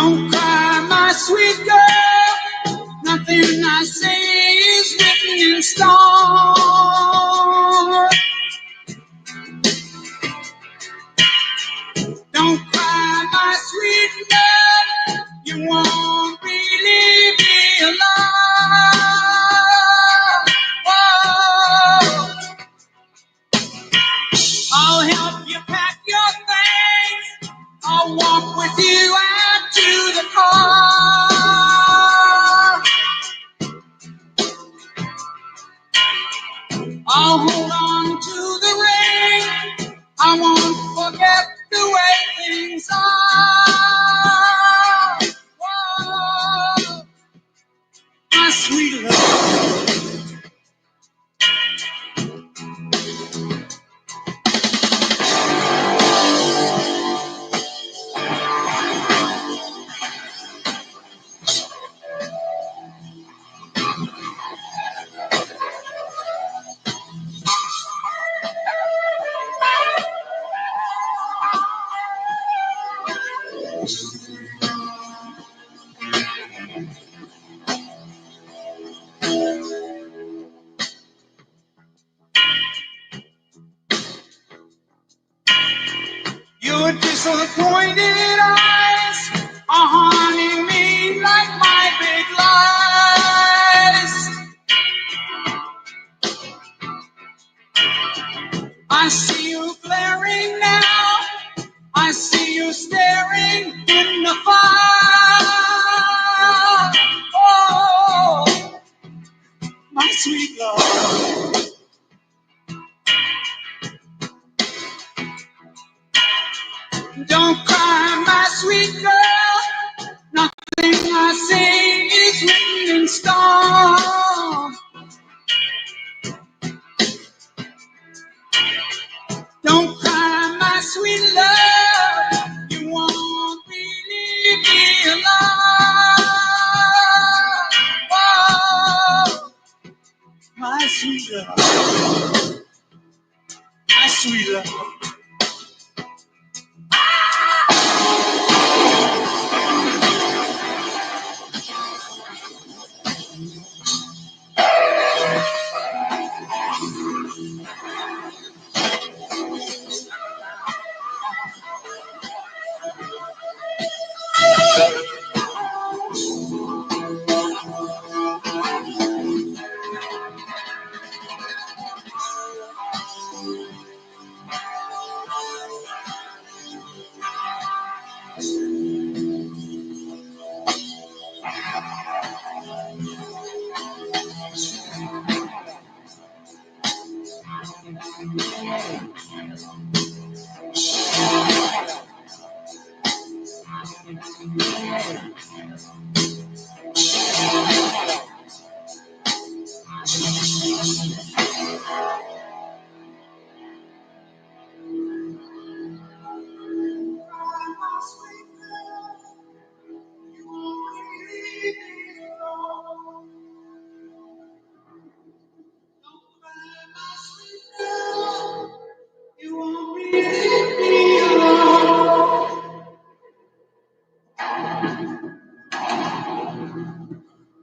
Don't cry, my sweet girl. Nothing I say is written in stone. Don't cry, my sweet girl. You won't really be alone. Whoa. I'll help you pack your things. I'll walk with you out to the car. I'll hold on to the ring. I won't forget the way things are. Whoa, my sweet love. Your disappointed eyes are haunting me like my big lies. I see you glaring now. I see you staring in the fire. Oh, my sweet love. Don't cry, my sweet girl. Nothing I say is written in stone. Don't cry, my sweet love. You won't really be alone. Oh, my sweet love. My sweet love.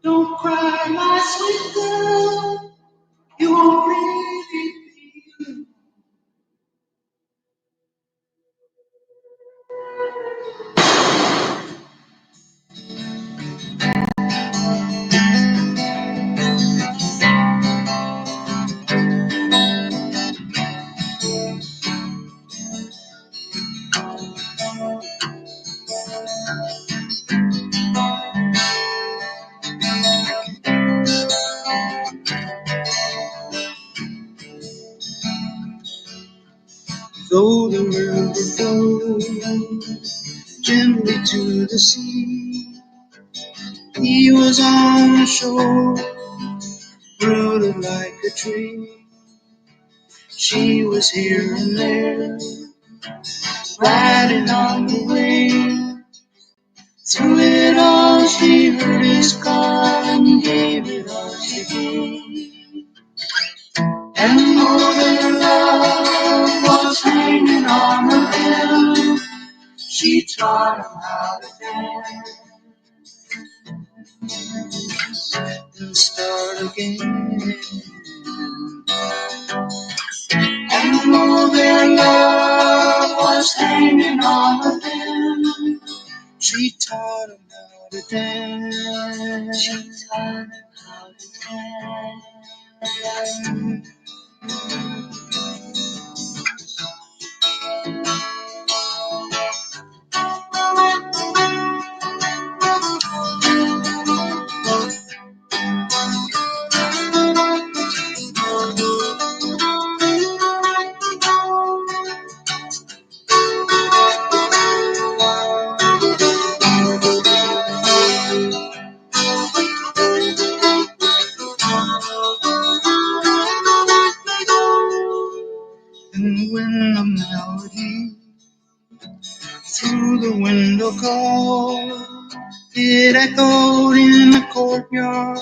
Don't cry, my sweet girl. You won't really be alone. Though the river flows gently to the sea, he was on the shore, rooted like a tree. She was here and there, riding on the wing. Through it all, she heard his call and gave it all she gave. And though their love was hanging on a limb, She taught him how to dance and start again. And all their love was hanging on a limb. She taught him how to dance. She taught him how to dance. And when the melody through the window called, it echoed in the courtyard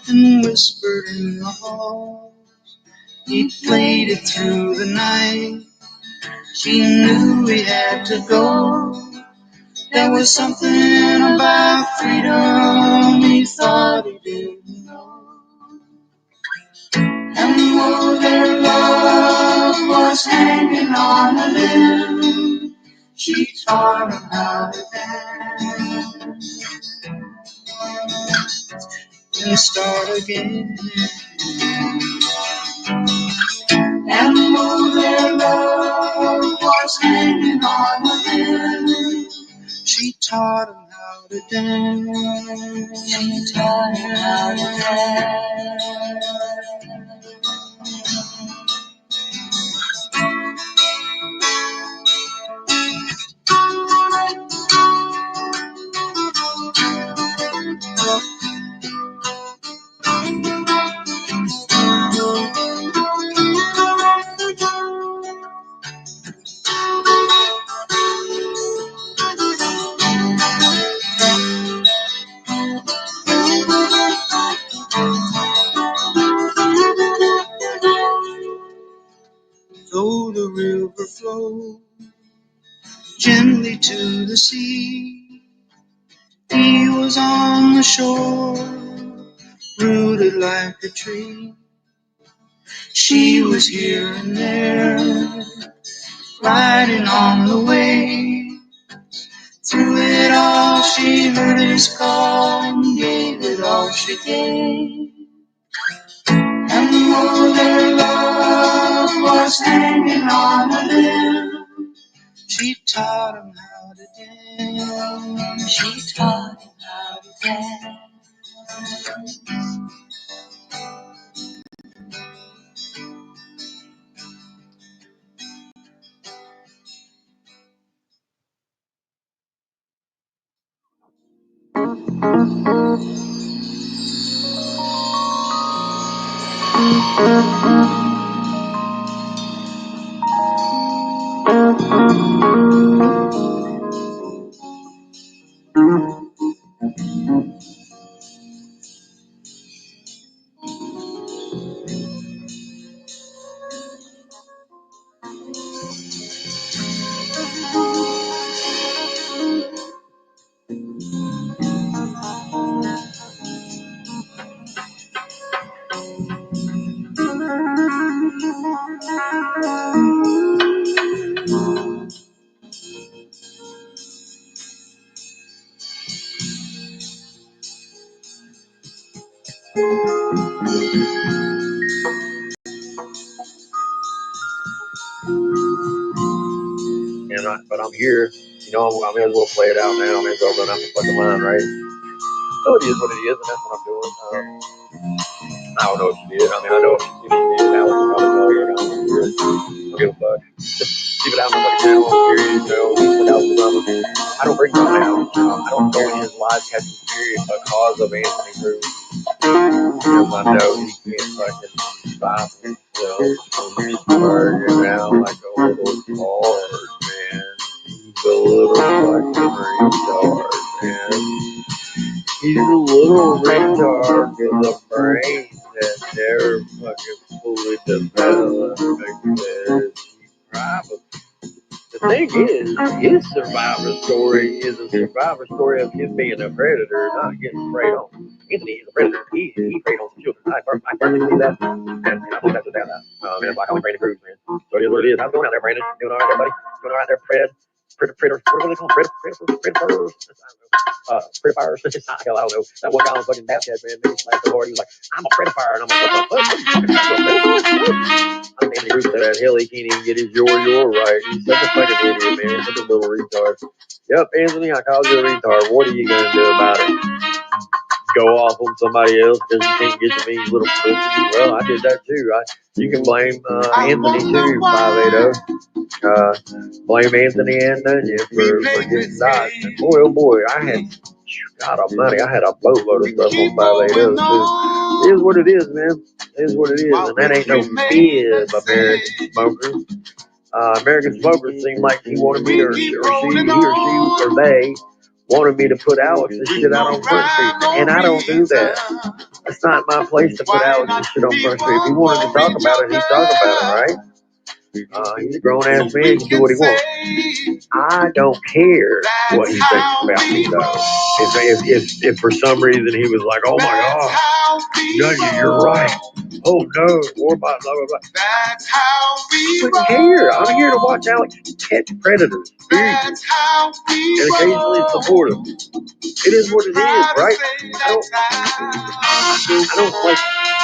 and whispered in the hall. He played it through the night. She knew he had to go. There was something about freedom he thought he didn't know. And though their love was hanging on a limb, she taught him how to dance and start again. And though their love was hanging on a limb, she taught him how to dance. She taught him how to dance. Though the river flowed gently to the sea, he was on the shore, rooted like a tree. She was here and there, riding on the wave. Through it all she heard his call and gave it all she gave. And though their love was hanging on a limb, she taught him how to dance. She taught him how to dance. But I'm here, you know, I may as well play it out now. I may as well run out the fucking line, right? So it is what it is, and that's what I'm doing. I don't know if you did. I mean, I know if you did, now it's probably going on here. I don't give a fuck. Just keep it out on the fucking channel. I'm curious, you know, look out for something. I don't bring something out. I don't go in his live catching spirit because of Anthony Cruz. Because I know he can't fucking stop himself from burning around like a little card, man. He's a little fucking retard, man. He's a little retard with a brain that never fucking fully developed because he probably the thing is, his survivor story is a survivor story of him being a predator, not getting preyed on. Anthony is a predator. He preyed on some children. I personally believe that, and I believe that's what that about. Man, that's why I call him Brandon Cruz, man. So it is what it is. How's it going out there, Brandon? Doing all right there, buddy? Doing all right there, Fred? Predator. What do they call them? Predators. Predators. Hell, I don't know. That one guy on fucking Snapchat, man, he was like, I'm a predator, and I'm like, what the fuck? What are you talking about? I think Anthony Cruz said that. Hell, he can't even get his you're right. He's such a fucking idiot, man. Such a little retard. Yep, Anthony, I called you a retard. What are you gonna do about it? Go off on somebody else because you can't get to me, you little pussy. Well, I did that too. You can blame Anthony too, 580. Blame Anthony and Nunya for getting died. Boy, oh boy, God almighty, I had a boatload of stuff on 580 too. It is what it is, man. It is what it is, and that ain't no fib, American smokers. American smokers seem like he wanted me to, or she, or they wanted me to put Alex's shit out on Front Street, and I don't do that. It's not my place to put Alex's shit on Front Street. If he wanted to talk about it, he'd talk about it, right? He's a grown ass man, he can do what he wants. I don't care what he thinks about me though. If for some reason he was like, oh my God, Nunya, you're right. Oh no, or blah blah blah. I don't care. I'm here to watch Alex catch predators. Period. And occasionally support him. It is what it is, right? I don't like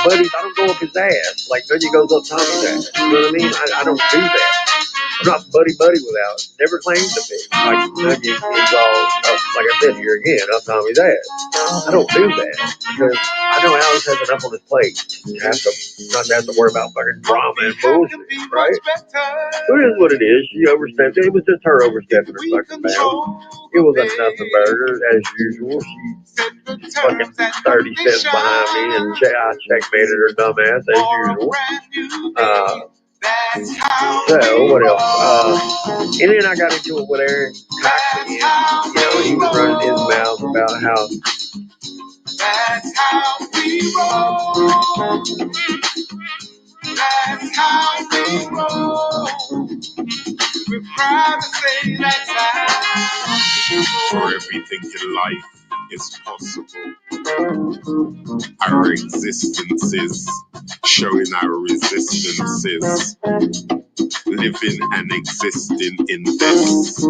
buddies. I don't go up his ass like Nunya goes up Tommy's ass. You know what I mean? I don't do that. I'm not buddy with Alex. Never claimed to be. Like Nunya is all up, like I said here again, up Tommy's ass. I don't do that because I know Alex has enough on his plate not to have to worry about fucking drama and bullshit, right? But it is what it is. She overstepped. It was just her overstepping her fucking bounds. It was a nothing burger as usual. She fucking 30 cents behind me, and I checkmated her dumb ass as usual. So what else? And then I got into it with Eric Cox again. You know, he was running his mouth about how that's how we roll. That's how we roll. We're proud to say that's how. For everything in life is possible. Our existences showing our resistances. Living and existing in this.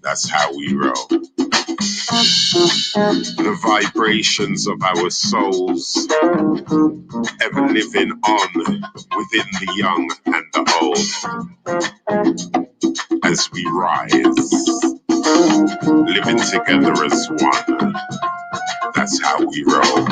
That's how we roll. The vibrations of our souls ever living on within the young and the old. As we rise, living together as one. That's how we roll.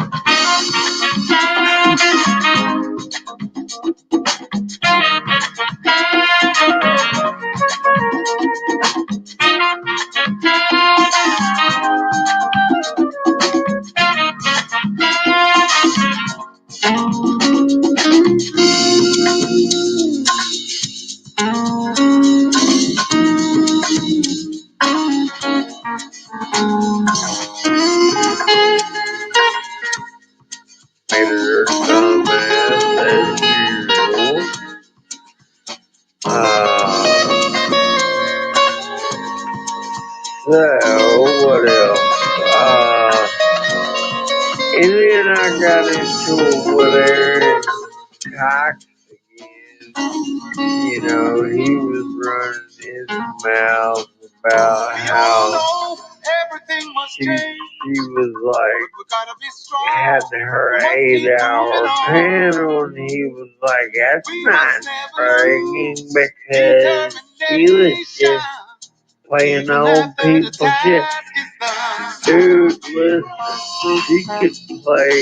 So, what else? And then I got into it with Eric Cox again. You know, he was running his mouth about how she was like, had her 8-hour panel, and he was like, that's not bragging because she was just playing old people shit. Dude, listen, she could play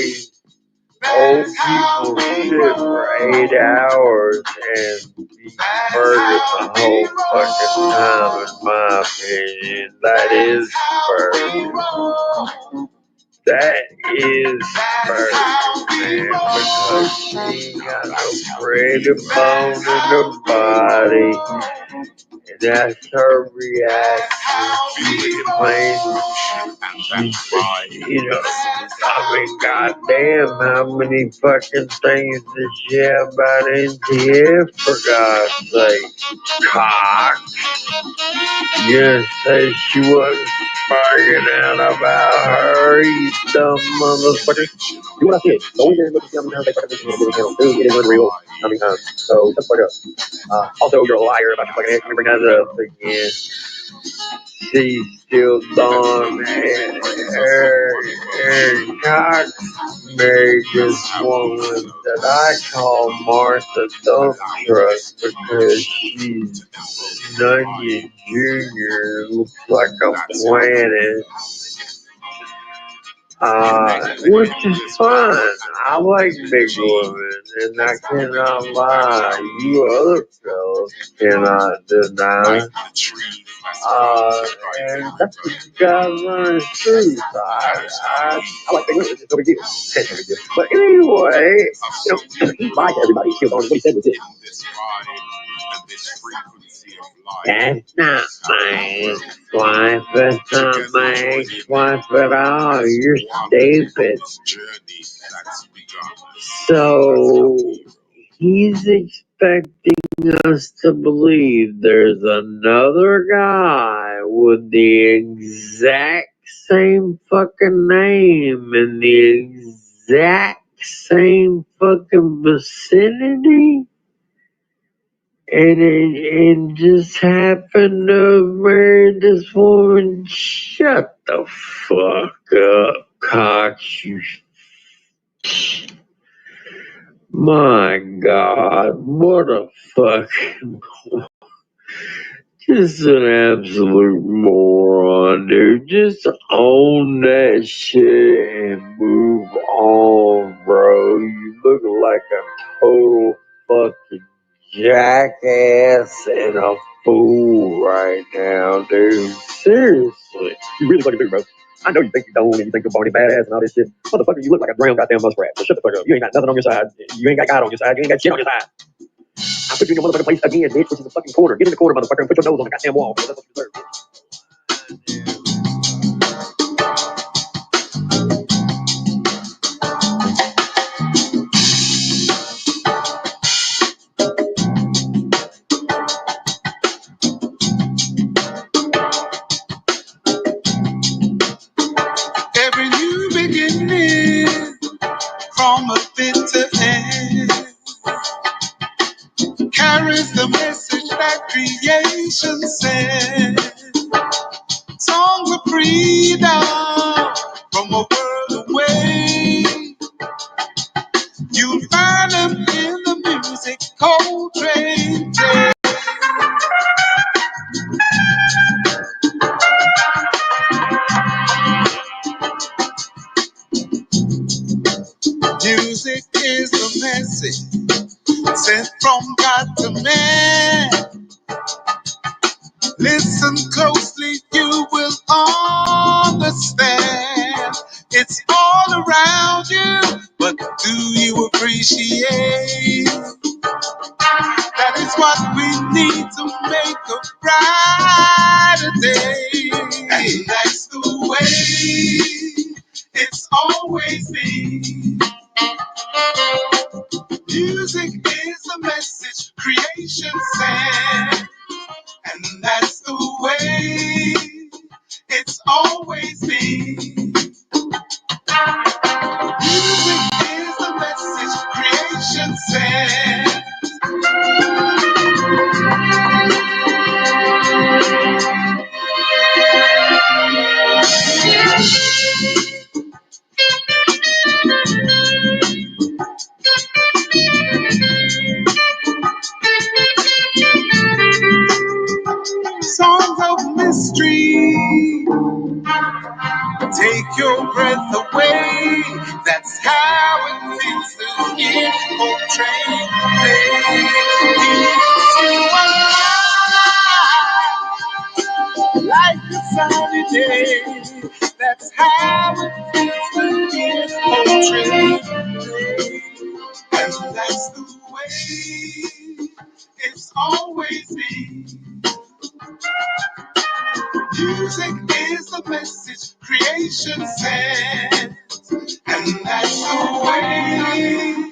old people shit for 8 hours and be murdered the whole fucking time, in my opinion. That is murder. That is murder, man, because she got no creative bone in her body. That's her reaction. She claims, you know, I mean, goddamn, how many fucking things did she have about NTF, for God's sake? Cock. You didn't say she wasn't sparking out about her, you dumb motherfucker. Do what I said. The only thing that you say fucking this is channel. Dude, it is unreal. I mean, so shut the fuck up. Also, you're a liar about your fucking ex. Let me bring that up again. She's still gone. Aaron Cox married this woman that I call Martha Dump Truck because she's an onion junior, looks like a planet. Which is fine. I like big women, and I cannot lie. You other fellas cannot deny. And that's the goddamn truth. I like big women. It's no big deal. It's no big deal. But anyway, he lied to everybody. He was on what he said was it. That's not my ex-wife. That's not my ex-wife at all. You're stupid. So he's expecting us to believe there's another guy with the exact same fucking name in the exact same fucking vicinity? And just happened to marry this woman. Shut the fuck up, Cox. You, my God, what a fucking, just an absolute moron, dude. Just own that shit and move on, bro. You look like a total fucking jackass and a fool right now, dude. Seriously. You really fucking do, bro. I know you think you don't and you think you're Barney badass and all this shit. Motherfucker, you look like a drowned goddamn muskrat. So shut the fuck up. You ain't got nothing on your side. You ain't got God on your side. You ain't got shit on your side. I put you in your motherfucking place again, bitch, which is the fucking corner. Get in the corner, motherfucker, and put your nose on the goddamn wall. That's what you deserve, bitch. Every new beginning from a bitter end carries the message that creation sent. Songs of freedom from a world away. You'll find them in the music Coltrane. Music is the message sent from God to man. Listen closely, you will understand. It's all around you, but do you appreciate? That is what we need to make a brighter day. And that's the way it's always been. Music is the message creation sent. And that's the way it's always been. Music is the message creation sent. Songs of mystery take your breath away. That's how it feels to hear Coltrane play. Keeps you alive like a sunny day. That's how it feels to hear Coltrane play. And that's the way it's always been. Music is the message creation sends, and that's the way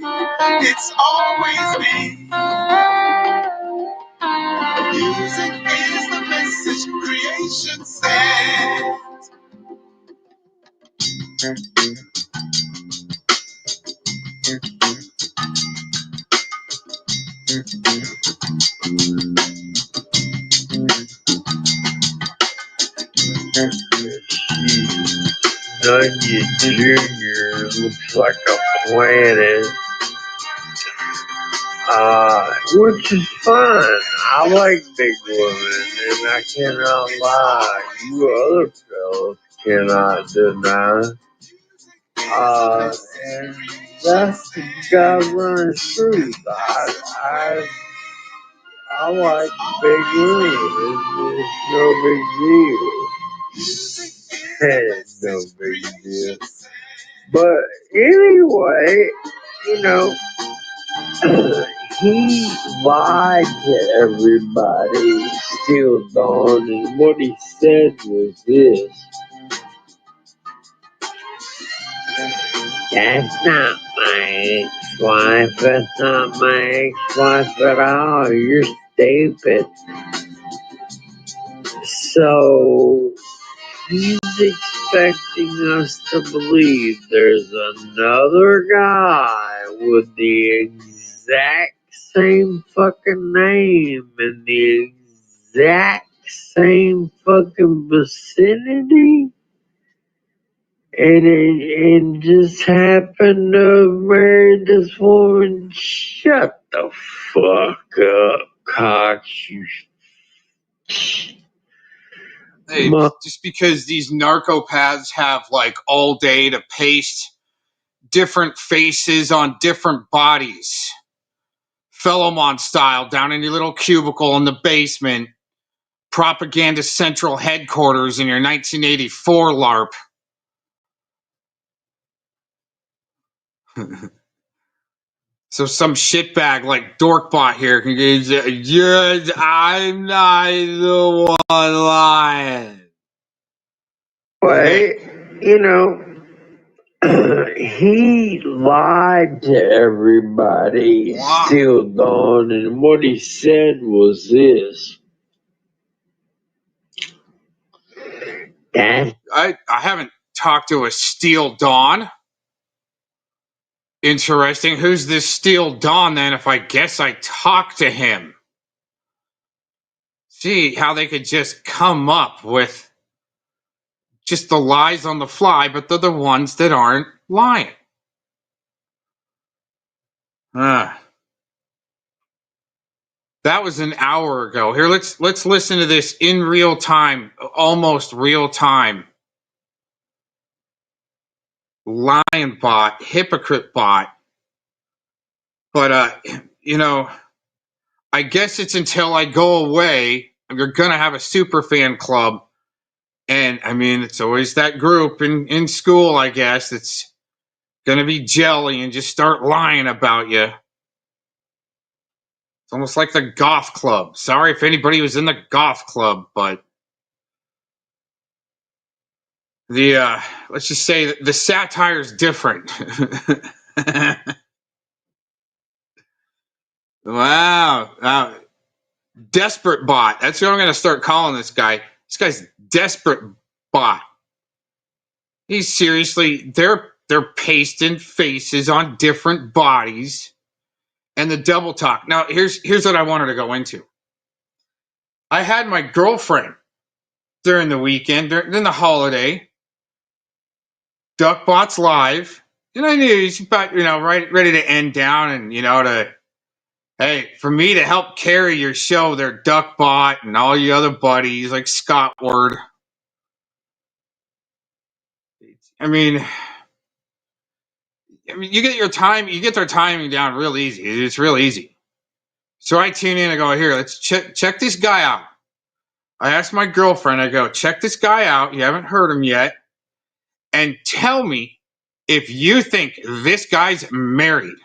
it's always been. Music is the message creation sends. Nugget Jr. looks like a planet, which is fine. I like big women, and I cannot lie. You other fellas cannot deny. And that's the God's truth. I like big women. It's no big deal. It's no big deal. But anyway, you know, he lied to everybody, Steel Dawn, and what he said was this. That's not my ex-wife. That's not my ex-wife at all. You're stupid. So he's expecting us to believe there's another guy with the exact same fucking name in the exact same fucking vicinity. And just happened to marry this woman. Shut the fuck up, Cox. You Hey, just because these NarcoPaths have like all day to paste different faces on different bodies, Fellowmon style, down in your little cubicle in the basement, propaganda central headquarters in your 1984 LARP. So some shitbag like Dorkbot here can get, yes, I'm not the one lying. Wait, you know, he lied to everybody, Wow. Steel Dawn, and what he said was this. I haven't talked to a Steel Dawn. Interesting. Who's this Steel Dawn then if I guess I talk to him? See how they could just come up with just the lies on the fly, but they're the ones that aren't lying. That was an hour ago. Here, let's listen to this in real time, almost real time. Lion bot, hypocrite bot. But you know, I guess it's until I go away. You're gonna have a super fan club. And I mean, it's always that group in school, I guess, that's going to be jelly and just start lying about you. It's almost like the golf club. Sorry if anybody was in the golf club, but the, let's just say the satire is different. Wow. Desperate bot. That's what I'm going to start calling this guy. This guy's desperate bot. He's seriously, they're pasting faces on different bodies. And the double talk. Now, here's what I wanted to go into. I had my girlfriend during the weekend, during the holiday, Duckbot's live, and I knew she's about, ready to end down, and hey, for me to help carry your show, there, Duckbot and all your other buddies like Scott Ward. I mean, you get their timing down real easy. It's real easy. So I tune in and go, here, let's check this guy out. I asked my girlfriend, I go, check this guy out. You haven't heard him yet. And tell me if you think this guy's married.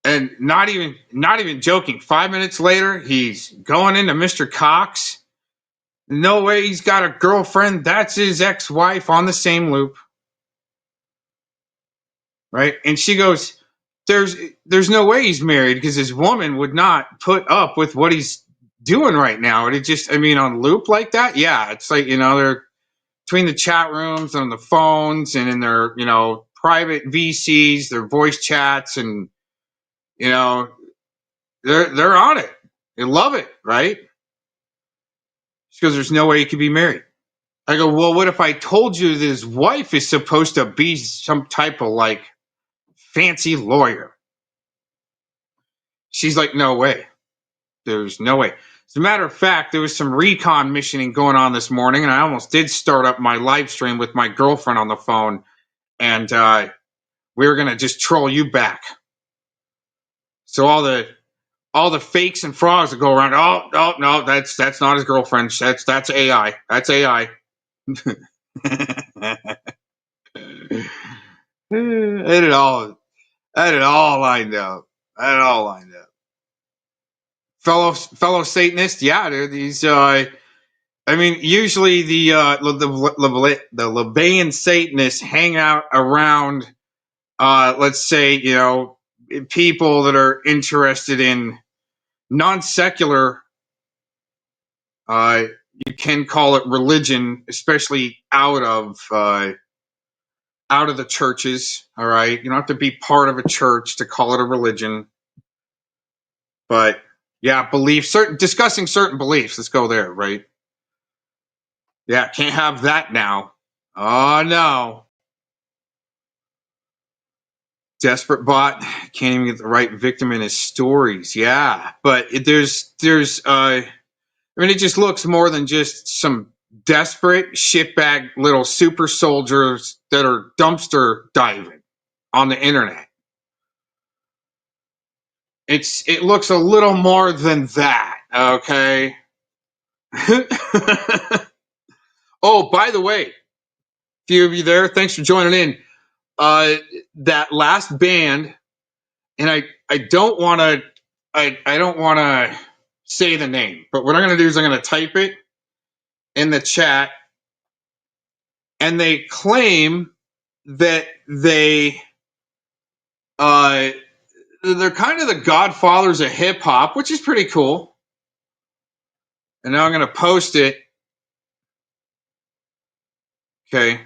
And not even joking. 5 minutes later, he's going into Mr. Cox. No way he's got a girlfriend. That's his ex-wife on the same loop. Right? And she goes, there's no way he's married because his woman would not put up with what he's doing right now. And it just, I mean, on loop like that, yeah, it's like, they're between the chat rooms and on the phones and in their, private VCs, their voice chats, and they're on it. They love it, right? She goes, there's no way he could be married. I go, well, what if I told you that his wife is supposed to be some type of like fancy lawyer? She's like, no way. There's no way. As a matter of fact, there was some recon missioning going on this morning, and I almost did start up my live stream with my girlfriend on the phone, and we were gonna just troll you back. So all the fakes and frauds that go around, oh no, that's not his girlfriend. That's AI. That's AI. I had it all lined up. Fellow Satanists, yeah, they're these. I mean, usually the Levian Satanists hang out around, let's say, people that are interested in non-secular. You can call it religion, especially out of the churches. All right, you don't have to be part of a church to call it a religion, but yeah, discussing certain beliefs. Let's go there, right? Yeah, can't have that now. Oh no. Desperate bot can't even get the right victim in his stories. Yeah, but there's I mean, it just looks more than just some desperate shitbag little super soldiers that are dumpster diving on the internet. It looks a little more than that, okay? Oh, by the way, a few of you there, thanks for joining in. That last band, and I don't want to I don't want to say the name, but what I'm going to do is I'm going to type it in the chat, and they claim that they're kind of the godfathers of hip hop, which is pretty cool. And now I'm going to post it. Okay.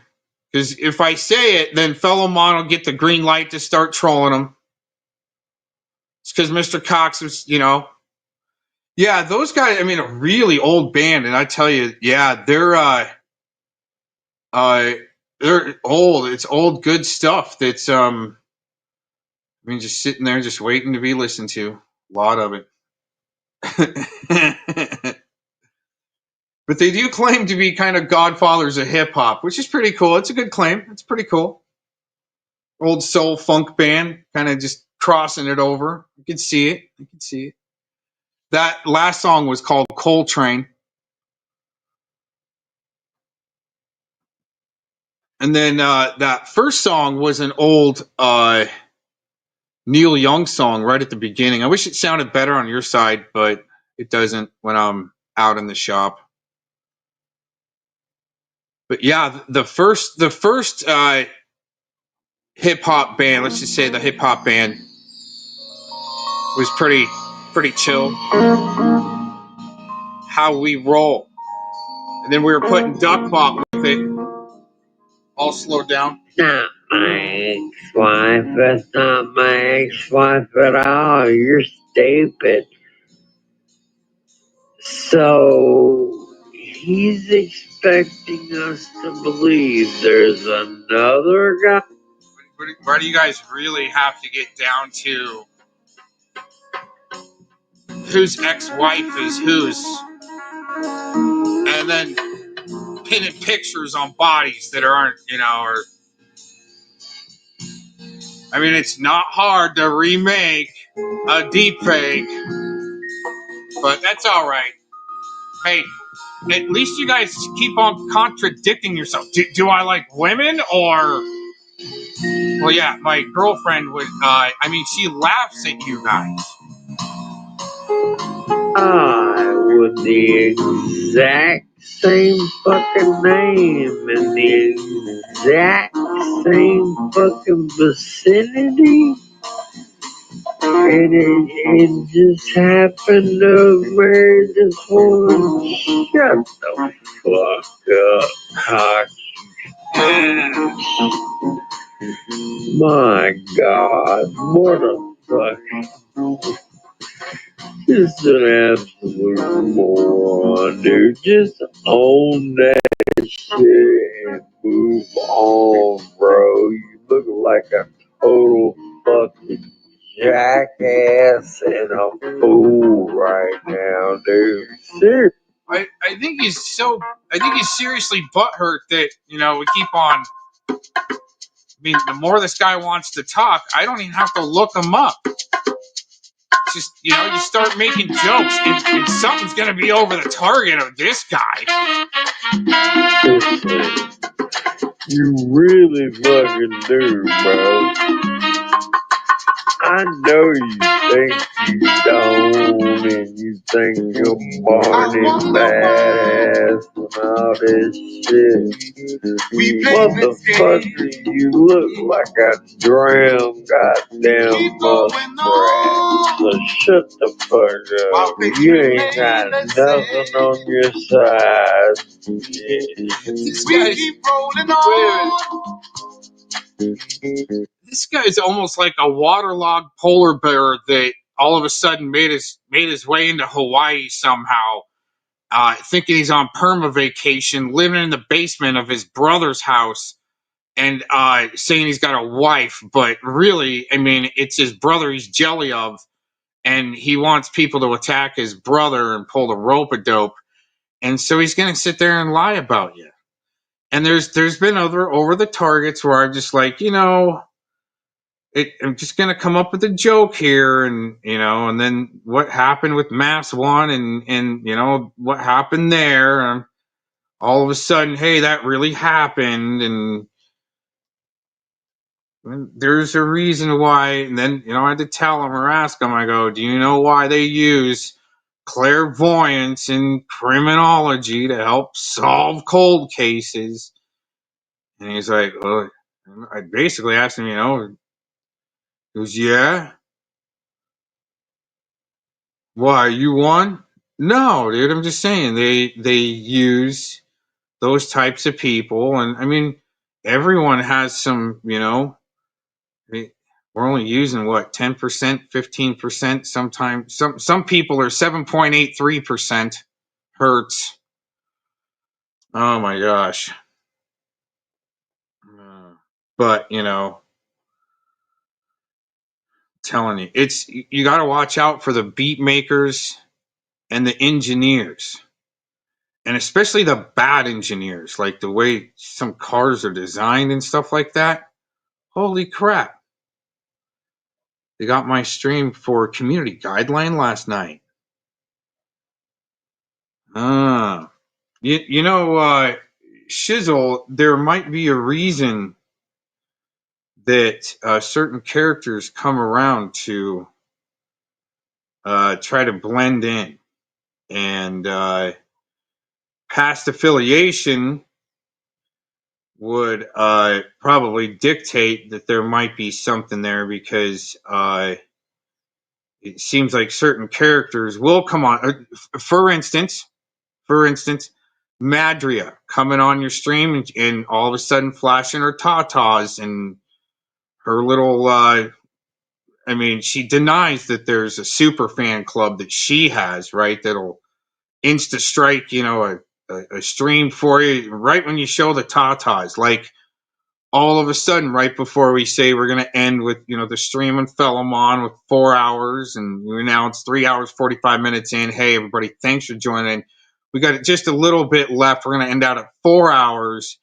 Because if I say it, then fellow Mon will get the green light to start trolling them. It's because Mr. Cox was, yeah, those guys, I mean, a really old band. And I tell you, yeah, they're old. It's old, good stuff. That's, I mean, just sitting there, just waiting to be listened to. A lot of it. But they do claim to be kind of godfathers of hip hop, which is pretty cool. It's a good claim. It's pretty cool. Old soul funk band, kind of just crossing it over. You can see it. That last song was called Coal Train. And then that first song was an old Neil Young song right at the beginning. I wish it sounded better on your side, but it doesn't when I'm out in the shop. But yeah, the first hip hop band, let's just say the hip hop band, was pretty chill. How we roll. And then we were putting duck bop with it. All slowed down. Not my ex-wife. That's not my ex-wife at all. You're stupid. So he's expecting us to believe there's another guy. Why do you guys really have to get down to whose ex-wife is whose? And then pinning pictures on bodies that aren't, or I mean, it's not hard to remake a deep fake, but that's all right. Hey, at least you guys keep on contradicting yourself. Do I like women or Well, yeah, my girlfriend would. I mean, she laughs at you guys. With the exact same fucking name and the exact same fucking vicinity. And it just happened to marry this woman. Shut the fuck up, cock. My God, what a fuck. Just an absolute moron, dude. Just own that shit and move on, bro. You look like a total fucking jackass and a fool right now, dude. Seriously. I think he's seriously butthurt that, you know, we keep on. I mean, the more this guy wants to talk, I don't even have to look him up. Just, you know, you start making jokes and something's going to be over the target of this guy. You really fucking do, bro. I know you think you don't, and you think you're Barney badass and all this shit. Motherfucker, you look like a drowned goddamn muskrat. So shut the fuck up. You ain't got nothing on your side. This guy's almost like a waterlogged polar bear that all of a sudden made his way into Hawaii somehow, thinking he's on perma vacation, living in the basement of his brother's house, and saying he's got a wife, but really, I mean, it's his brother he's jelly of, and he wants people to attack his brother and pull the rope-a-dope, and so he's going to sit there and lie about you. And there's been other over the targets where I'm just like, you know, I'm just gonna come up with a joke here, and you know, and then what happened with Mass One, and you know what happened there. All of a sudden, hey, that really happened, and there's a reason why. And then you know, I had to tell him or ask him. I go, do you know why they use clairvoyance in criminology to help solve cold cases? And he's like, well, I basically asked him, you know, he goes, yeah. Why, you won? No, dude, I'm just saying they use those types of people, and I mean everyone has some, you know, we're only using what 10%, 15%, sometimes some people are 7.83% hertz. Oh my gosh. But, you know, I'm telling you, it's you got to watch out for the beat makers and the engineers. And especially the bad engineers, like the way some cars are designed and stuff like that. Holy crap. They got my stream for community guideline last night. You know, Shizzle, there might be a reason that certain characters come around to try to blend in. And past affiliation would probably dictate that there might be something there, because it seems like certain characters will come on. For instance, Madria coming on your stream and all of a sudden flashing her tatas and her little. I mean, she denies that there's a super fan club that she has, right? That'll insta strike, you know, a stream for you right when you show the tatas, like. All of a sudden, right before we say we're going to end with, you know, the stream and Philemon with 4 hours, and we announce 3 hours, 45 minutes in. Hey, everybody, thanks for joining. We got just a little bit left. We're going to end out at 4 hours.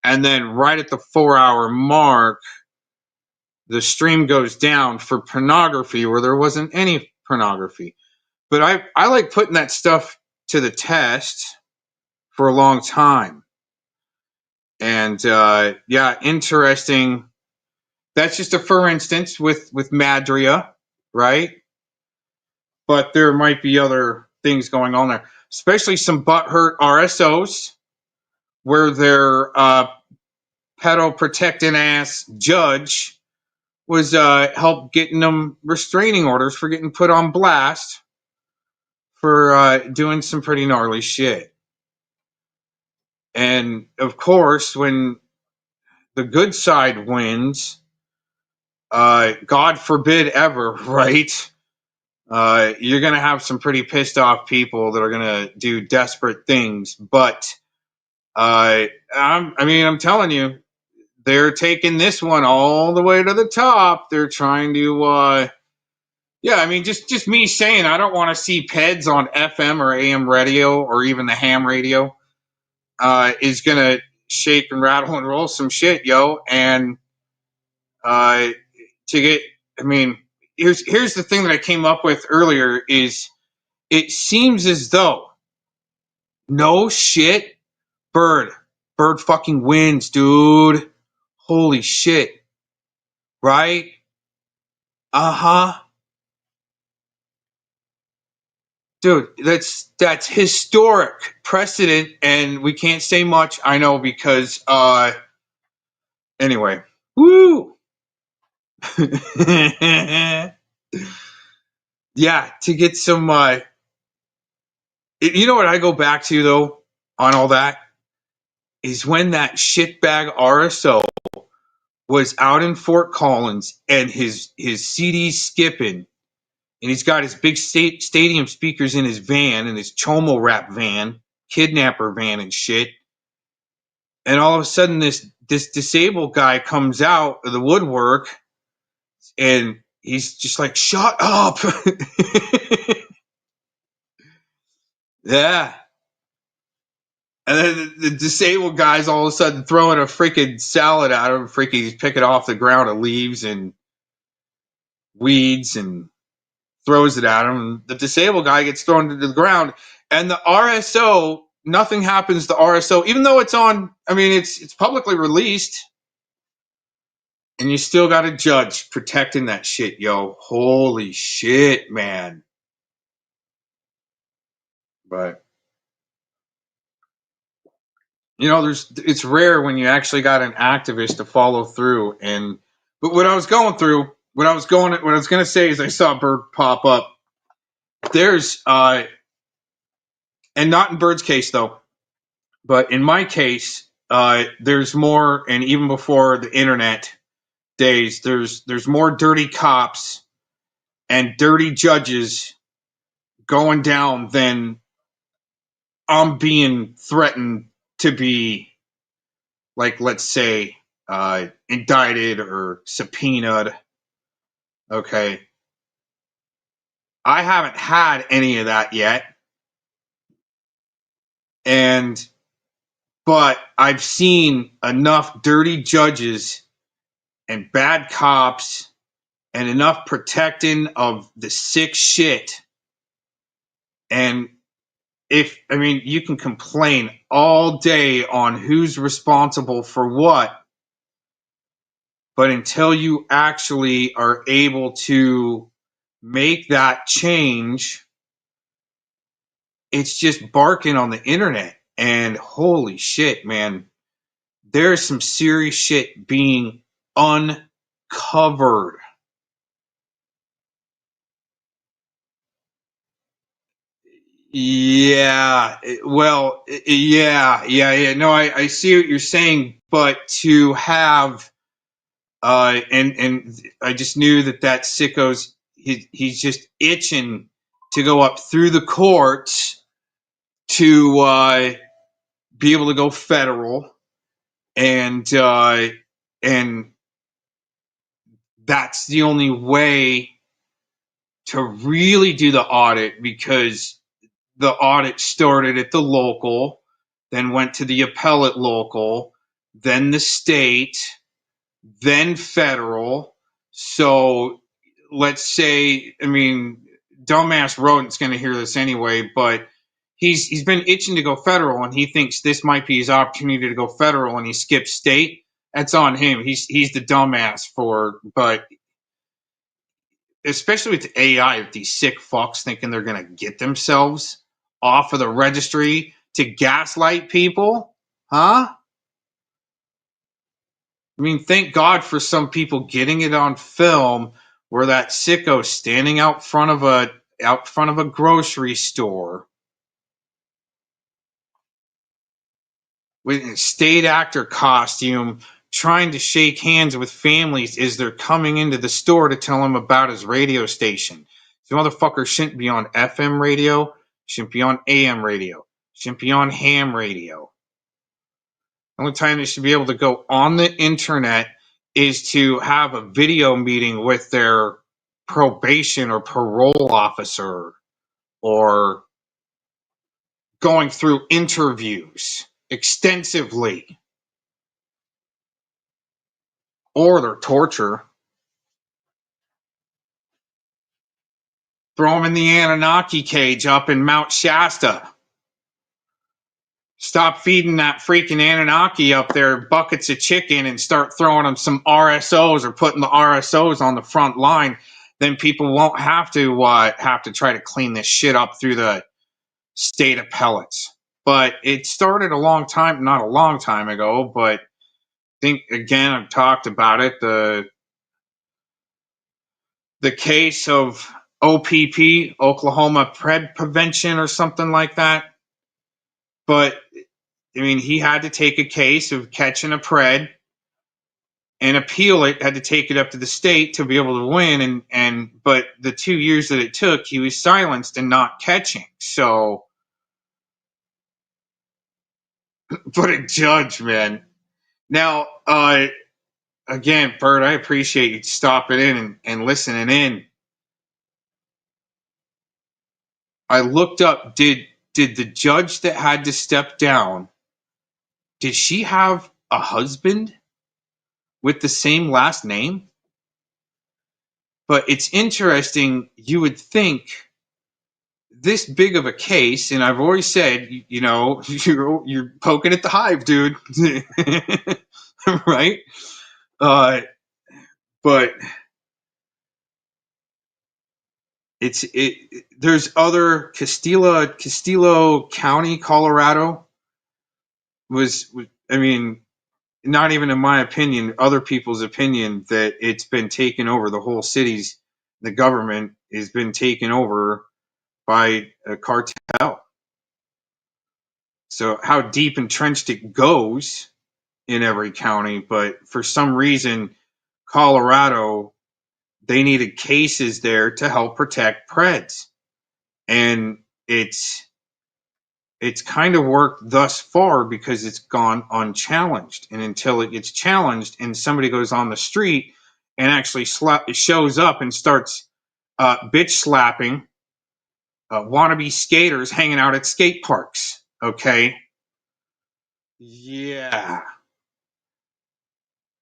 And then right at the 4 hour mark, the stream goes down for pornography where there wasn't any pornography. But I like putting that stuff to the test for a long time. And yeah, interesting that's just a for instance with Madria, right? But there might be other things going on there, especially some butthurt RSOs where their pedo protecting ass judge was help getting them restraining orders for getting put on blast for doing some pretty gnarly shit. And of course, when the good side wins, God forbid ever, right? You're going to have some pretty pissed off people that are going to do desperate things. But I'm telling you, they're taking this one all the way to the top. They're trying to, just me saying I don't want to see PEDs on FM or AM radio or even the ham radio is going to shake and rattle and roll some shit, yo. And to get, here's the thing that I came up with earlier is it seems as though no shit, Bird fucking wins, dude. Holy shit. Right? Uh-huh. Dude, that's historic precedent, and we can't say much, I know, because anyway. Woo. Yeah, to get some you know what I go back to though on all that is when that shitbag RSO was out in Fort Collins and his CD's skipping, and he's got his big stadium speakers in his van, and his chomo rap van, kidnapper van and shit. And all of a sudden this disabled guy comes out of the woodwork and he's just like, shut up. Yeah. And then the disabled guy's all of a sudden throwing a freaking salad at him. He's picking off the ground of leaves and weeds and throws it at him. And the disabled guy gets thrown to the ground. And the RSO, nothing happens to RSO, even though it's on, it's publicly released. And you still got a judge protecting that shit, yo. Holy shit, man. But it's rare when you actually got an activist to follow through. But what I was going to say is I saw Bird pop up. There's and not in Bird's case though, but in my case, there's more, and even before the internet days, there's more dirty cops and dirty judges going down than I'm being threatened to be, like, let's say, indicted or subpoenaed. Okay. I haven't had any of that yet. But I've seen enough dirty judges and bad cops and enough protecting of the sick shit. And you can complain all day on who's responsible for what, but until you actually are able to make that change, it's just barking on the internet. And holy shit, man, there's some serious shit being uncovered. Yeah, well, yeah. No, I see what you're saying, but to have, and I just knew that sicko's he's just itching to go up through the courts to be able to go federal, and that's the only way to really do the audit, because the audit started at the local, then went to the appellate local, then the state, then federal. So let's say, dumbass rodent's going to hear this anyway, but he's been itching to go federal, and he thinks this might be his opportunity to go federal, and he skips state. that's on him. He's the dumbass for, but especially with AI, with these sick fucks thinking they're gonna get themselves off of the registry to gaslight people, huh? I mean, thank God for some people getting it on film where that sicko standing out front of a grocery store with a state actor costume trying to shake hands with families as they're coming into the store to tell him about his radio station. This motherfucker shouldn't be on FM radio, shouldn't be on AM radio, shouldn't be on ham radio. The only time they should be able to go on the internet is to have a video meeting with their probation or parole officer, or going through interviews extensively, or their torture. Throw them in the Anunnaki cage up in Mount Shasta. Stop feeding that freaking Anunnaki up there buckets of chicken and start throwing them some RSOs, or putting the RSOs on the front line. Then people won't have to try to clean this shit up through the state appellates. But it started not a long time ago, but I think, again, I've talked about it, the case of OPP, Oklahoma Pred Prevention, or something like that. But I mean, he had to take a case of catching a pred and appeal it, had to take it up to the state to be able to win. But the 2 years that it took, he was silenced and not catching. So, but a judge, man. Now, again, Bert, I appreciate you stopping in and listening in. I looked up, did the judge that had to step down, did she have a husband with the same last name? But it's interesting. You would think this big of a case, and I've always said, you're poking at the hive, dude. Right? But there's other Castillo County, Colorado I mean, not even in my opinion, other people's opinion, that it's been taken over. The whole the government has been taken over by a cartel. So how deep entrenched it goes in every county, but for some reason, Colorado, they needed cases there to help protect Preds. And it's kind of worked thus far because it's gone unchallenged. And until it gets challenged and somebody goes on the street and actually shows up and starts bitch slapping wannabe skaters hanging out at skate parks, okay? Yeah.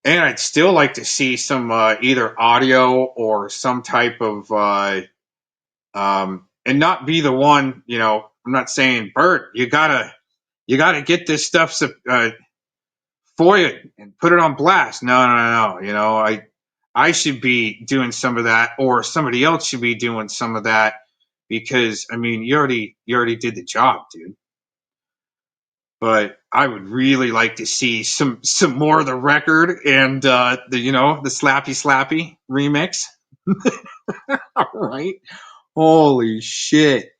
And I'd still like to see some either audio or some type of and not be the one, I'm not saying, Bert, you gotta get this stuff for you and put it on blast. No. I should be doing some of that, or somebody else should be doing some of that, because I mean, you already did the job, dude. But I would really like to see some more of the record and the slappy slappy remix. All right. Holy shit.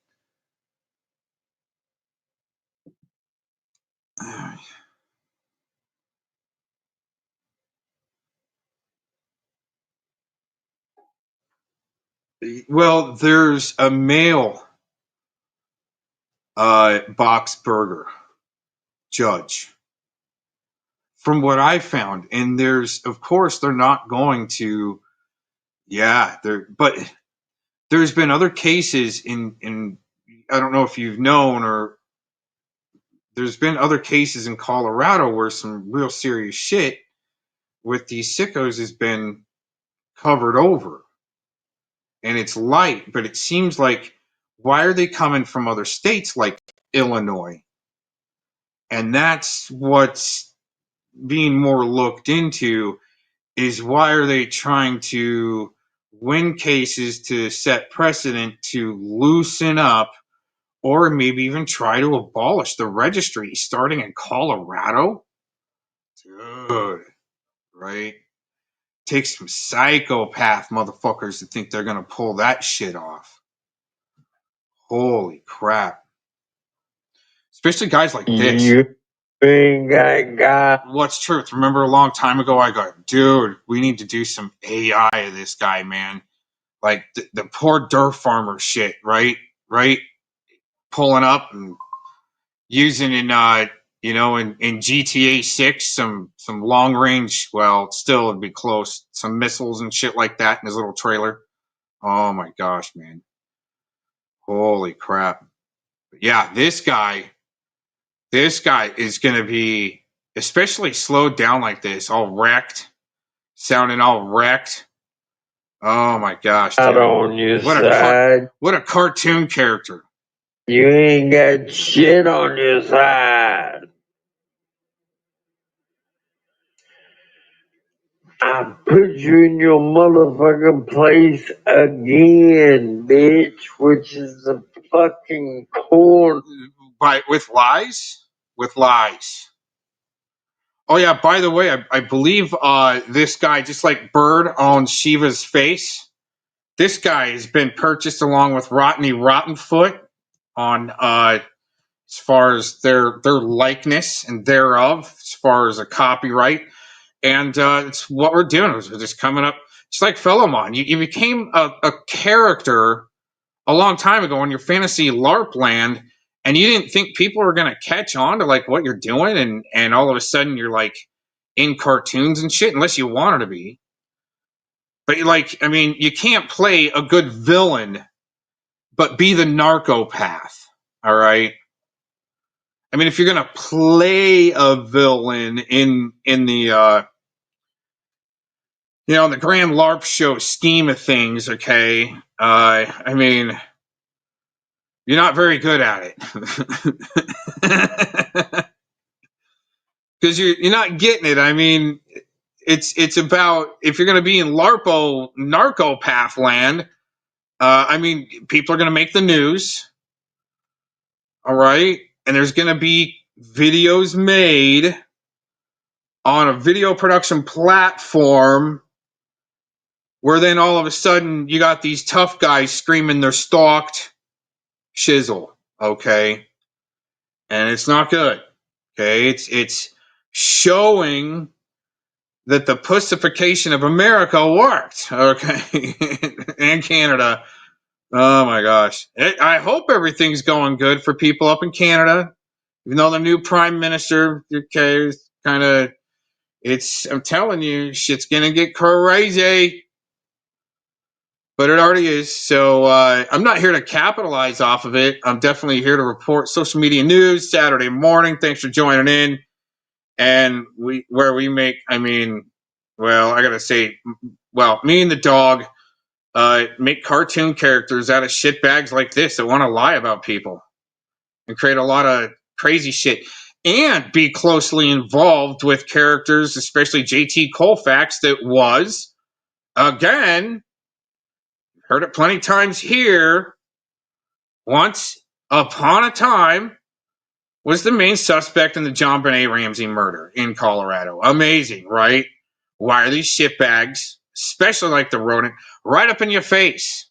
Well, there's a male box burger judge, from what I found, and of course, they're not going to. Yeah, but there's been other cases in I don't know if you've known, or there's been other cases in Colorado where some real serious shit with these sickos has been covered over, and it's light, but it seems like, why are they coming from other states like Illinois? And that's what's being more looked into is why are they trying to win cases to set precedent to loosen up or maybe even try to abolish the registry starting in Colorado? Dude, right? Takes some psychopath motherfuckers to think they're gonna pull that shit off. Holy crap. Especially guys like this. You ain't got What's truth? Remember a long time ago I go, dude, we need to do some AI of this guy, man. Like the poor dirt farmer shit, right? Right? Pulling up and using in in GTA 6 some long range, well, still it'd be close, some missiles and shit like that in his little trailer. Oh my gosh, man. Holy crap. But yeah, this guy is going to be, especially slowed down like this, all wrecked, sounding all wrecked. Oh my gosh, dude. on your What side. what a cartoon character. You ain't got shit on your side. I put you in your motherfucking place again, bitch, which is the fucking corn. With lies? With lies. Oh yeah, by the way, I believe this guy, just like Bird owns Shiva's face, this guy has been purchased along with Rodney Rottenfoot on as far as their likeness and thereof, as far as a copyright. And it's what we're doing. We're just coming up. It's like Philemon. You became a character a long time ago in your fantasy LARP land, and you didn't think people were going to catch on to like what you're doing, and all of a sudden you're like in cartoons and shit, unless you wanted to be. But I mean, you can't play a good villain, but be the NarcoPath. All right. I mean, if you're gonna play a villain in the in the grand LARP show scheme of things, okay, I mean, you're not very good at it because you're not getting it. I mean, it's about, if you're gonna be in NarcoPath land. I mean, people are gonna make the news, all right, and there's gonna be videos made on a video production platform where then all of a sudden you got these tough guys screaming they're stalked shizzle, okay? And it's not good, okay? It's showing that the pussification of America worked, okay? And Canada. Oh my gosh. I hope everything's going good for people up in Canada, even though the new prime minister, okay, is kind of, I'm telling you, shit's gonna get crazy. But it already is. So I'm not here to capitalize off of it. I'm definitely here to report social media news Saturday morning. Thanks for joining in. And where we make, I mean, well, I gotta say, well, me and the dog make cartoon characters out of shitbags like this that want to lie about people and create a lot of crazy shit and be closely involved with characters, especially JT Colfax, that was, again, heard it plenty times here, once upon a time was the main suspect in the John Benet Ramsey murder in Colorado. Amazing, right? Why are these shitbags, especially like the rodent, right up in your face?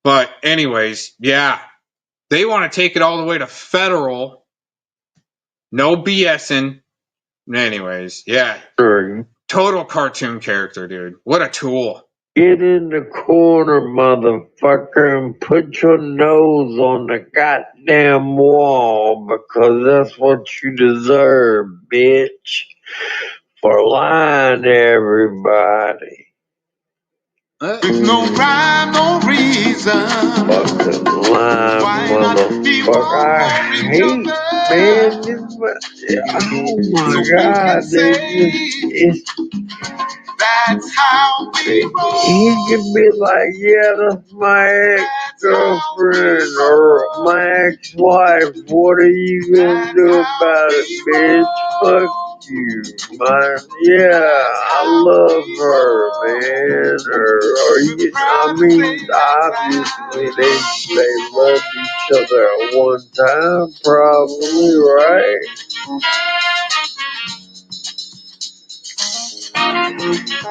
But anyways, yeah, they want to take it all the way to federal. No BSing. Anyways, yeah. Total cartoon character, dude. What a tool. Get in the corner, motherfucker, and put your nose on the goddamn wall, because that's what you deserve, bitch. For lying to everybody. With no rhyme, no reason. Fucking lying, motherfucker. I hate, man. Oh my God. It's That's how we roll. He could be like, yeah, that's my ex-girlfriend or my ex-wife. What are you gonna do about it, bitch? Fuck you, man. Yeah, I love her, man. Or you, I mean, obviously they loved each other at one time, probably, right?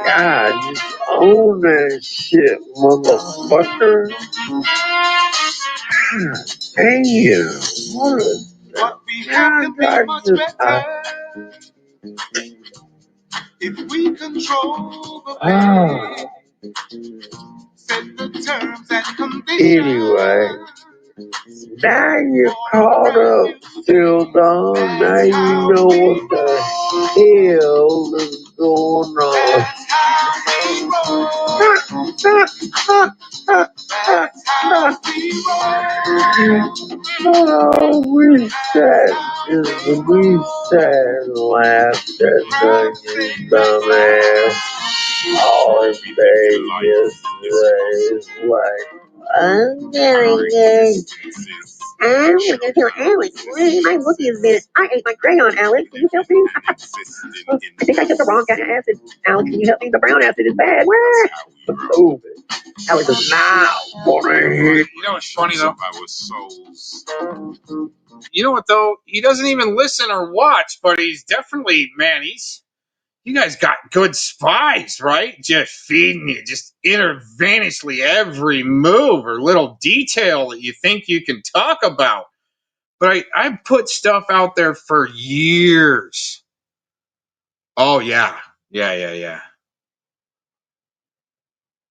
God, just own that shit, motherfucker. Damn, what a What we have can be much better if we control the pace. Set the terms and conditions. Anyway, now you're caught up, still Don. Now you know what the hell is going on. That's how we roll. That's how we roll. Oh, we sat and laughed at Dungeon's dumbass all day yesterday. It's like, I'm gonna tell Alex, my whoopee has been, I ate my crayon, Alex. Can you help me? I think I took the wrong kind of acid. Alex, can you help me? The brown acid is bad. Where? Oh, Alex does not want to hit. You know what's funny though? You know what though? He doesn't even listen or watch, but he's definitely, man, you guys got good spies, right? Just feeding you, just intravenously every move or little detail that you think you can talk about. But I put stuff out there for years. Oh, yeah. Yeah.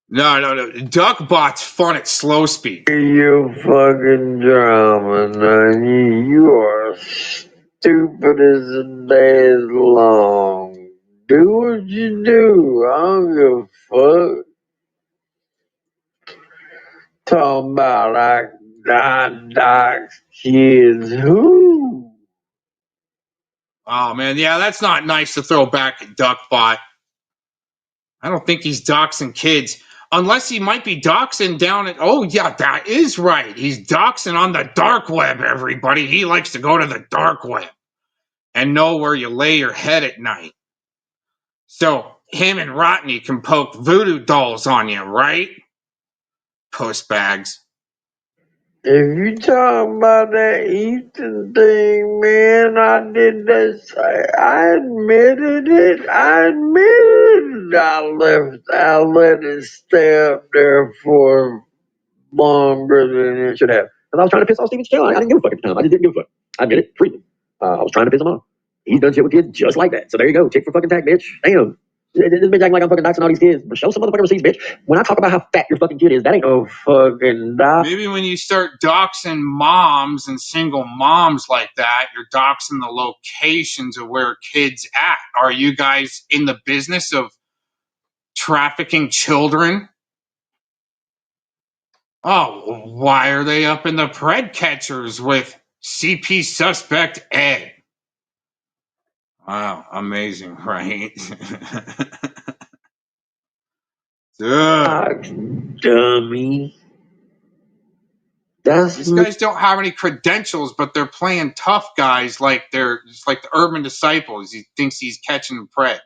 No. Duckbot's fun at slow speed. You fucking drama, man. You are stupid as a day is long. Do what you do. I don't give a fuck. Talking about like docs kids. Who? Oh, man. Yeah, that's not nice to throw back at Duckbot. I don't think he's doxing kids. Unless he might be doxing down at... Oh, yeah, that is right. He's doxing on the dark web, everybody. He likes to go to the dark web and know where you lay your head at night. So him and Rodney can poke voodoo dolls on you, right? Puss bags. If you talking about that Ethan thing, man, I did that. I admitted it. I let it stay up there for longer than it should have. Because I was trying to piss off Steven's channel. I didn't give a fuck at the time. I just didn't give a fuck. I admit it freely. I was trying to piss him off. He's done shit with kids just like that. So there you go. Tick for fucking tack, bitch. Damn. This bitch acting like I'm fucking doxing all these kids. But show some motherfucking receipts, bitch. When I talk about how fat your fucking kid is, that ain't no fucking dox. Maybe when you start doxing moms and single moms like that, you're doxing the locations of where kids at. Are you guys in the business of trafficking children? Oh, why are they up in the pred catchers with CP suspect Ed? Wow, amazing, right? Dummy. These guys don't have any credentials, but they're playing tough guys like it's like the urban disciples. He thinks he's catching pred.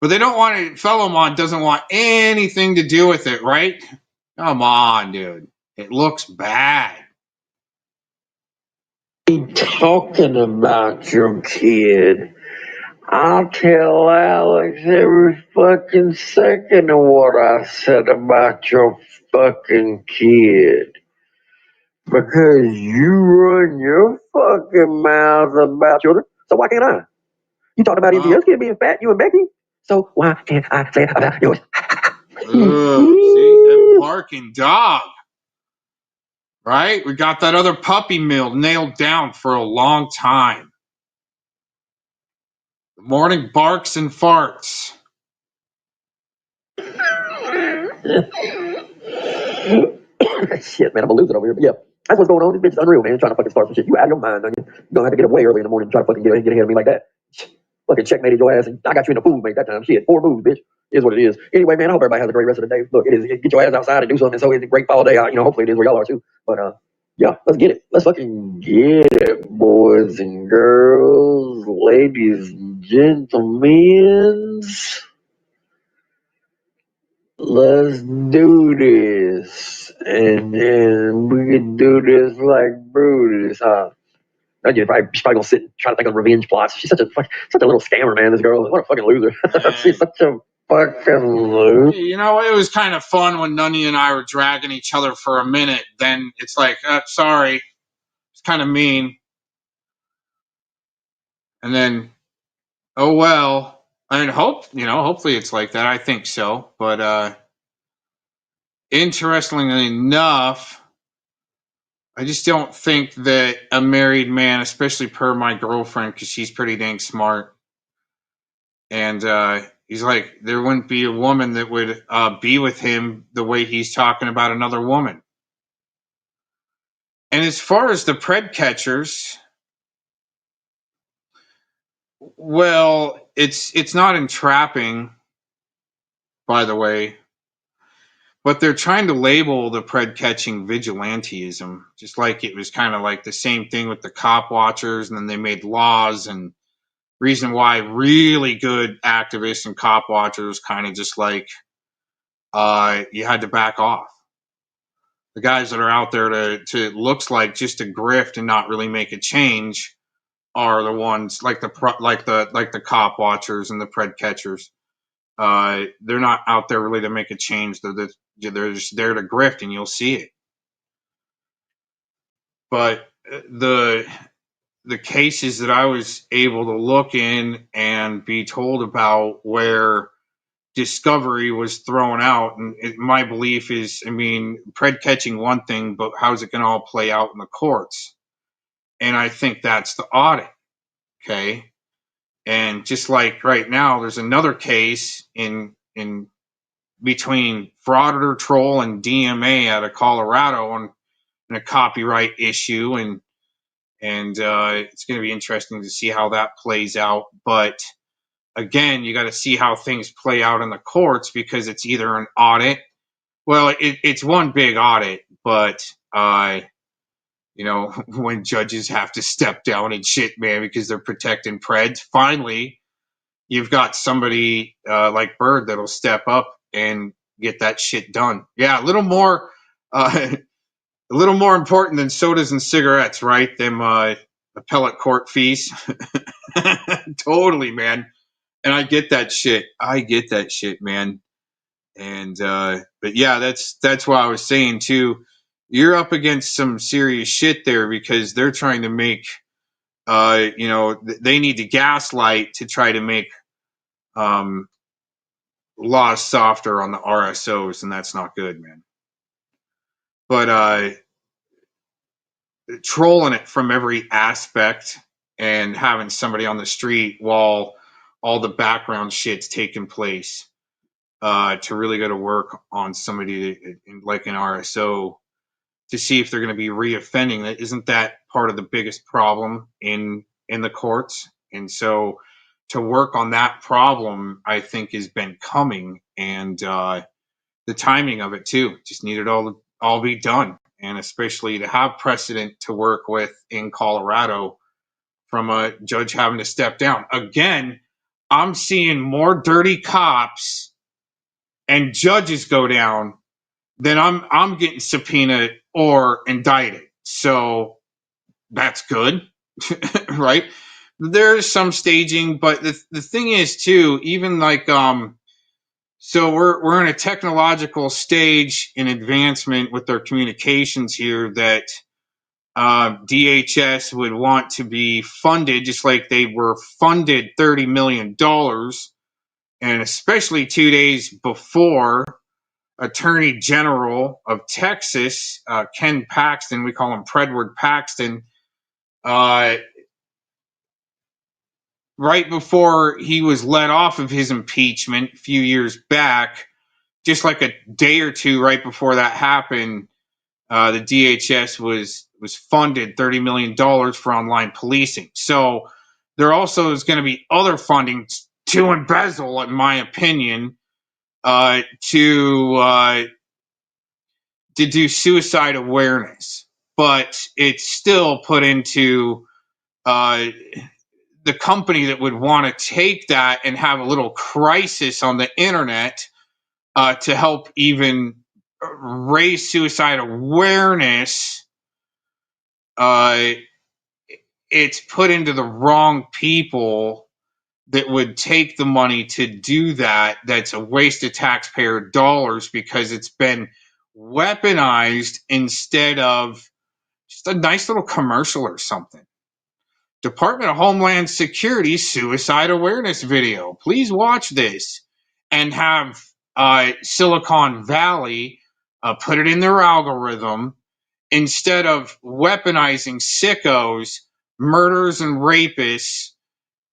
But they don't want it. Felomon doesn't want anything to do with it, right? Come on, dude. It looks bad. Talking about your kid. I'll tell Alex every fucking second of what I said about your fucking kid. Because you run your fucking mouth about children. So why can't I? You talked about NGS kid being fat, you and Becky. So why can't I say it about yours? See, that barking dog. Right? We got that other puppy mill nailed down for a long time. The morning barks and farts. Shit, man, I'm gonna lose it over here. But yeah, that's what's going on. This bitch is unreal, man. Trying to fucking start some shit. You out of your mind, don't you? You don't have to get up way early in the morning and try to fucking get ahead of me like that. Fucking checkmated your ass, and I got you in the pool, mate, that time. Shit, 4 moves, bitch. Is what it is. Anyway, man, I hope everybody has a great rest of the day. Look, get your ass outside and do something. So it's a great fall day. Hopefully it is where y'all are too. But yeah, let's get it. Let's fucking get it, boys and girls, ladies and gentlemen. Let's do this. And we can do this like Brutus, huh? She's probably gonna sit and try to think of revenge plots. She's such a little scammer, man. This girl, what a fucking loser. She's such a fucking loser. You know, it was kind of fun when Nunny and I were dragging each other for a minute. Then it's like, sorry, it's kind of mean. And then, oh well. I mean, hopefully it's like that. I think so. But interestingly enough, I just don't think that a married man, especially per my girlfriend, because she's pretty dang smart, and he's like, there wouldn't be a woman that would be with him the way he's talking about another woman. And as far as the pred catchers, well, it's not entrapping, by the way, but they're trying to label the pred catching vigilantism, just like it was kind of like the same thing with the cop watchers, and then they made laws, and reason why really good activists and cop watchers kind of just like you had to back off. The guys that are out there to looks like just to grift and not really make a change are the ones like the cop watchers and the pred catchers. They're not out there really to make a change. They're just there to grift, and you'll see it. But the cases that I was able to look in and be told about where discovery was thrown out, and my belief is, I mean, pred catching one thing, but how's it going to all play out in the courts? And I think that's the audit. Okay. And just like right now, there's another case in between Frauditor Troll and DMA out of Colorado on a copyright issue, and it's going to be interesting to see how that plays out. But again, you got to see how things play out in the courts, because it's either an audit. Well, it's one big audit, but when judges have to step down and shit, man, because they're protecting preds, finally you've got somebody like Bird that'll step up and get that shit done. Yeah, a little more important than sodas and cigarettes, right? Them appellate court fees. Totally, man. And I get that shit. Man. And but yeah, that's why I was saying too, you're up against some serious shit there, because they're trying to make they need to gaslight to try to make laws softer on the RSOs, and that's not good, man. But trolling it from every aspect and having somebody on the street while all the background shit's taking place to really go to work on somebody like an RSO to see if they're going to be reoffending. That isn't that part of the biggest problem in the courts. And so to work on that problem, I think, has been coming, and the timing of it too just needed all be done, and especially to have precedent to work with in Colorado from a judge having to step down. Again, I'm seeing more dirty cops and judges go down than I'm getting subpoenaed or indicted. So that's good, right? There's some staging, but the thing is too, even like so we're in a technological stage in advancement with our communications here that DHS would want to be funded, just like they were funded $30 million, and especially 2 days before Attorney General of Texas, Ken Paxton, we call him Predward Paxton, right before he was let off of his impeachment a few years back, just like a day or two right before that happened, the DHS was funded $30 million for online policing. So there also is going to be other funding to embezzle, in my opinion, to do suicide awareness, but it's still put into the company that would want to take that and have a little crisis on the internet to help even raise suicide awareness. It's put into the wrong people that would take the money to do that. That's a waste of taxpayer dollars because it's been weaponized instead of just a nice little commercial or something. Department of Homeland Security suicide awareness video. Please watch this, and have Silicon Valley put it in their algorithm instead of weaponizing sickos, murderers and rapists,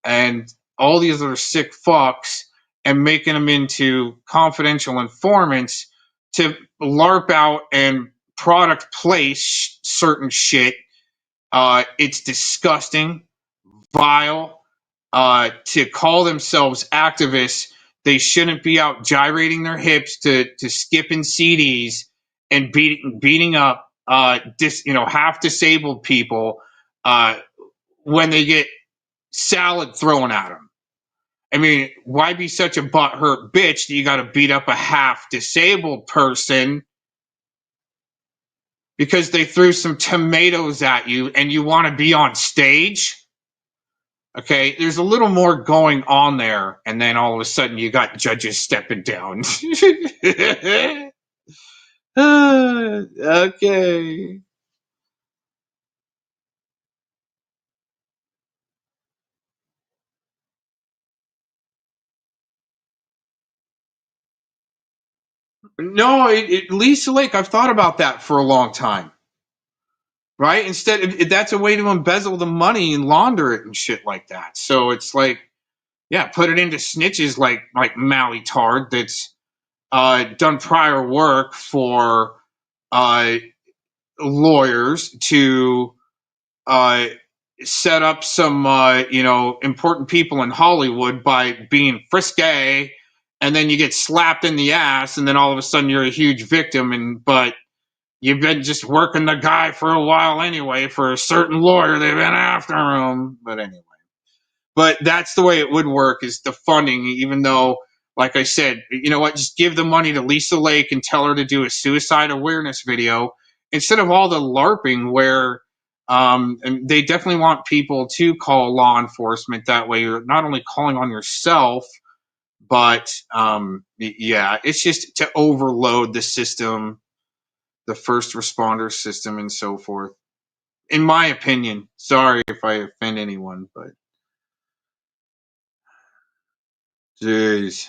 and all these other sick fucks, and making them into confidential informants to LARP out and product place certain shit. It's disgusting, vile. To call themselves activists, they shouldn't be out gyrating their hips to skipping CDs and beating up half disabled people when they get salad thrown at them. I mean, why be such a butthurt bitch that you got to beat up a half disabled person because they threw some tomatoes at you and you want to be on stage? Okay, there's a little more going on there, and then all of a sudden you got judges stepping down. Okay. No, Lisa Lake, I've thought about that for a long time. Right? Instead, that's a way to embezzle the money and launder it and shit like that. So it's like, yeah, put it into snitches like Maui Tard that's done prior work for lawyers to set up some important people in Hollywood by being frisky, and then you get slapped in the ass, and then all of a sudden you're a huge victim, but you've been just working the guy for a while anyway for a certain lawyer. They've been after him. But anyway. But that's the way it would work, is the funding, even though, like I said, you know what, just give the money to Lisa Lake and tell her to do a suicide awareness video instead of all the LARPing where and they definitely want people to call law enforcement. That way you're not only calling on yourself, but yeah, it's just to overload the system, the first responder system, and so forth. In my opinion, sorry if I offend anyone, but jeez.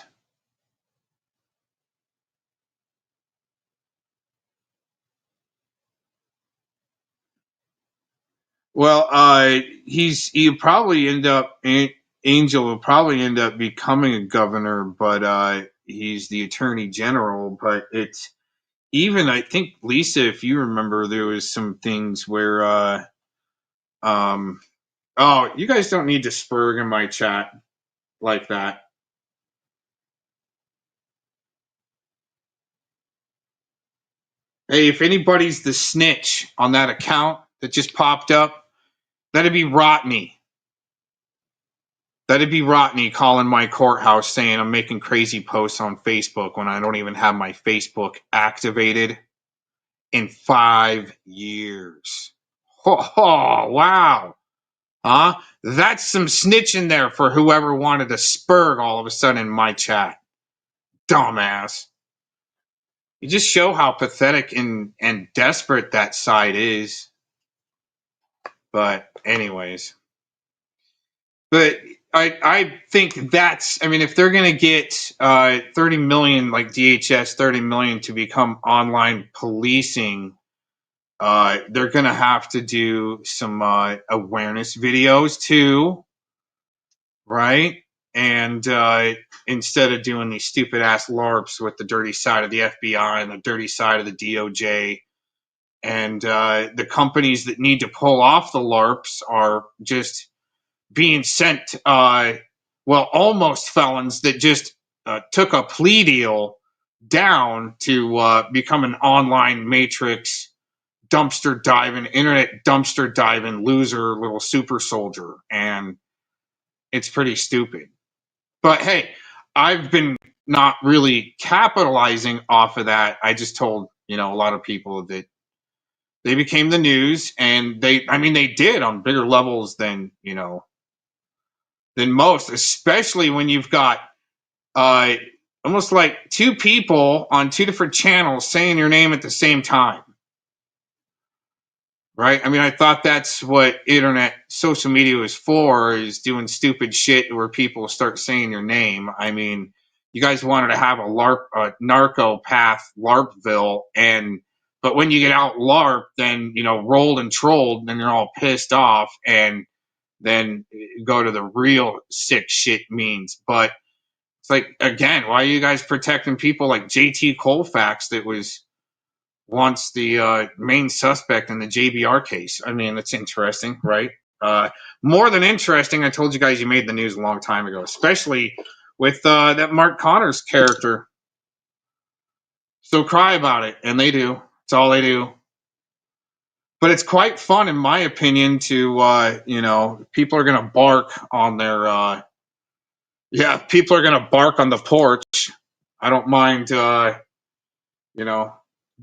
Well, he'll probably end up Angel will probably end up becoming a governor, but he's the attorney general. But it's even, I think, Lisa, if you remember, there was some things where oh, you guys don't need to spurg in my chat like that. Hey, if anybody's the snitch on that account that just popped up, that'd be Rotney. That'd be Rotney calling my courthouse saying I'm making crazy posts on Facebook when I don't even have my Facebook activated in 5 years. Oh, wow. Huh? That's some snitching there for whoever wanted to spurg all of a sudden in my chat. Dumbass. You just show how pathetic and desperate that side is. But anyways. But I think that's, I mean, if they're going to get 30 million, like DHS, 30 million to become online policing, they're going to have to do some awareness videos too, right? And instead of doing these stupid ass LARPs with the dirty side of the FBI and the dirty side of the DOJ, and the companies that need to pull off the LARPs are just being sent, almost felons that just took a plea deal down to become an online matrix dumpster diving, internet dumpster diving loser little super soldier. And it's pretty stupid. But hey, I've been not really capitalizing off of that. I just told, a lot of people that they became the news, and they did on bigger levels than, than most, especially when you've got almost like two people on two different channels saying your name at the same time. Right? I thought that's what internet social media is for, is doing stupid shit where people start saying your name. You guys wanted to have a LARP, NarcoPath LARPville, but when you get out LARP, then, rolled and trolled, then you're all pissed off, and then go to the real sick shit means. But it's like, again, why are you guys protecting people like JT Colfax that was once the main suspect in the JBR case? That's interesting, right? More than interesting, I told you guys you made the news a long time ago, especially with that Mark Connors character. So cry about it, and they do. It's all they do. But it's quite fun, in my opinion, to, people are going to bark on their, people are going to bark on the porch. I don't mind,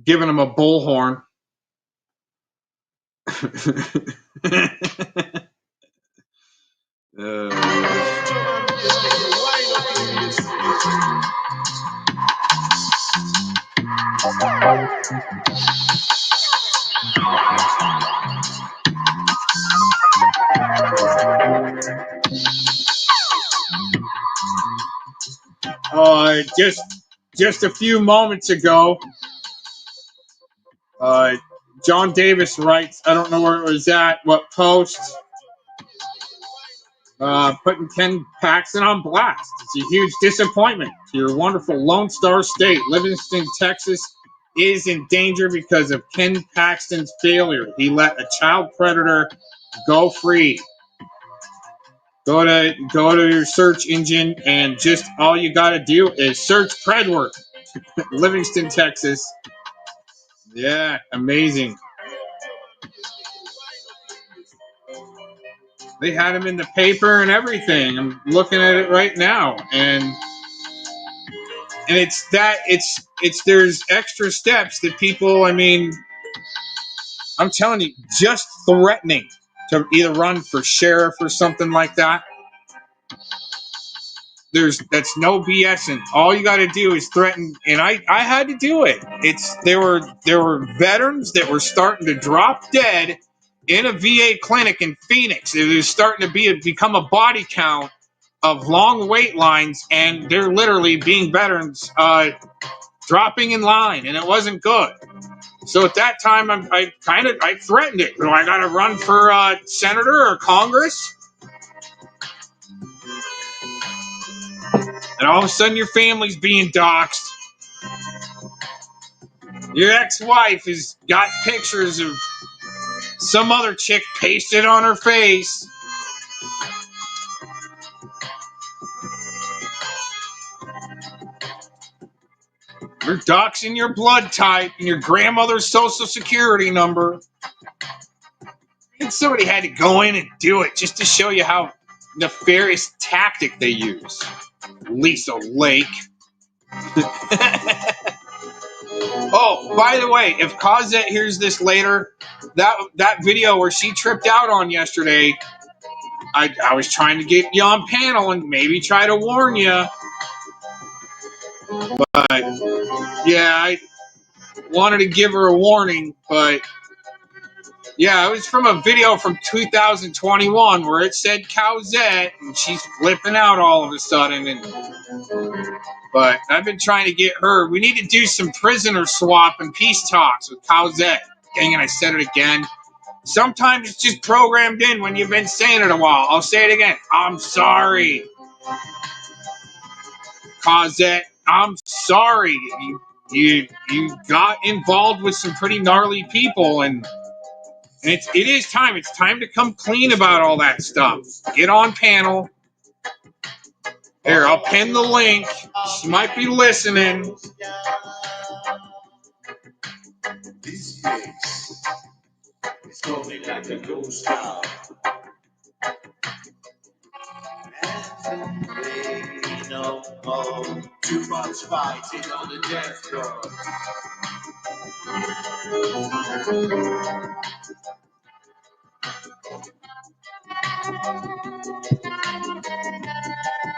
giving them a bullhorn. Just a few moments ago, John Davis writes, I don't know where it was at, what post, putting Ken Paxton on blast. It's a huge disappointment to your wonderful Lone Star State. Livingston, Texas is in danger because of Ken Paxton's failure. He let a child predator go free. Go to your search engine, and just all you got to do is search Predwork. Livingston, Texas. Yeah, amazing. They had him in the paper and everything. I'm looking at it right now, and it's there's extra steps that people, I'm telling you, just threatening to either run for sheriff or something like that. That's no BS, and all you got to do is threaten. And I had to do it. There were veterans that were starting to drop dead in a VA clinic in Phoenix. It was starting to become a body count of long wait lines, and they're literally being veterans dropping in line, and it wasn't good. So at that time, I threatened it. Do I got to run for senator or Congress? And all of a sudden, your family's being doxxed. Your ex-wife has got pictures of some other chick pasted on her face. You're doxing your blood type and your grandmother's social security number. And somebody had to go in and do it just to show you how nefarious tactic they use. Lisa Lake. Oh, by the way, if Cosette hears this later, that video where she tripped out on yesterday, I was trying to get you on panel and maybe try to warn you. But yeah, I wanted to give her a warning, but yeah, it was from a video from 2021 where it said Cosette, and she's flipping out all of a sudden. But I've been trying to get her. We need to do some prisoner swap and peace talks with Cosette. Dang it, I said it again. Sometimes it's just programmed in when you've been saying it a while. I'll say it again. I'm sorry, Cosette. I'm sorry. You got involved with some pretty gnarly people, and And it is time. It's time to come clean about all that stuff. Get on panel. Here, I'll pin the link. She might be listening. It's going like a ghost town. No more. Too much fighting on the dance floor.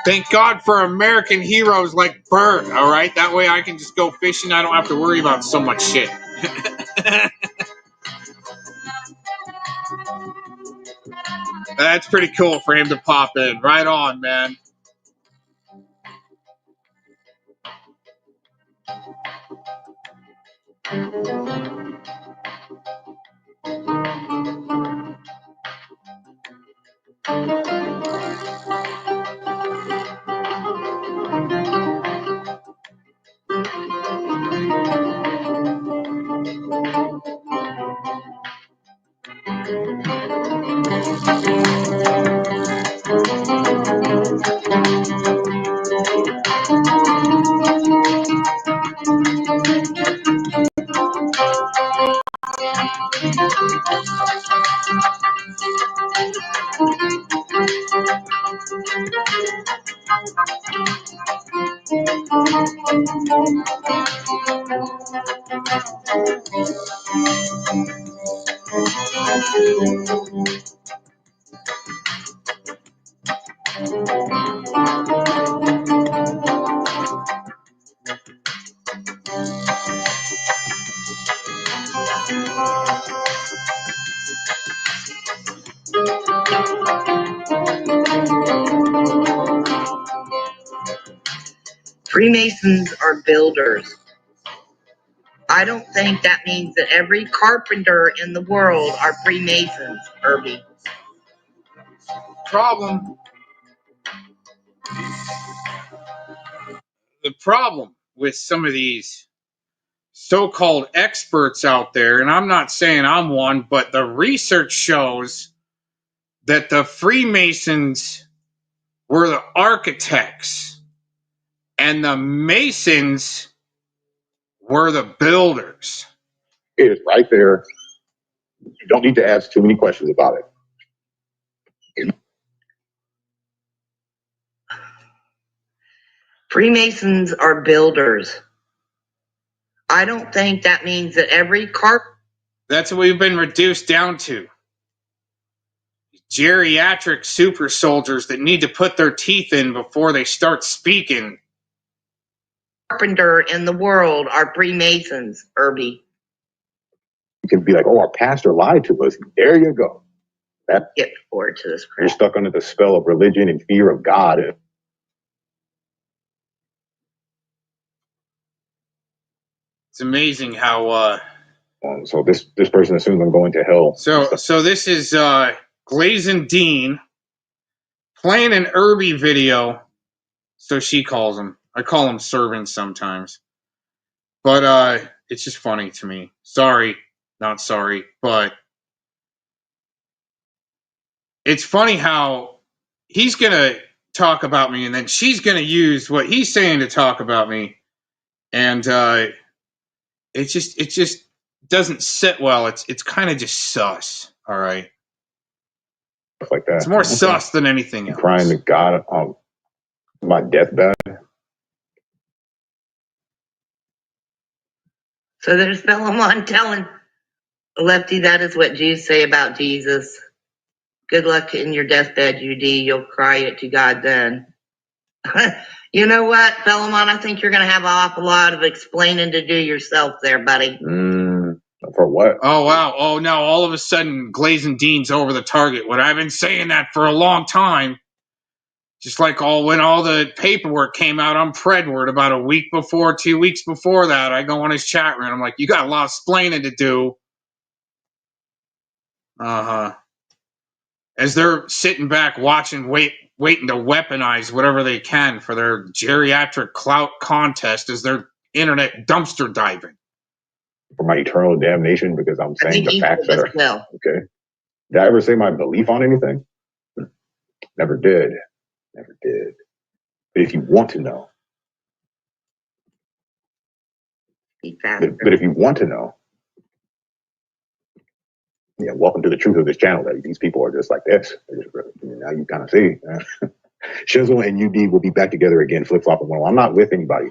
Thank God for American heroes like Bert, all right? That way I can just go fishing. I don't have to worry about so much shit. That's pretty cool for him to pop in. Right on, man. Freemasons are builders. I don't think that means that every carpenter in the world are Freemasons, Herbie. The problem with some of these so-called experts out there, and I'm not saying I'm one, but the research shows that the Freemasons were the architects and the Masons were the builders. It is right there. You don't need to ask too many questions about it. Freemasons are builders. I don't think that means that every That's what we've been reduced down to. Geriatric super soldiers that need to put their teeth in before they start speaking. carpenter in the world are Freemasons, Herbie. You can be like, oh, our pastor lied to us. There you go. That Get forward to this you're crap. stuck under the spell of religion and fear of God. It's amazing how So this person assumes I'm going to hell. So this is Glazin Dean playing an Irby video. So she calls him. I call him servants sometimes. But it's just funny to me. Sorry, not sorry, but it's funny how he's gonna talk about me and then she's gonna use what he's saying to talk about me. And it just doesn't sit well. It's kind of just sus. All right. Stuff like that. It's more sus than anything else. Crying to God on my deathbed. So there's Philemon telling Lefty that is what Jews say about Jesus. Good luck in your deathbed, UD. You'll cry it to God then. You know what, Philemon? I think you're going to have an awful lot of explaining to do yourself there, buddy. For what? Oh, wow. Oh, now all of a sudden, Glazin Dean's over the target. When I've been saying that for a long time. Just like when all the paperwork came out on Predward about a week before, 2 weeks before that, I go on his chat room. I'm like, you got a lot of explaining to do. As they're sitting back watching, waiting to weaponize whatever they can for their geriatric clout contest as they're internet dumpster diving. for my eternal damnation because I'm saying the facts that are okay. Did I ever say my belief on anything? Never did. Never did. But if you want to know, but if you want to know, yeah, welcome to the truth of this channel. That these people are just like this. Now you kind of see. Shizzle and UD will be back together again, flip flopping. I'm not with anybody.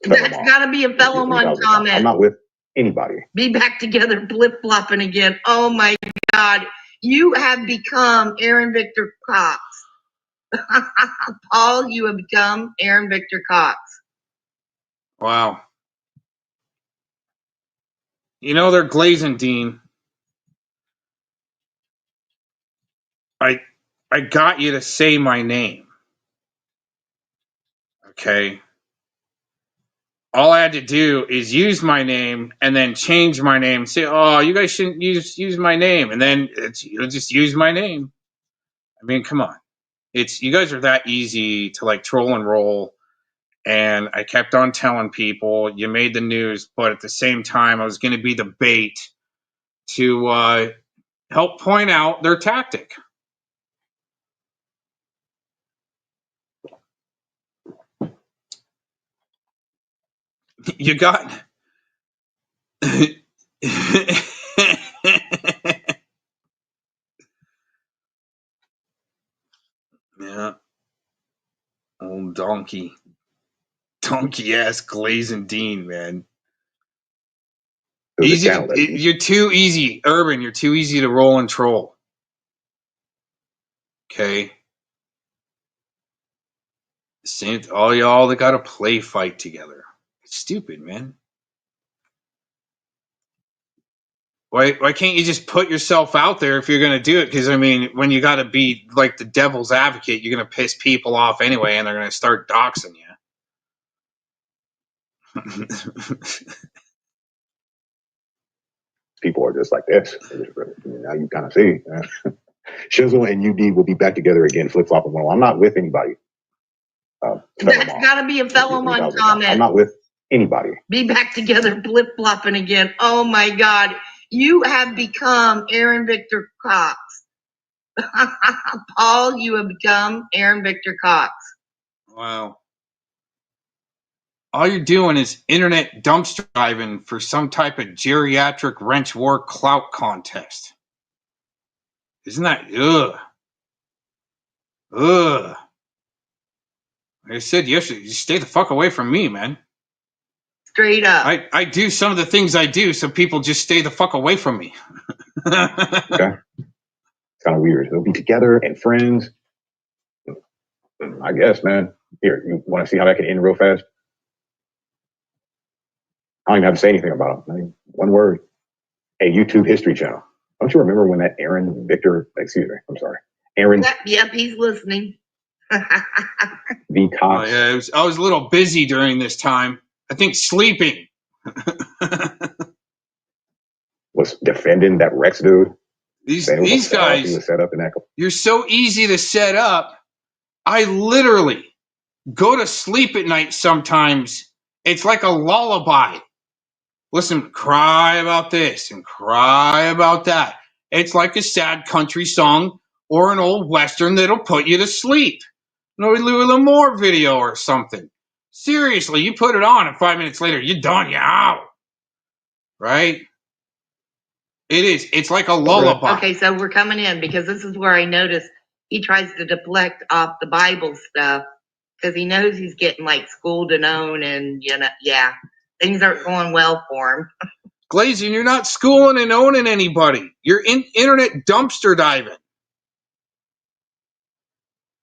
That's got to be a fellow on comment. I'm not with anybody. Be back together, flip flopping again. Oh my God, you have become Aaron Victor Cox. Paul, you have become Aaron Victor Cox. Wow. You know they're glazing, Dean. I got you to say my name. Okay. All I had to do is use my name and then change my name. Say, oh, you guys shouldn't use my name, and then you'll just use my name. I mean, come on. You guys are that easy to like troll and roll. And I kept on telling people you made the news, but at the same time, I was going to be the bait to help point out their tactic. You got yeah, old donkey ass glazing Dean, man. Easy. You're too easy, Urban. You're too easy to roll and troll. Okay. Same. All y'all that got to play fight together. It's stupid, man. Why can't you just put yourself out there if you're going to do it? Because, I mean, when you got to be like the devil's advocate, you're going to piss people off anyway, and they're going to start doxing you. People are just like this. Now you kind of see. Shizzle and UD will be back together again, flip flopping. I'm not with anybody. That's got to be a fellow on comment. I'm not with anybody. Be back together, flip flopping again. Oh my God, you have become Aaron Victor Cox. Paul, you have become Aaron Victor Cox. Wow. All you're doing is internet dumpster diving for some type of geriatric wrench war clout contest. Isn't that ugh? Ugh. Like I said yesterday, you stay the fuck away from me, man. Straight up. I do some of the things I do, so people just stay the fuck away from me. Okay. It's kind of weird. They'll be together and friends. I guess, man. Here, you want to see how that can end real fast? I don't even have to say anything about them. I mean, one word. A YouTube history channel. Don't you remember when that Aaron Aaron. Yep, he's listening. V. Cox. Oh, yeah, I was a little busy during this time. I think sleeping. Was defending that Rex dude. These guys, he was set up in that. You're so easy to set up. I literally go to sleep at night sometimes. It's like a lullaby. Listen, cry about this and cry about that. It's like a sad country song or an old Western that'll put you to sleep. No, a more video or something. Seriously, you put it on and 5 minutes later, you're done, you're out. Right? It is. It's like a lullaby. Okay, so we're coming in because this is where I noticed he tries to deflect off the Bible stuff because he knows he's getting like schooled and owned, and things aren't going well for him. Glazing, you're not schooling and owning anybody. You're in internet dumpster diving.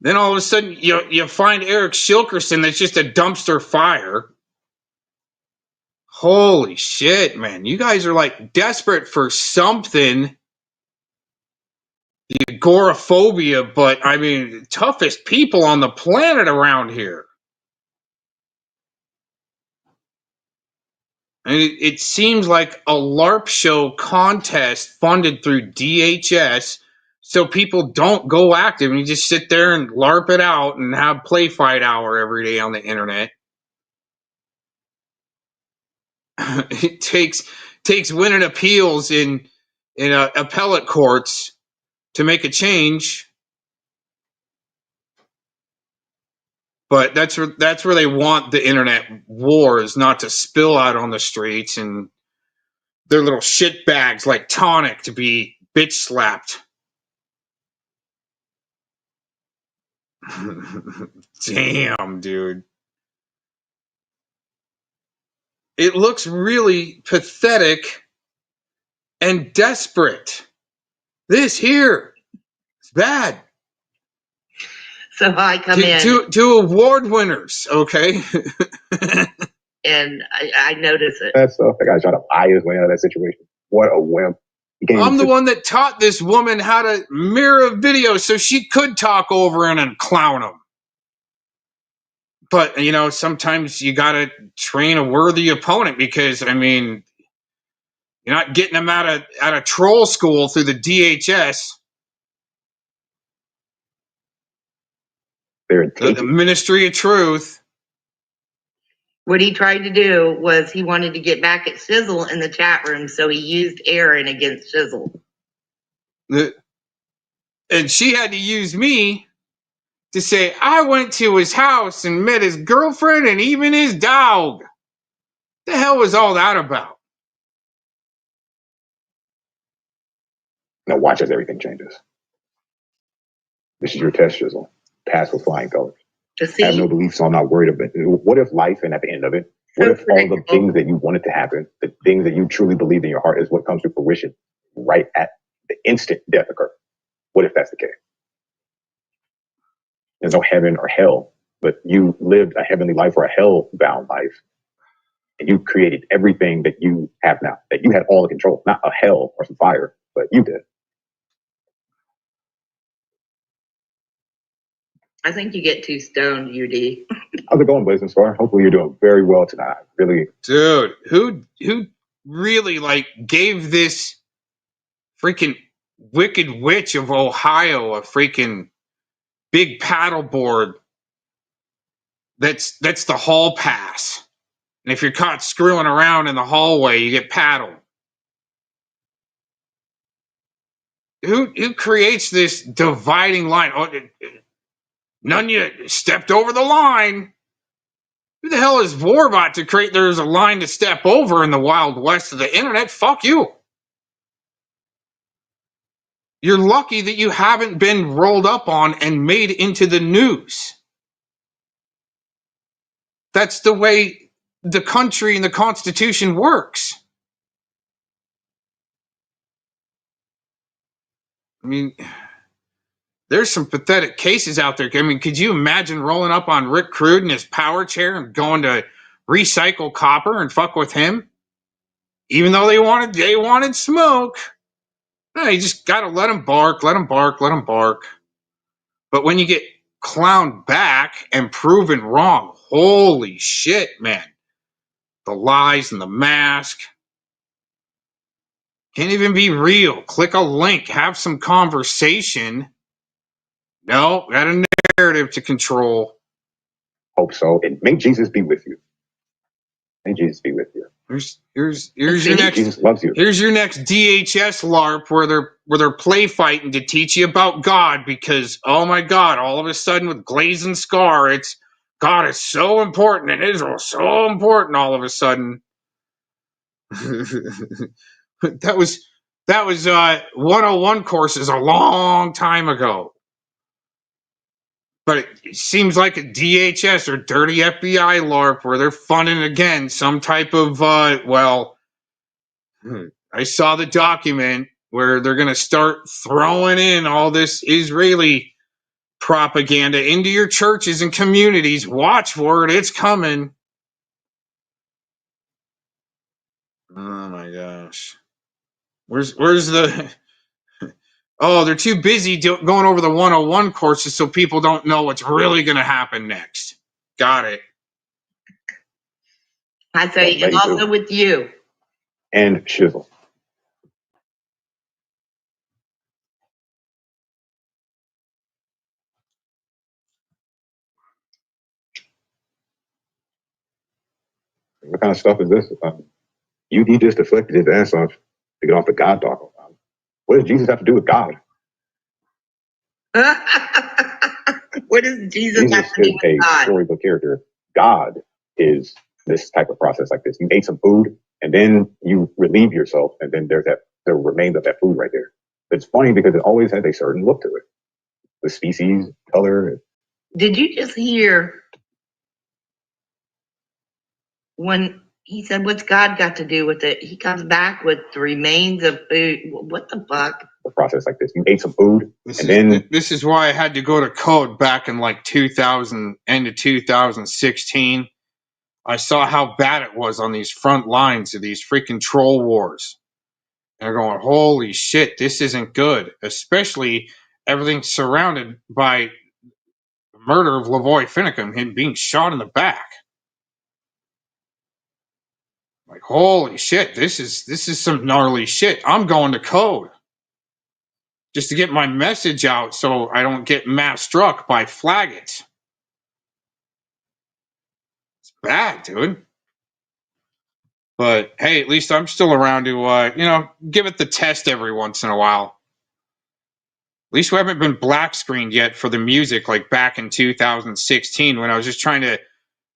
Then all of a sudden you find Eric Shilkerson that's just a dumpster fire. Holy shit, man. You guys are like desperate for something. The agoraphobia, but I mean, toughest people on the planet around here. And it seems like a LARP show contest funded through DHS, so people don't go active and you just sit there and LARP it out and have play fight hour every day on the internet. it takes winning appeals in appellate courts to make a change. But that's where they want the internet wars not to spill out on the streets, and their little shit bags like Tonic to be bitch slapped. Damn, dude. It looks really pathetic and desperate. This here is bad. So I come in. To award winners, okay? And I notice it. That stuff. The guy trying to lie his way out of that situation. What a wimp. I'm the one that taught this woman how to mirror a video so she could talk over him and clown him. But, sometimes you got to train a worthy opponent because, I mean, you're not getting them out of troll school through the DHS. The Ministry of Truth. What he tried to do was he wanted to get back at Shizzle in the chat room, so he used Aaron against Shizzle. And she had to use me to say, I went to his house and met his girlfriend and even his dog. The hell was all that about? Now watch as everything changes. This is your test, Shizzle. Pass with flying colors. I have no belief, so I'm not worried about it. What if life, and at the end of it, what if all the things that you wanted to happen, the things that you truly believed in your heart is what comes to fruition right at the instant death occurs? What if that's the case? There's no heaven or hell, but you lived a heavenly life or a hell-bound life, and you created everything that you have now, that you had all the control, not a hell or some fire, but you did. I think you get too stoned, UD. How's it going, Blazing Star? Hopefully you're doing very well tonight. Really, dude, who really gave this freaking wicked witch of Ohio a freaking big paddleboard? That's the hall pass, and if you're caught screwing around in the hallway, you get paddled. Who creates this dividing line? Oh, none of you stepped over the line. Who the hell is Warbot to create there's a line to step over in the Wild West of the internet? Fuck you. You're lucky that you haven't been rolled up on and made into the news. That's the way the country and the Constitution works. I mean, there's some pathetic cases out there. I mean, could you imagine rolling up on Rick Crude in his power chair and going to recycle copper and fuck with him? Even though they wanted smoke. No, you just got to let them bark, let them bark, let them bark. But when you get clowned back and proven wrong, holy shit, man. The lies and the mask. Can't even be real. Click a link, have some conversation. No, got a narrative to control. Hope so. And may Jesus be with you. May Jesus be with you. Here's your next. Jesus loves you. Here's your next DHS LARP where they're play fighting to teach you about God because oh my God, all of a sudden with Glaze and Scar, it's God is so important and Israel is so important all of a sudden. that was 101 courses a long time ago. But it seems like a DHS or dirty FBI LARP where they're funding again some type of I saw the document where they're going to start throwing in all this Israeli propaganda into your churches and communities. Watch for it. It's coming. Oh my gosh. Where's the... Oh, they're too busy going over the 101 courses so people don't know what's really going to happen next. Got it. I say, and also with you. And Shizzle. What kind of stuff is this? He just deflected his ass off to get off the God talk. What does Jesus have to do with God? What does Jesus have to do is with a God? storybook character. God is this type of process like this. You ate some food and then you relieve yourself, and then there's the remains of that food right there. It's funny because it always has a certain look to it. The species, color. Did you just hear when he said, what's God got to do with it? He comes back with the remains of food. What the fuck? A process like this. You ate some food, This is why I had to go to code back in like 2000, end of 2016. I saw how bad it was on these front lines of these freaking troll wars. And they're going, holy shit, this isn't good. Especially everything surrounded by the murder of Lavoy Finicum, him being shot in the back. Like, holy shit, this is some gnarly shit. I'm going to code just to get my message out so I don't get mass struck by flaggots. It's bad, dude. But hey, at least I'm still around to give it the test every once in a while. At least we haven't been black screened yet for the music like back in 2016 when I was just trying to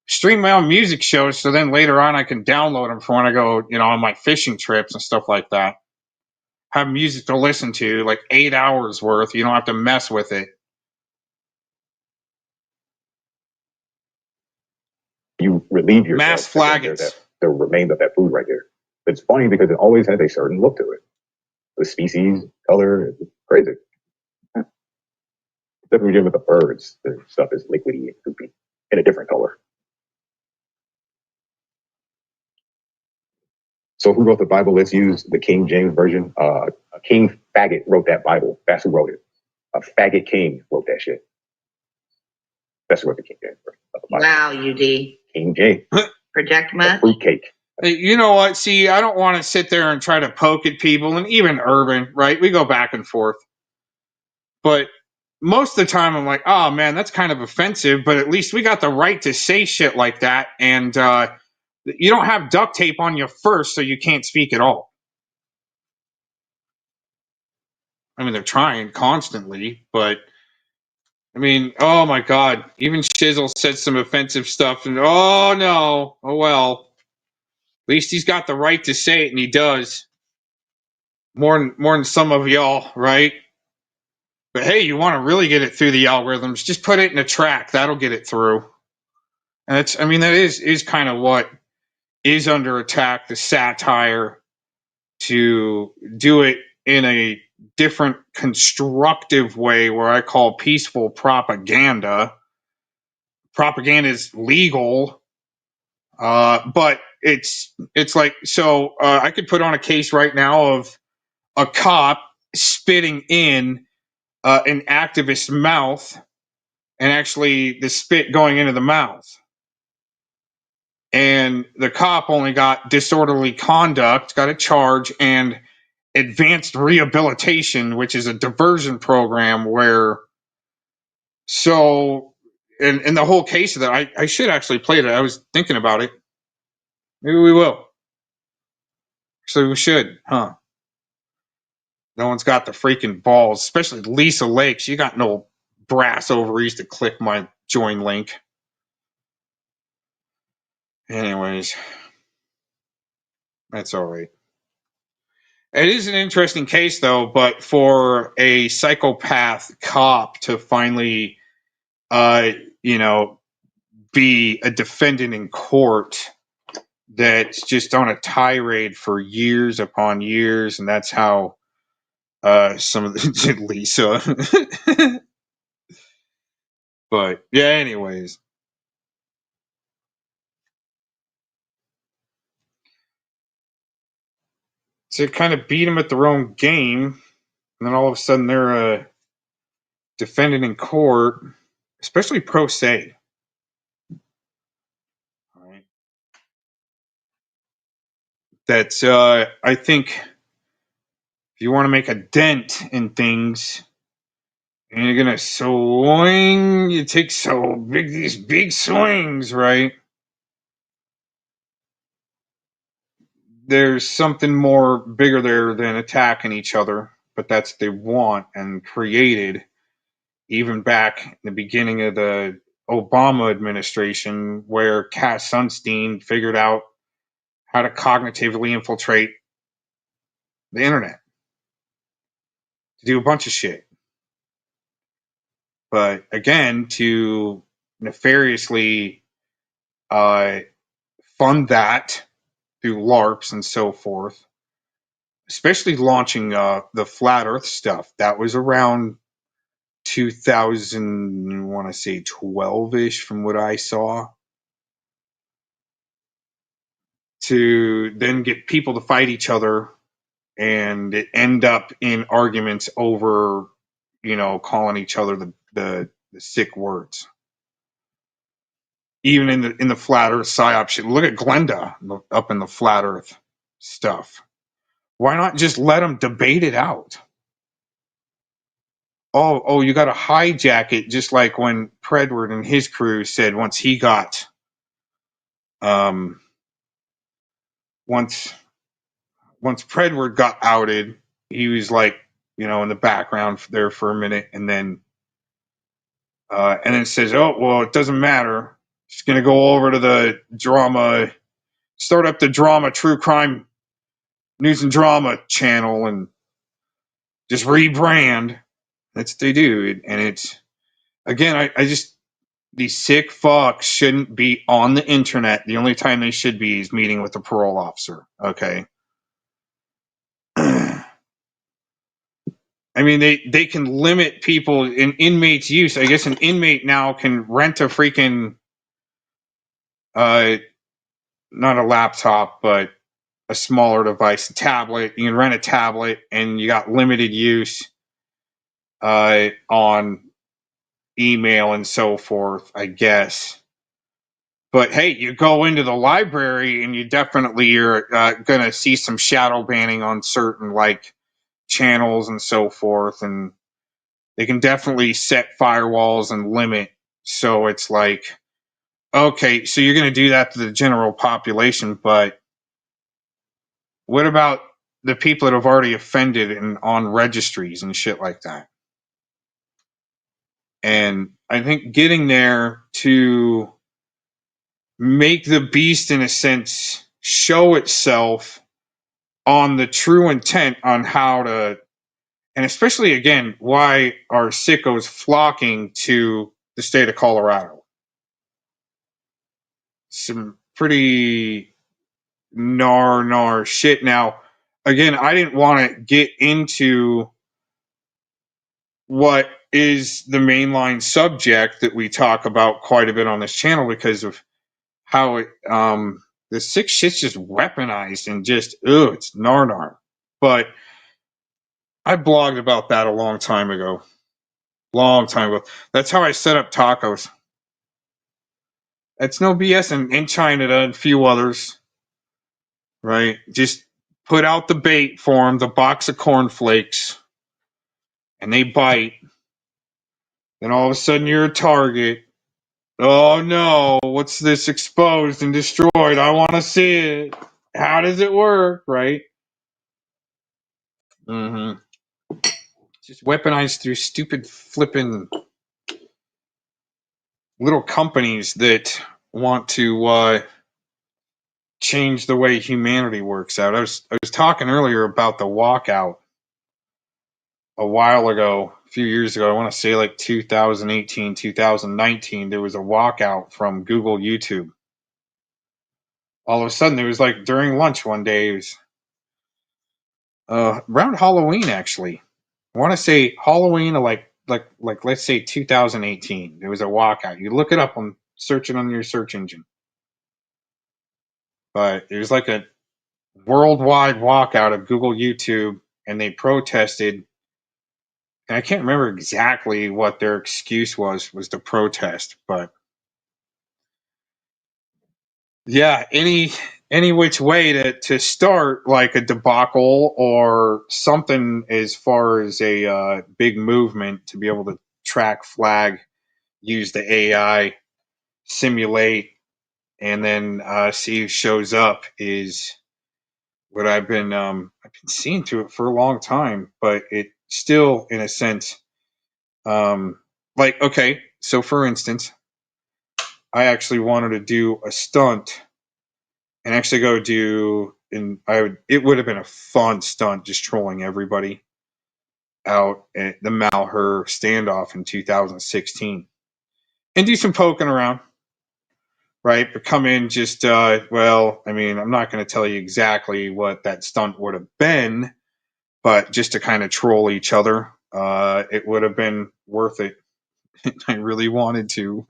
stream my own music shows so then later on I can download them for when I go, on my fishing trips and stuff like that. Have music to listen to, like 8 hours worth. You don't have to mess with it. You relieve yourself. Mass flaggots. The remains of that food right there. It's funny because it always has a certain look to it. The species, color, it's crazy. Except when you're dealing with the birds, the stuff is liquidy and goopy in a different color. So who wrote the Bible? Let's use the King James Version. A King Faggot wrote that Bible. That's who wrote it. A faggot king wrote that shit. That's what the King James Version of the Bible. Wow, UD. King James. Project much? Fruitcake. Hey, you know what? See, I don't want to sit there and try to poke at people, and even Urban, right? We go back and forth. But most of the time I'm like, oh man, that's kind of offensive, but at least we got the right to say shit like that. And you don't have duct tape on you first, so you can't speak at all. I mean, they're trying constantly, but I mean, oh my God, even Shizzle said some offensive stuff, and oh no, oh well. At least he's got the right to say it, and he does. More than some of y'all, right? But hey, you want to really get it through the algorithms, just put it in a track. That'll get it through. And that is kind of what is under attack, the satire, to do it in a different constructive way where I call peaceful propaganda. Propaganda is legal, but it's like, so I could put on a case right now of a cop spitting in an activist's mouth and actually the spit going into the mouth. And the cop only got disorderly conduct, got a charge, and advanced rehabilitation, which is a diversion program where, so, in the whole case of that, I should actually play that. I was thinking about it. Maybe we will. So we should, huh? No one's got the freaking balls, especially Lisa Lake. She got no brass ovaries to click my join link. Anyways, that's all right. It is an interesting case, though, but for a psychopath cop to finally, be a defendant in court that's just on a tirade for years upon years, and that's how some of the Lisa. But yeah, anyways. To kind of beat them at their own game, and then all of a sudden they're a defendant in court, especially pro se. Right. That's I think if you want to make a dent in things and you're gonna swing, you take these big swings, right? there's something more bigger there than attacking each other, but that's what they want and created even back in the beginning of the Obama administration, where Cass Sunstein figured out how to cognitively infiltrate the internet to do a bunch of shit. But again, to nefariously fund that through LARPs and so forth, especially launching the flat Earth stuff. That was around 2000, I want to say 12-ish from what I saw. To then get people to fight each other and it end up in arguments over, calling each other the sick words. Even in the flat Earth psyop shit. Look at Glenda up in the flat Earth stuff. Why not just let them debate it out? Oh, you got to hijack it, just like when Predward and his crew said once he got, once Predward got outed, he was like, in the background there for a minute, and then it says, oh, well, it doesn't matter. Just going to go over to the drama, start up the drama, true crime news and drama channel and just rebrand. That's what they do. And it's, again, I just, these sick fucks shouldn't be on the internet. The only time they should be is meeting with a parole officer. Okay. I mean, they can limit people in inmates' use. I guess an inmate now can rent a freaking, not a laptop, but a smaller device, a tablet. You can rent a tablet and you got limited use on email and so forth, I guess. But hey, you go into the library and you're going to see some shadow banning on certain like channels and so forth. And they can definitely set firewalls and limit. So it's like, okay, so you're going to do that to the general population, but what about the people that have already offended and on registries and shit like that? And I think getting there to make the beast, in a sense, show itself on the true intent on how to, and especially, again, why are sickos flocking to the state of Colorado? Some pretty gnar shit. Now, again, I didn't want to get into what is the mainline subject that we talk about quite a bit on this channel because of how it, the sick shit's just weaponized and just, it's gnar. But I blogged about that a long time ago. That's how I set up tacos. It's no BS in China and a few others, right? Just put out the bait for them, the box of cornflakes, and they bite. Then all of a sudden you're a target. Oh no, what's this exposed and destroyed? I want to see it. How does it work, right? Mm-hmm. Just weaponized through stupid flipping little companies that want to change the way humanity works out. I was talking earlier about the walkout a while ago, a few years ago. I want to say like 2018, 2019. There was a walkout from Google YouTube. All of a sudden, it was like during lunch one day. It was around Halloween, actually. I want to say Halloween, like let's say 2018. There was a walkout. You look it up and search it on your search engine. But it was like a worldwide walkout of Google YouTube, and they protested. And I can't remember exactly what their excuse was to protest, but yeah, any which way to start like a debacle or something as far as a big movement to be able to track, flag, use the AI, simulate, and then see who shows up is but I've been seeing to it for a long time, but it still, in a sense, like, okay, so for instance, I actually wanted to do a stunt and actually go do, and it would have been a fun stunt just trolling everybody out at the Malheur standoff in 2016 and do some poking around, right? But come in just, well, I mean, I'm not going to tell you exactly what that stunt would have been, but just to kind of troll each other, it would have been worth it. I really wanted to.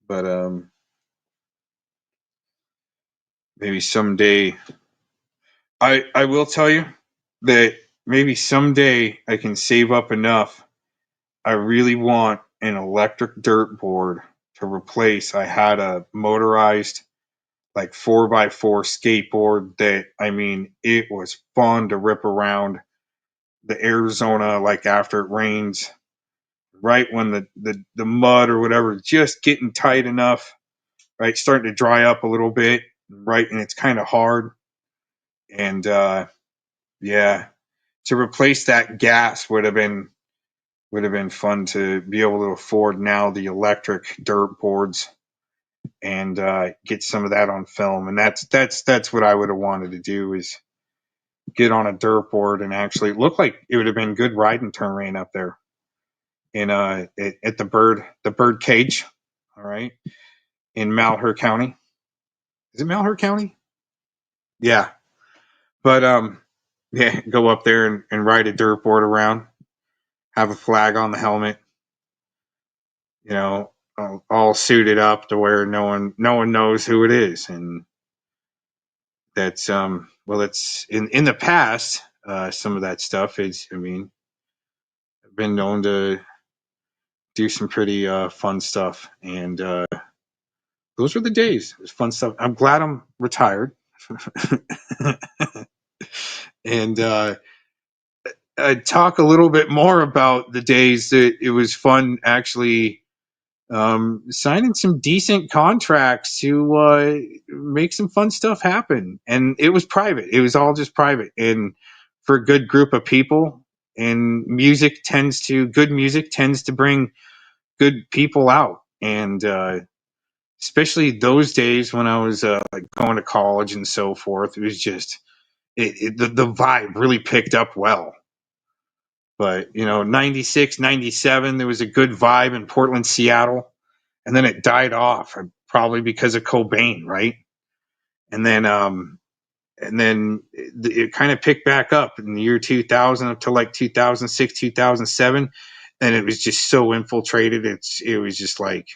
But maybe someday, I will tell you that maybe someday I can save up enough. I really want an electric dirt board to replace. I had a motorized like 4x4 skateboard that, I mean, it was fun to rip around the Arizona, like after it rains, right when the mud or whatever is just getting tight enough, right, starting to dry up a little bit, right, and it's kind of hard. And yeah, to replace that gas would have been fun to be able to afford now the electric dirt boards and get some of that on film. And that's what I would have wanted to do, is get on a dirt board and actually look like it would have been good riding terrain up there in at the bird cage, all right, in Malheur County. Is it Malheur County? Yeah. But yeah, go up there and ride a dirt board around, have a flag on the helmet, you know, all suited up to where no one knows who it is. And that's well, it's in the past, some of that stuff is, I mean, I've been known to do some pretty fun stuff, and those were the days. It was fun stuff. I'm glad I'm retired. And I'd talk a little bit more about the days that it was fun actually signing some decent contracts to make some fun stuff happen. And it was private. It was all just private. And for a good group of people, and good music tends to bring good people out. And especially those days when I was like going to college and so forth, it was just, the vibe really picked up well. But, you know, 96, 97, there was a good vibe in Portland, Seattle. And then it died off, probably because of Cobain, right? And then it kind of picked back up in the year 2000 up to like 2006, 2007. And it was just so infiltrated. It was just like,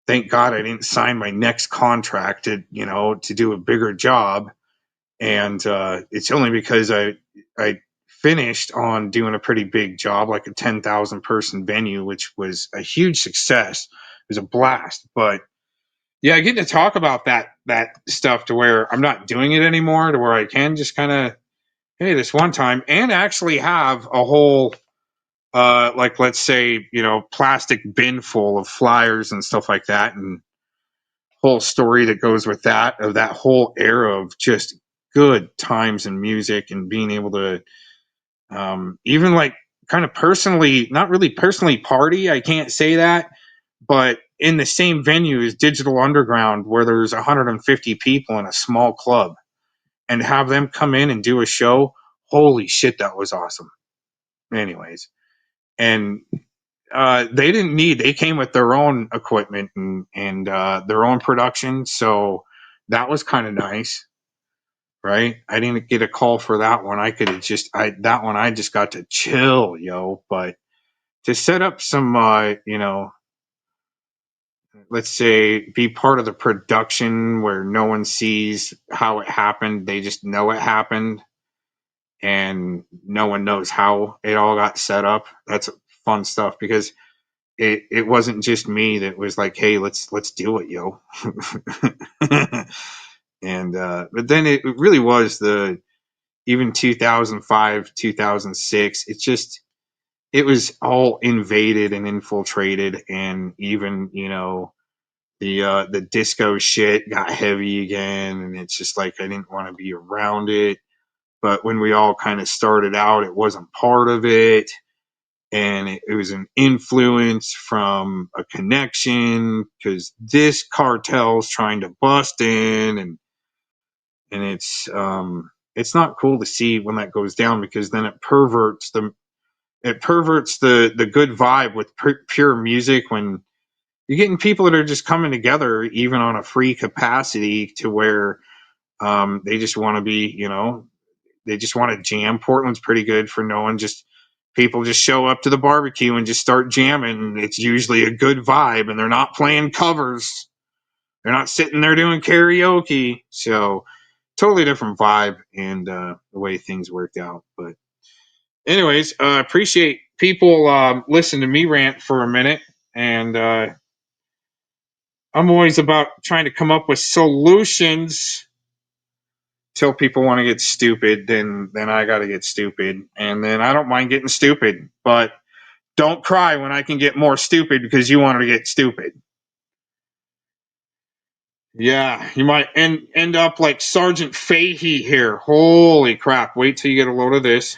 thank God I didn't sign my next contract to do a bigger job. And it's only because I finished on doing a pretty big job, like a 10,000 person venue, which was a huge success. It was a blast. But yeah, I get to talk about that stuff to where I'm not doing it anymore, to where I can just kind of, hey, this one time, and actually have a whole like, let's say, plastic bin full of flyers and stuff like that, and whole story that goes with that, of that whole era of just good times and music, and being able to even like kind of personally, not really personally party, I can't say that, but in the same venue as Digital Underground, where there's 150 people in a small club, and have them come in and do a show. Holy shit, that was awesome. Anyways, and they came with their own equipment and their own production, so that was kind of nice, right? I didn't get a call for that one. I could have that one I just got to chill, yo. But to set up some, let's say, be part of the production where no one sees how it happened, they just know it happened, and no one knows how it all got set up. That's fun stuff, because it wasn't just me that was like, hey, let's do it, yo. And but then it really was even 2005, 2006, it was all invaded and infiltrated. And even, the disco shit got heavy again, and it's just like I didn't want to be around it. But when we all kind of started out, it wasn't part of it, and it was an influence from a connection because this cartel's trying to bust in, and it's not cool to see when that goes down, because then it perverts the good vibe with pure music, when you're getting people that are just coming together even on a free capacity to where they just want to be, they just want to jam. Portland's pretty good for knowing just people just show up to the barbecue and just start jamming. It's usually a good vibe, and they're not playing covers. They're not sitting there doing karaoke. So totally different vibe, and the way things worked out. But anyways, appreciate people listen to me rant for a minute, and I'm always about trying to come up with solutions. Till people want to get stupid, then I got to get stupid, and then I don't mind getting stupid, but don't cry when I can get more stupid because you wanted to get stupid. Yeah, you might end up like Sergeant Fahey here. Holy crap! Wait till you get a load of this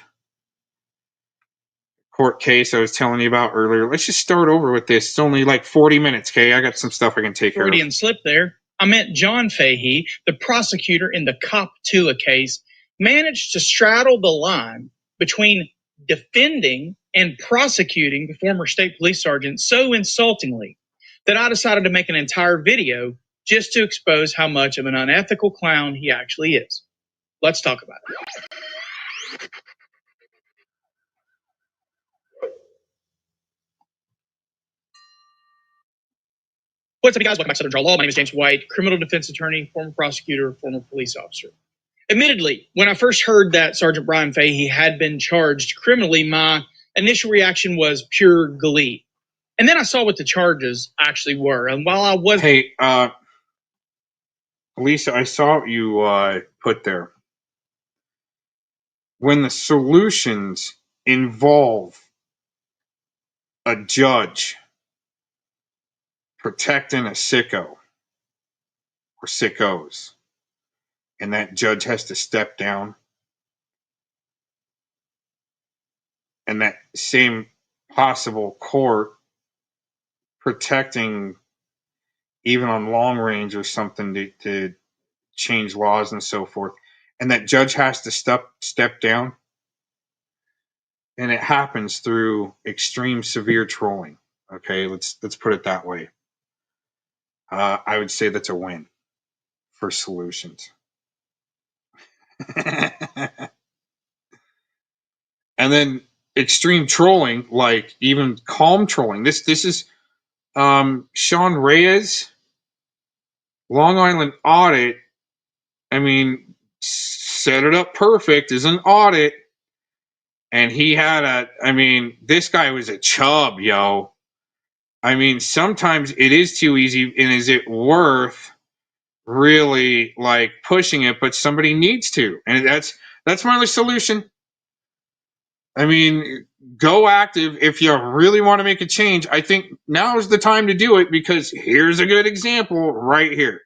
court case I was telling you about earlier. Let's just start over with this. It's only like 40 minutes, okay? I got some stuff I can take care of. Freudian slip there. I meant John Fahey, the prosecutor in the Cop Tua case, managed to straddle the line between defending and prosecuting the former state police sergeant so insultingly that I decided to make an entire video just to expose how much of an unethical clown he actually is. Let's talk about it. What's up, you guys? Welcome back to Southern Draw Law. My name is James White, criminal defense attorney, former prosecutor, former police officer. Admittedly, when I first heard that Sergeant Brian Fahey had been charged criminally, my initial reaction was pure glee. And then I saw what the charges actually were. And while I was... Hey, Lisa, I saw what you put there. When the solutions involve a judge protecting a sicko or sickos, and that judge has to step down, and that same possible court protecting even on long range or something to change laws and so forth, and that judge has to step down, and it happens through extreme severe trolling. Okay, let's put it that way. I would say that's a win for solutions. And then extreme trolling, like even calm trolling. This is Sean Reyes, Long Island audit. I mean, set it up perfect as an audit. And he had this guy was a chub, yo. I mean, sometimes it is too easy, and is it worth really like pushing it? But somebody needs to, and that's my only solution. I mean, go active if you really want to make a change. I think now is the time to do it, because here's a good example right here.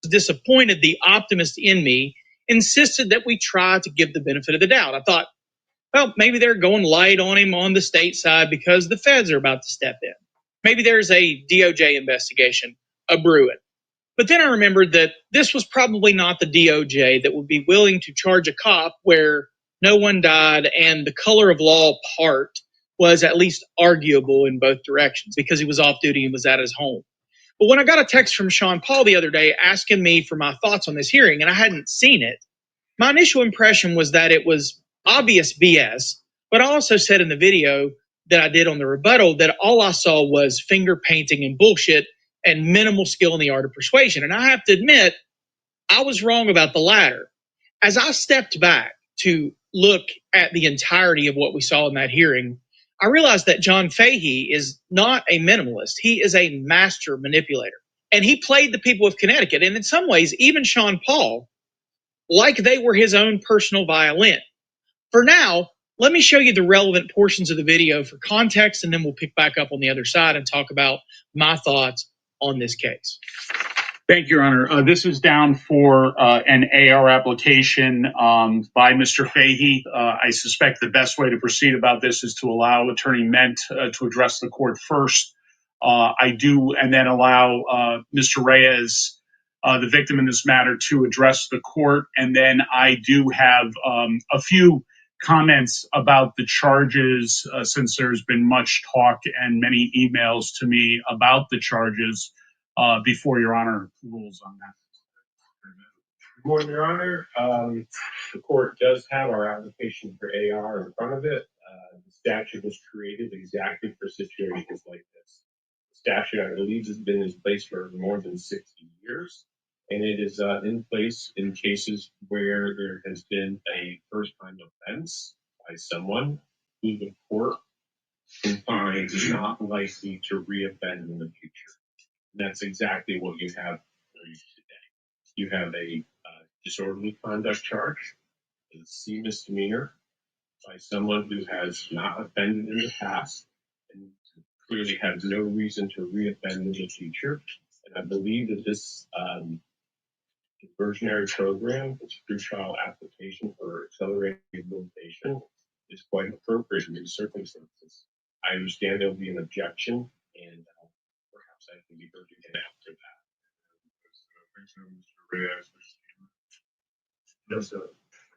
Disappointed, the optimist in me insisted that we try to give the benefit of the doubt. I thought, well, maybe they're going light on him on the state side because the feds are about to step in. Maybe there's a DOJ investigation a-brewing. But then I remembered that this was probably not the DOJ that would be willing to charge a cop where no one died and the color of law part was at least arguable in both directions because he was off duty and was at his home. But when I got a text from Sean Paul the other day asking me for my thoughts on this hearing, and I hadn't seen it, my initial impression was that it was obvious BS, but I also said in the video that I did on the rebuttal that all I saw was finger painting and bullshit and minimal skill in the art of persuasion. And I have to admit, I was wrong about the latter. As I stepped back to look at the entirety of what we saw in that hearing, I realized that John Fahey is not a minimalist. He is a master manipulator. And he played the people of Connecticut, and in some ways, even Sean Paul, like they were his own personal violin. For now, let me show you the relevant portions of the video for context, and then we'll pick back up on the other side and talk about my thoughts on this case. Thank you, Your Honor. This is down for an AR application by Mr. Fahey. I suspect the best way to proceed about this is to allow Attorney Ment to address the court first. I do, and then allow Mr. Reyes, the victim in this matter, to address the court. And then I do have a few comments about the charges, since there's been much talk and many emails to me about the charges. Before Your Honor rules on that. Good morning, Your Honor. The court does have our application for AR in front of it. The statute was created exactly for situations like this. The statute, I believe, has been in place for more than 60 years, and it is in place in cases where there has been a first-time offense by someone who the court can find is not likely to reoffend in the future. And that's exactly what you have for you today. You have a disorderly conduct charge, a C misdemeanor by someone who has not offended in the past and clearly has no reason to reoffend in the future. And I believe that this diversionary program, this pretrial application for accelerated rehabilitation, is quite appropriate in these circumstances. I understand there'll be an objection, and perhaps I can be heard again after that.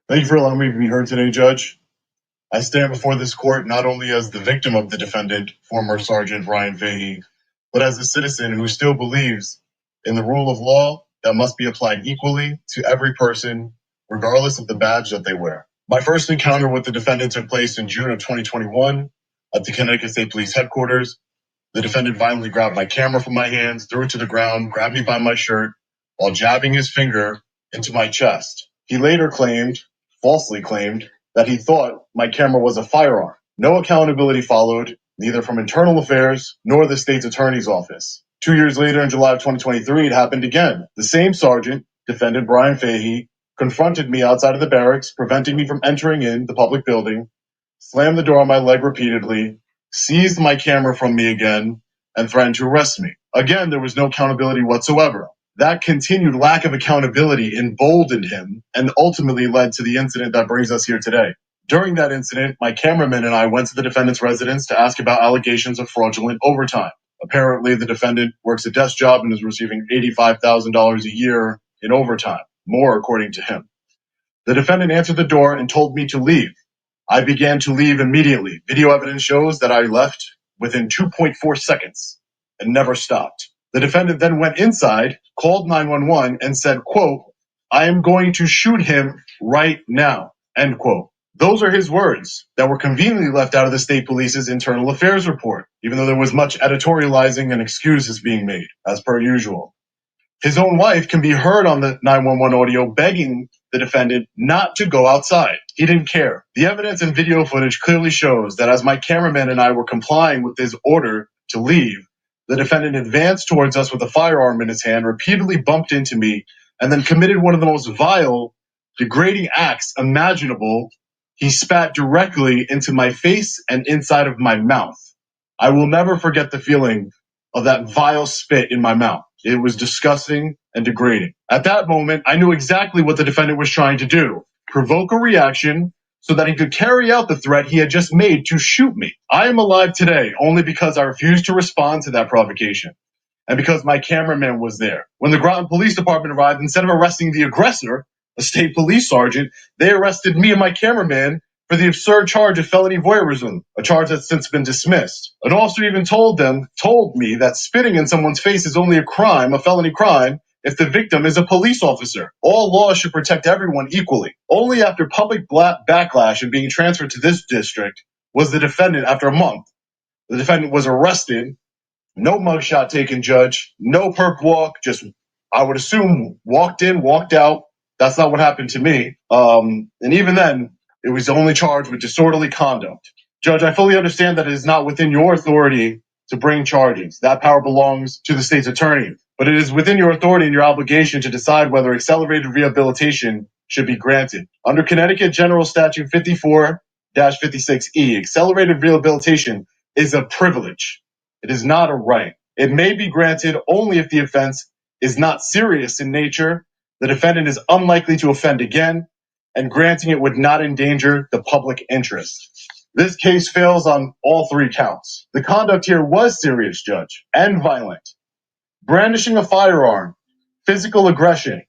Thank you for allowing me to be heard today, Judge. I stand before this court not only as the victim of the defendant, former Sergeant Brian Fahey, but as a citizen who still believes in the rule of law that must be applied equally to every person, regardless of the badge that they wear. My first encounter with the defendant took place in June of 2021 at the Connecticut State Police headquarters. The defendant violently grabbed my camera from my hands, threw it to the ground, grabbed me by my shirt, while jabbing his finger into my chest. He later falsely claimed, that he thought my camera was a firearm. No accountability followed, neither from Internal Affairs nor the state's attorney's office. 2 years later, in July of 2023, it happened again. The same sergeant, defendant Brian Fahey, confronted me outside of the barracks, preventing me from entering in the public building, slammed the door on my leg repeatedly, seized my camera from me again, and threatened to arrest me. Again, there was no accountability whatsoever. That continued lack of accountability emboldened him and ultimately led to the incident that brings us here today. During that incident, my cameraman and I went to the defendant's residence to ask about allegations of fraudulent overtime. Apparently, the defendant works a desk job and is receiving $85,000 a year in overtime, more according to him. The defendant answered the door and told me to leave. I began to leave immediately. Video evidence shows that I left within 2.4 seconds and never stopped. The defendant then went inside, called 911, and said, quote, "I am going to shoot him right now," end quote. Those are his words that were conveniently left out of the state police's internal affairs report, even though there was much editorializing and excuses being made, as per usual. His own wife can be heard on the 911 audio begging the defendant not to go outside. He didn't care. The evidence and video footage clearly shows that as my cameraman and I were complying with his order to leave, the defendant advanced towards us with a firearm in his hand, repeatedly bumped into me, and then committed one of the most vile, degrading acts imaginable. He spat directly into my face and inside of my mouth. I will never forget the feeling of that vile spit in my mouth. It was disgusting and degrading. At that moment, I knew exactly what the defendant was trying to do: provoke a reaction so that he could carry out the threat he had just made to shoot me. I am alive today only because I refused to respond to that provocation, and because my cameraman was there. When the Groton Police Department arrived, instead of arresting the aggressor, a state police sergeant, they arrested me and my cameraman for the absurd charge of felony voyeurism, a charge that's since been dismissed. An officer even told me that spitting in someone's face is only a crime, a felony crime, if the victim is a police officer. All laws should protect everyone equally. Only after public backlash and being transferred to this district was the defendant, after a month, the defendant was arrested. No mugshot taken, Judge. No perp walk. Just, I would assume, walked in, walked out. That's not what happened to me. And even then, it was only charged with disorderly conduct. Judge, I fully understand that it is not within your authority to bring charges. That power belongs to the state's attorney. But it is within your authority and your obligation to decide whether accelerated rehabilitation should be granted. Under Connecticut General Statute 54-56E, accelerated rehabilitation is a privilege. It is not a right. It may be granted only if the offense is not serious in nature, the defendant is unlikely to offend again, and granting it would not endanger the public interest. This case fails on all three counts. The conduct here was serious, Judge, and violent. Brandishing a firearm, physical aggression,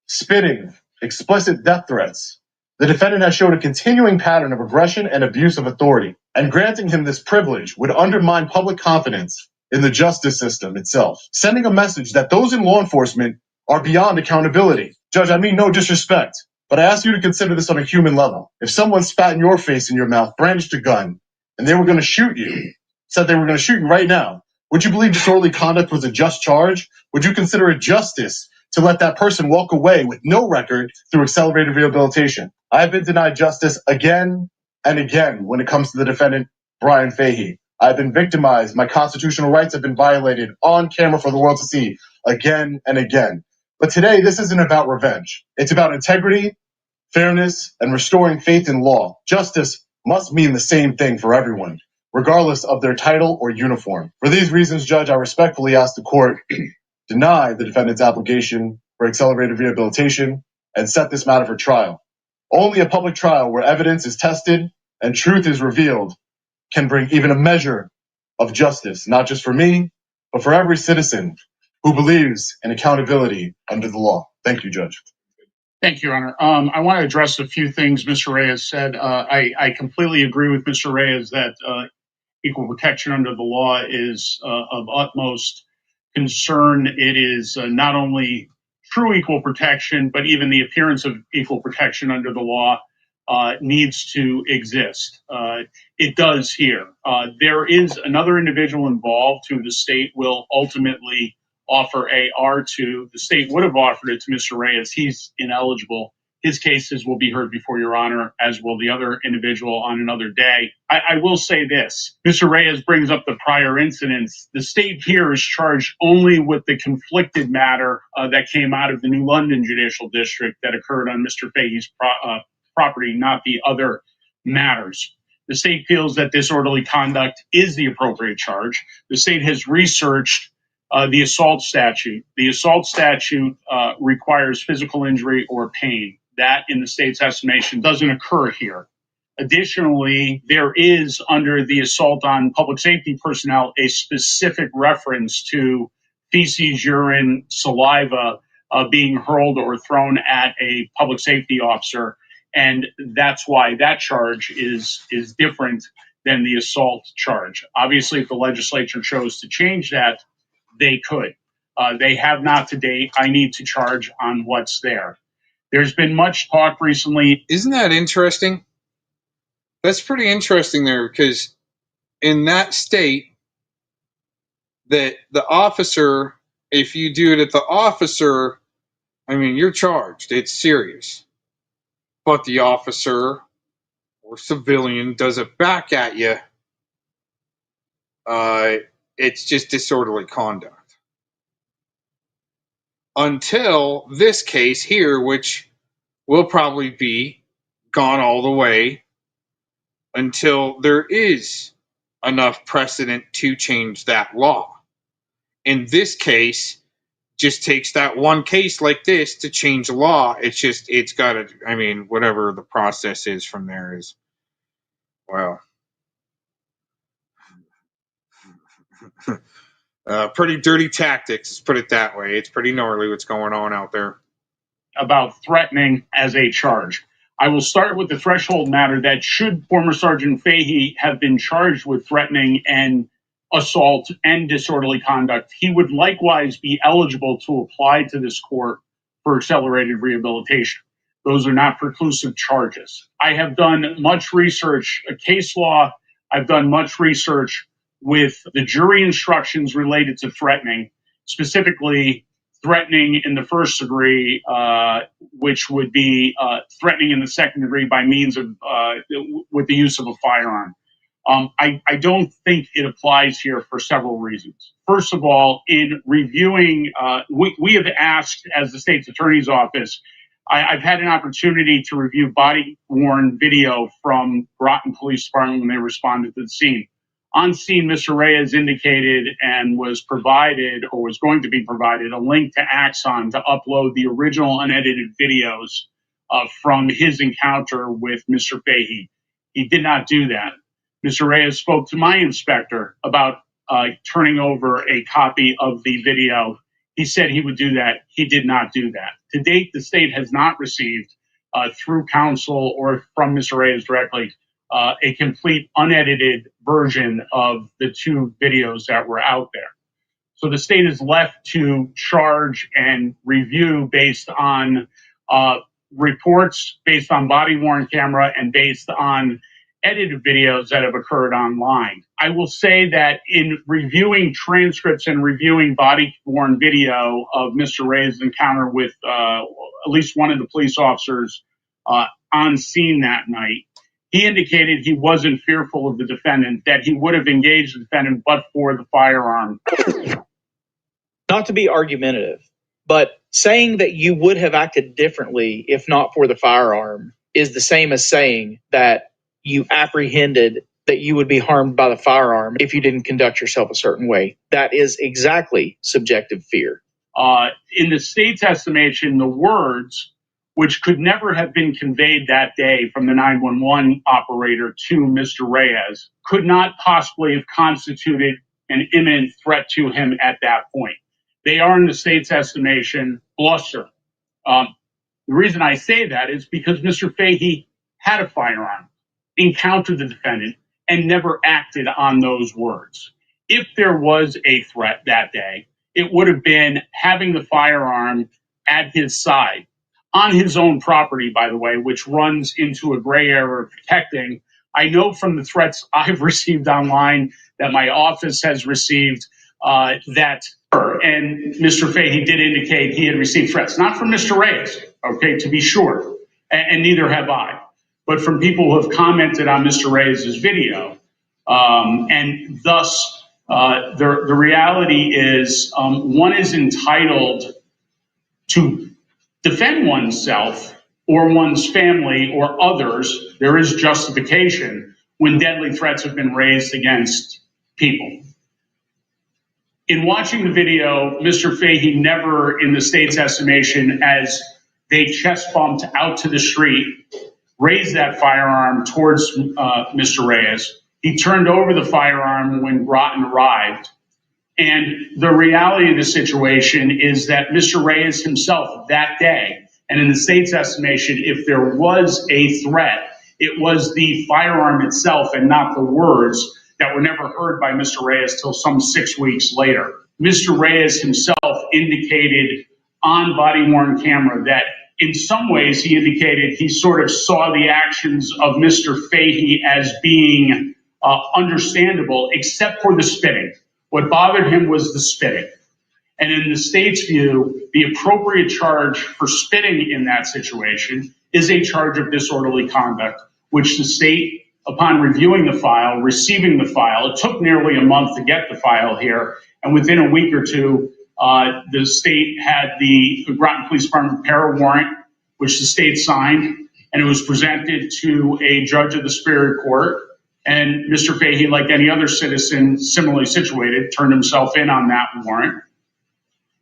spitting, explicit death threats. The defendant has shown a continuing pattern of aggression and abuse of authority, and granting him this privilege would undermine public confidence in the justice system itself, sending a message that those in law enforcement are beyond accountability. Judge, I mean no disrespect, but I ask you to consider this on a human level. If someone spat in your face, in your mouth, brandished a gun, and they were going to shoot you, said they were going to shoot you right now, would you believe disorderly conduct was a just charge? Would you consider it justice to let that person walk away with no record through accelerated rehabilitation? I have been denied justice again and again when it comes to the defendant, Brian Fahey. I've been victimized. My constitutional rights have been violated on camera for the world to see again and again. But today, this isn't about revenge. It's about integrity, fairness, and restoring faith in law. Justice must mean the same thing for everyone, regardless of their title or uniform. For these reasons, Judge, I respectfully ask the court deny the defendant's application for accelerated rehabilitation and set this matter for trial. Only a public trial where evidence is tested and truth is revealed can bring even a measure of justice, not just for me, but for every citizen who believes in accountability under the law. Thank you, Judge. Thank you, Your Honor. I want to address a few things Mr. Reyes said. I completely agree with Mr. Reyes that equal protection under the law is of utmost concern. It is not only true equal protection, but even the appearance of equal protection under the law needs to exist. It does here. There is another individual involved who the state will ultimately offer AR to. The state would have offered it to Mr. Reyes. He's ineligible. His cases will be heard before Your Honor, as will the other individual on another day. I will say this. Mr. Reyes brings up the prior incidents. The state here is charged only with the conflicted matter that came out of the New London Judicial District that occurred on Mr. Fahey's property, not the other matters. The state feels that disorderly conduct is the appropriate charge. The state has researched the assault statute. The assault statute requires physical injury or pain. That, in the state's estimation, doesn't occur here. Additionally, there is, under the assault on public safety personnel, a specific reference to feces, urine, saliva being hurled or thrown at a public safety officer. And that's why that charge is different than the assault charge. Obviously, if the legislature chose to change that, they could. They have not to date. I need to charge on what's there. There's been much talk recently. Isn't that interesting? That's pretty interesting there, because in that state, that the officer, if you do it at the officer, I mean, you're charged. It's serious. But the officer or civilian does it back at you, it's just disorderly conduct. Until this case here, which will probably be gone all the way until there is enough precedent to change that law. In this case, just takes that one case like this to change the law. It's got to, I mean, whatever the process is from there is, well, pretty dirty tactics, let's put it that way. It's pretty gnarly what's going on out there. About threatening as a charge. I will start with the threshold matter that should former Sergeant Fahey have been charged with threatening and assault and disorderly conduct, he would likewise be eligible to apply to this court for accelerated rehabilitation. Those are not preclusive charges. I have done much research, case law. I've done much research with the jury instructions related to threatening, specifically threatening in the first degree, which would be threatening in the second degree by means of with the use of a firearm. I don't think it applies here for several reasons. First of all, in reviewing, we have asked, as the state's attorney's office, I've had an opportunity to review body-worn video from Groton Police Department when they responded to the scene. On scene, Mr. Reyes indicated and was provided, or was going to be provided, a link to Axon to upload the original unedited videos from his encounter with Mr. Fahey. He did not do that. Mr. Reyes spoke to my inspector about turning over a copy of the video. He said he would do that. He did not do that. To date, the state has not received, through counsel or from Mr. Reyes directly, a complete unedited version of the 2 videos that were out there. So the state is left to charge and review based on reports, based on body-worn camera, and based on edited videos that have occurred online. I will say that in reviewing transcripts and reviewing body-worn video of Mr. Reyes' encounter with at least one of the police officers on scene that night, he indicated he wasn't fearful of the defendant, that he would have engaged the defendant but for the firearm. Not to be argumentative, but saying that you would have acted differently if not for the firearm is the same as saying that you apprehended that you would be harmed by the firearm if you didn't conduct yourself a certain way. That is exactly subjective fear. In the state's estimation, the words, which could never have been conveyed that day from the 911 operator to Mr. Reyes, could not possibly have constituted an imminent threat to him at that point. They are, in the state's estimation, bluster. The reason I say that is because Mr. Fahey had a firearm, encountered the defendant, and never acted on those words. If there was a threat that day, it would have been having the firearm at his side, on his own property, by the way, which runs into a gray area of protecting. I know from the threats I've received online that my office has received and Mr. Fahey did indicate he had received threats, not from Mr. Reyes, okay, to be sure, and neither have I, but from people who have commented on Mr. Reyes' video. And thus, the reality is one is entitled to defend oneself or one's family or others. There is justification when deadly threats have been raised against people. In watching the video, Mr. Fahey never, in the state's estimation, as they chest bumped out to the street, raised that firearm towards Mr. Reyes. He turned over the firearm when Broughton arrived. And the reality of the situation is that Mr. Reyes himself that day, and in the state's estimation, if there was a threat, it was the firearm itself and not the words that were never heard by Mr. Reyes till some 6 weeks later. Mr. Reyes himself indicated on body-worn camera that in some ways he indicated he sort of saw the actions of Mr. Fahey as being understandable, except for the spitting. What bothered him was the spitting. And in the state's view, the appropriate charge for spitting in that situation is a charge of disorderly conduct, which the state, upon reviewing the file, receiving the file, it took nearly a month to get the file here, and within a week or two, the state had the Groton Police Department prepare a warrant, which the state signed, and it was presented to a judge of the Superior Court. And Mr. Fahey, like any other citizen similarly situated, turned himself in on that warrant.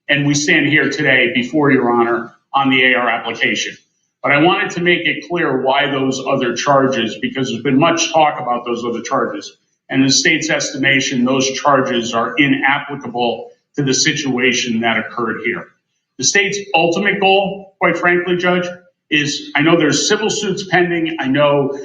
And we stand here today before Your Honor on the AR application. But I wanted to make it clear why those other charges, because there's been much talk about those other charges. And in the state's estimation, those charges are inapplicable to the situation that occurred here. The state's ultimate goal, quite frankly, Judge, is, I know there's civil suits pending. I know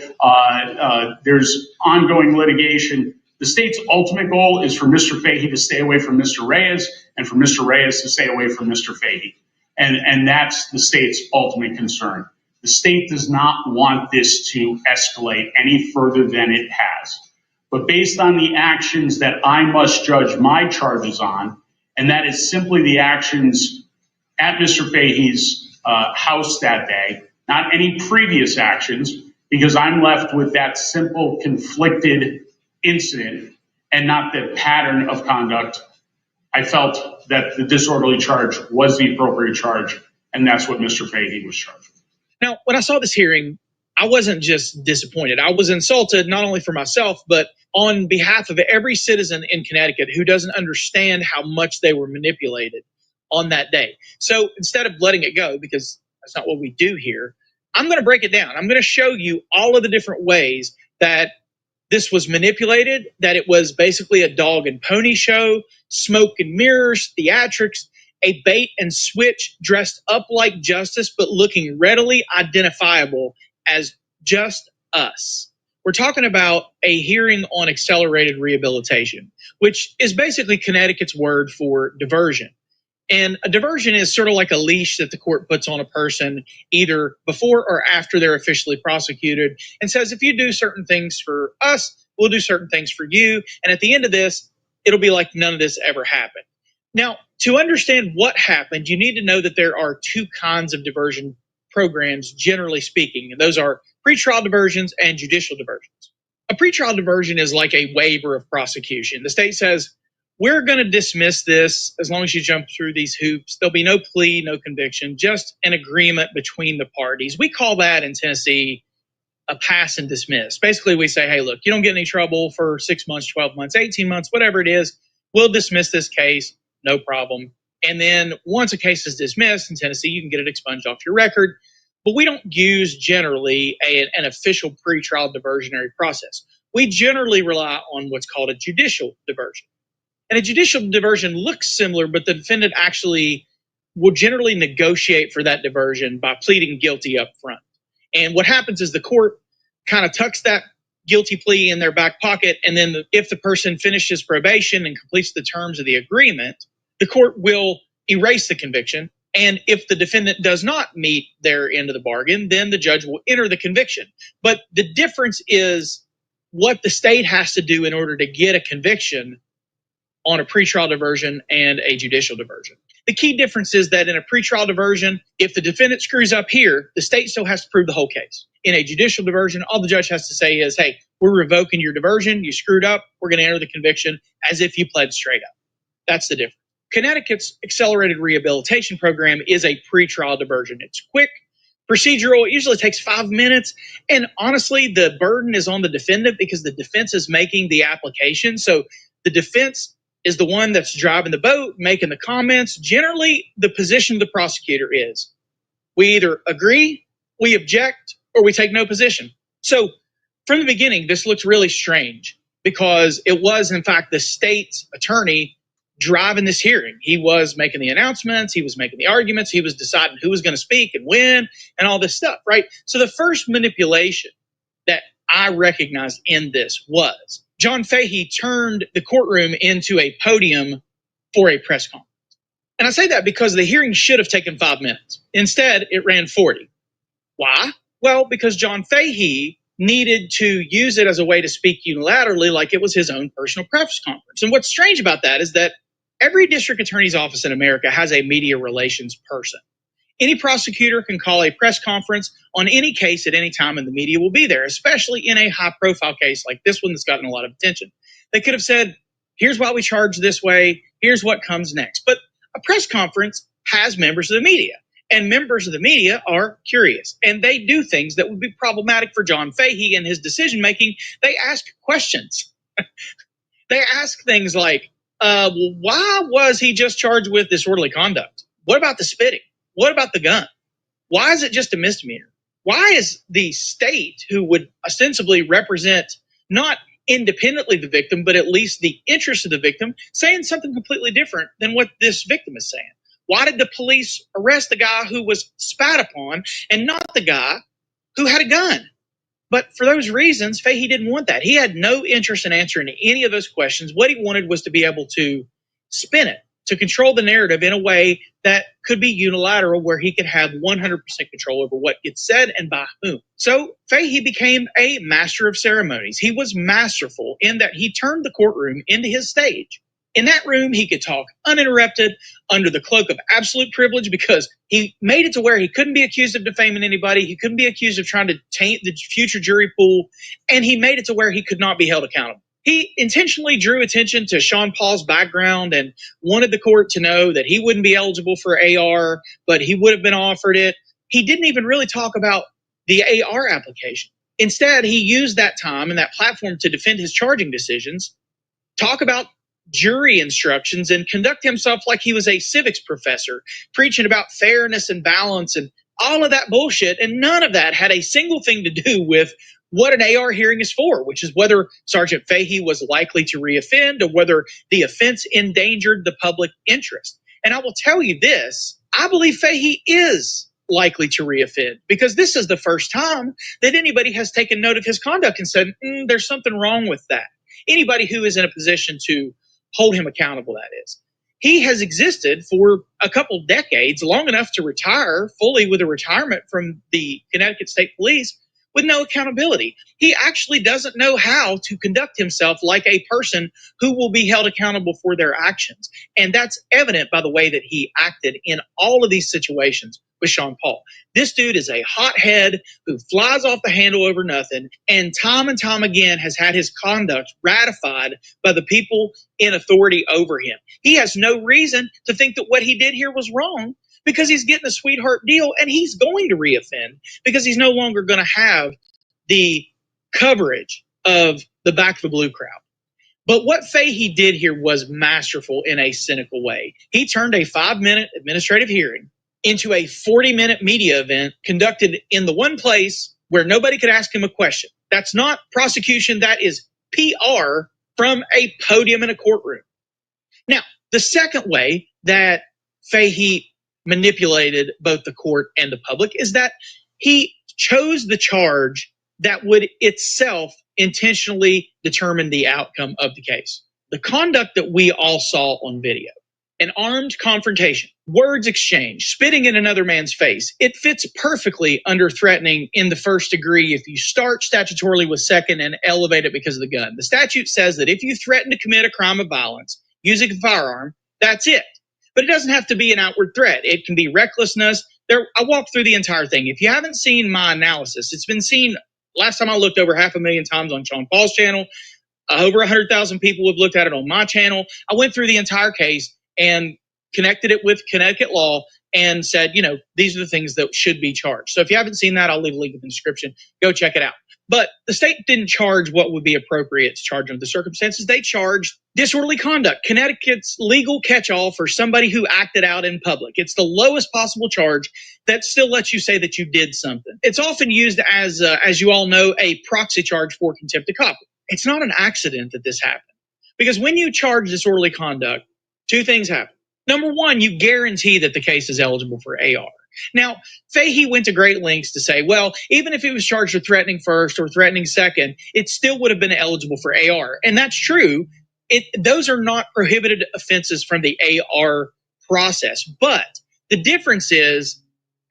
there's ongoing litigation. The state's ultimate goal is for Mr. Fahey to stay away from Mr. Reyes and for Mr. Reyes to stay away from Mr. Fahey. And that's the state's ultimate concern. The state does not want this to escalate any further than it has. But based on the actions that I must judge my charges on, and that is simply the actions at Mr. Fahey's house that day, not any previous actions, because I'm left with that simple conflicted incident and not the pattern of conduct. I felt that the disorderly charge was the appropriate charge, and that's what Mr. Fahey was charged with. Now, when I saw this hearing, I wasn't just disappointed. I was insulted, not only for myself, but on behalf of every citizen in Connecticut who doesn't understand how much they were manipulated on that day. So instead of letting it go, because that's not what we do here, I'm going to break it down. I'm going to show you all of the different ways that this was manipulated, that it was basically a dog and pony show, smoke and mirrors, theatrics, a bait and switch dressed up like justice, but looking readily identifiable as just us. We're talking about a hearing on accelerated rehabilitation, which is basically Connecticut's word for diversion. And a diversion is sort of like a leash that the court puts on a person either before or after they're officially prosecuted and says, if you do certain things for us, we'll do certain things for you. And at the end of this, it'll be like none of this ever happened. Now, to understand what happened, you need to know that there are two kinds of diversion programs, generally speaking, and those are pretrial diversions and judicial diversions. A pretrial diversion is like a waiver of prosecution. The state says, we're going to dismiss this as long as you jump through these hoops. There'll be no plea, no conviction, just an agreement between the parties. We call that in Tennessee a pass and dismiss. Basically, we say, hey, look, you don't get any trouble for 6 months, 12 months, 18 months, whatever it is. We'll dismiss this case, no problem. And then once a case is dismissed in Tennessee, you can get it expunged off your record. But we don't use generally an official pretrial diversionary process. We generally rely on what's called a judicial diversion. And a judicial diversion looks similar, but the defendant actually will generally negotiate for that diversion by pleading guilty up front. And what happens is the court kind of tucks that guilty plea in their back pocket, and then if the person finishes probation and completes the terms of the agreement, the court will erase the conviction. And if the defendant does not meet their end of the bargain, then the judge will enter the conviction. But the difference is what the state has to do in order to get a conviction on a pretrial diversion and a judicial diversion. The key difference is that in a pretrial diversion, if the defendant screws up here, the state still has to prove the whole case. In a judicial diversion, all the judge has to say is, hey, we're revoking your diversion. You screwed up. We're going to enter the conviction as if you pled straight up. That's the difference. Connecticut's accelerated rehabilitation program is a pretrial diversion. It's quick, procedural. It usually takes 5 minutes. And honestly, the burden is on the defendant because the defense is making the application. So the defense is the one that's driving the boat, making the comments. Generally, the position of the prosecutor is we either agree, we object, or we take no position. So from the beginning, this looks really strange because it was, in fact, the state's attorney driving this hearing. He was making the announcements, he was making the arguments, he was deciding who was going to speak and when and all this stuff, right? So the first manipulation that I recognized in this was John Fahey turned the courtroom into a podium for a press conference. And I say that because the hearing should have taken 5 minutes. Instead, it ran 40. Why? Well, because John Fahey needed to use it as a way to speak unilaterally like it was his own personal press conference. And what's strange about that is that every district attorney's office in America has a media relations person. Any prosecutor can call a press conference on any case at any time and the media will be there, especially in a high-profile case like this one that's gotten a lot of attention. They could have said, here's why we charge this way, here's what comes next. But a press conference has members of the media, and members of the media are curious, and they do things that would be problematic for John Fahey and his decision-making. They ask questions. They ask things like, why was he just charged with disorderly conduct? What about the spitting? What about the gun? Why is it just a misdemeanor? Why is the state, who would ostensibly represent not independently the victim, but at least the interest of the victim, saying something completely different than what this victim is saying? Why did the police arrest the guy who was spat upon and not the guy who had a gun? But for those reasons, Fahey didn't want that. He had no interest in answering any of those questions. What he wanted was to be able to spin it, to control the narrative in a way that could be unilateral, where he could have 100% control over what gets said and by whom. So Fahey became a master of ceremonies. He was masterful in that he turned the courtroom into his stage. In that room, he could talk uninterrupted under the cloak of absolute privilege because he made it to where he couldn't be accused of defaming anybody. He couldn't be accused of trying to taint the future jury pool. And he made it to where he could not be held accountable. He intentionally drew attention to Sean Paul's background and wanted the court to know that he wouldn't be eligible for AR, but he would have been offered it. He didn't even really talk about the AR application. Instead, he used that time and that platform to defend his charging decisions, talk about jury instructions, and conduct himself like he was a civics professor, preaching about fairness and balance and all of that bullshit. And none of that had a single thing to do with what an AR hearing is for, which is whether Sergeant Fahey was likely to reoffend or whether the offense endangered the public interest. And I will tell you this, I believe Fahey is likely to reoffend because this is the first time that anybody has taken note of his conduct and said, there's something wrong with that. Anybody who is in a position to hold him accountable, that is. He has existed for a couple decades, long enough to retire fully with a retirement from the Connecticut State Police with no accountability. He actually doesn't know how to conduct himself like a person who will be held accountable for their actions. And that's evident by the way that he acted in all of these situations with Sean Paul. This dude is a hothead who flies off the handle over nothing, and time again has had his conduct ratified by the people in authority over him. He has no reason to think that what he did here was wrong because he's getting a sweetheart deal, and he's going to reoffend because he's no longer going to have the coverage of the Back the Blue crowd. But what Fahey did here was masterful in a cynical way. He turned a 5-minute administrative hearing into a 40-minute media event conducted in the one place where nobody could ask him a question. That's not prosecution, that is PR from a podium in a courtroom. Now, the second way that Fahey manipulated both the court and the public is that he chose the charge that would itself intentionally determine the outcome of the case. The conduct that we all saw on video, an armed confrontation, words exchanged, spitting in another man's face, it fits perfectly under threatening in the first degree if you start statutorily with second and elevate it because of the gun. The statute says that if you threaten to commit a crime of violence using a firearm, that's it. But it doesn't have to be an outward threat. It can be recklessness. I walked through the entire thing. If you haven't seen my analysis, it's been seen, last time I looked, over 500,000 times on Sean Paul's channel. Over 100,000 people have looked at it on my channel. I went through the entire case and connected it with Connecticut law and said, these are the things that should be charged. So if you haven't seen that, I'll leave a link in the description. Go check it out. But the state didn't charge what would be appropriate to charge under the circumstances. They charged disorderly conduct, Connecticut's legal catch-all for somebody who acted out in public. It's the lowest possible charge that still lets you say that you did something. It's often used as you all know, a proxy charge for contempt of cop. It's not an accident that this happened. Because when you charge disorderly conduct, two things happen. Number one, you guarantee that the case is eligible for AR. Now, Fahey went to great lengths to say, well, even if it was charged with threatening first or threatening second, it still would have been eligible for AR. And that's true. Those are not prohibited offenses from the AR process. But the difference is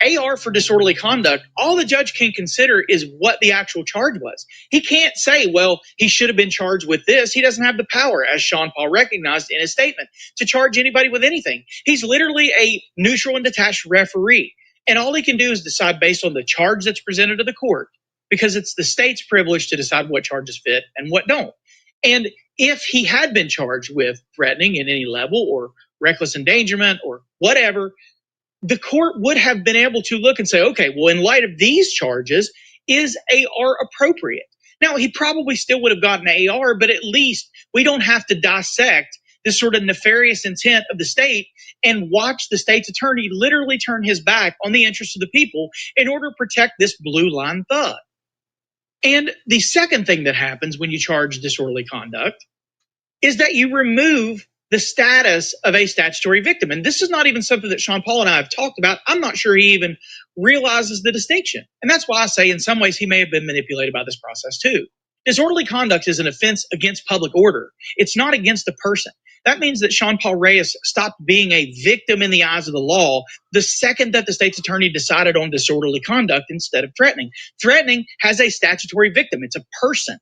AR for disorderly conduct, all the judge can consider is what the actual charge was. He can't say, well, he should have been charged with this. He doesn't have the power, as Sean Paul recognized in his statement, to charge anybody with anything. He's literally a neutral and detached referee. And all he can do is decide based on the charge that's presented to the court, because it's the state's privilege to decide what charges fit and what don't. And if he had been charged with threatening at any level or reckless endangerment or whatever, the court would have been able to look and say, okay, well, in light of these charges, is AR appropriate? Now, he probably still would have gotten AR, but at least we don't have to dissect this sort of nefarious intent of the state and watch the state's attorney literally turn his back on the interests of the people in order to protect this blue line thug. And the second thing that happens when you charge disorderly conduct is that you remove the status of a statutory victim. And this is not even something that Sean Paul and I have talked about. I'm not sure he even realizes the distinction. And that's why I say in some ways he may have been manipulated by this process too. Disorderly conduct is an offense against public order. It's not against the person. That means that Sean Paul Reyes stopped being a victim in the eyes of the law the second that the state's attorney decided on disorderly conduct instead of threatening. Threatening has a statutory victim. It's a person.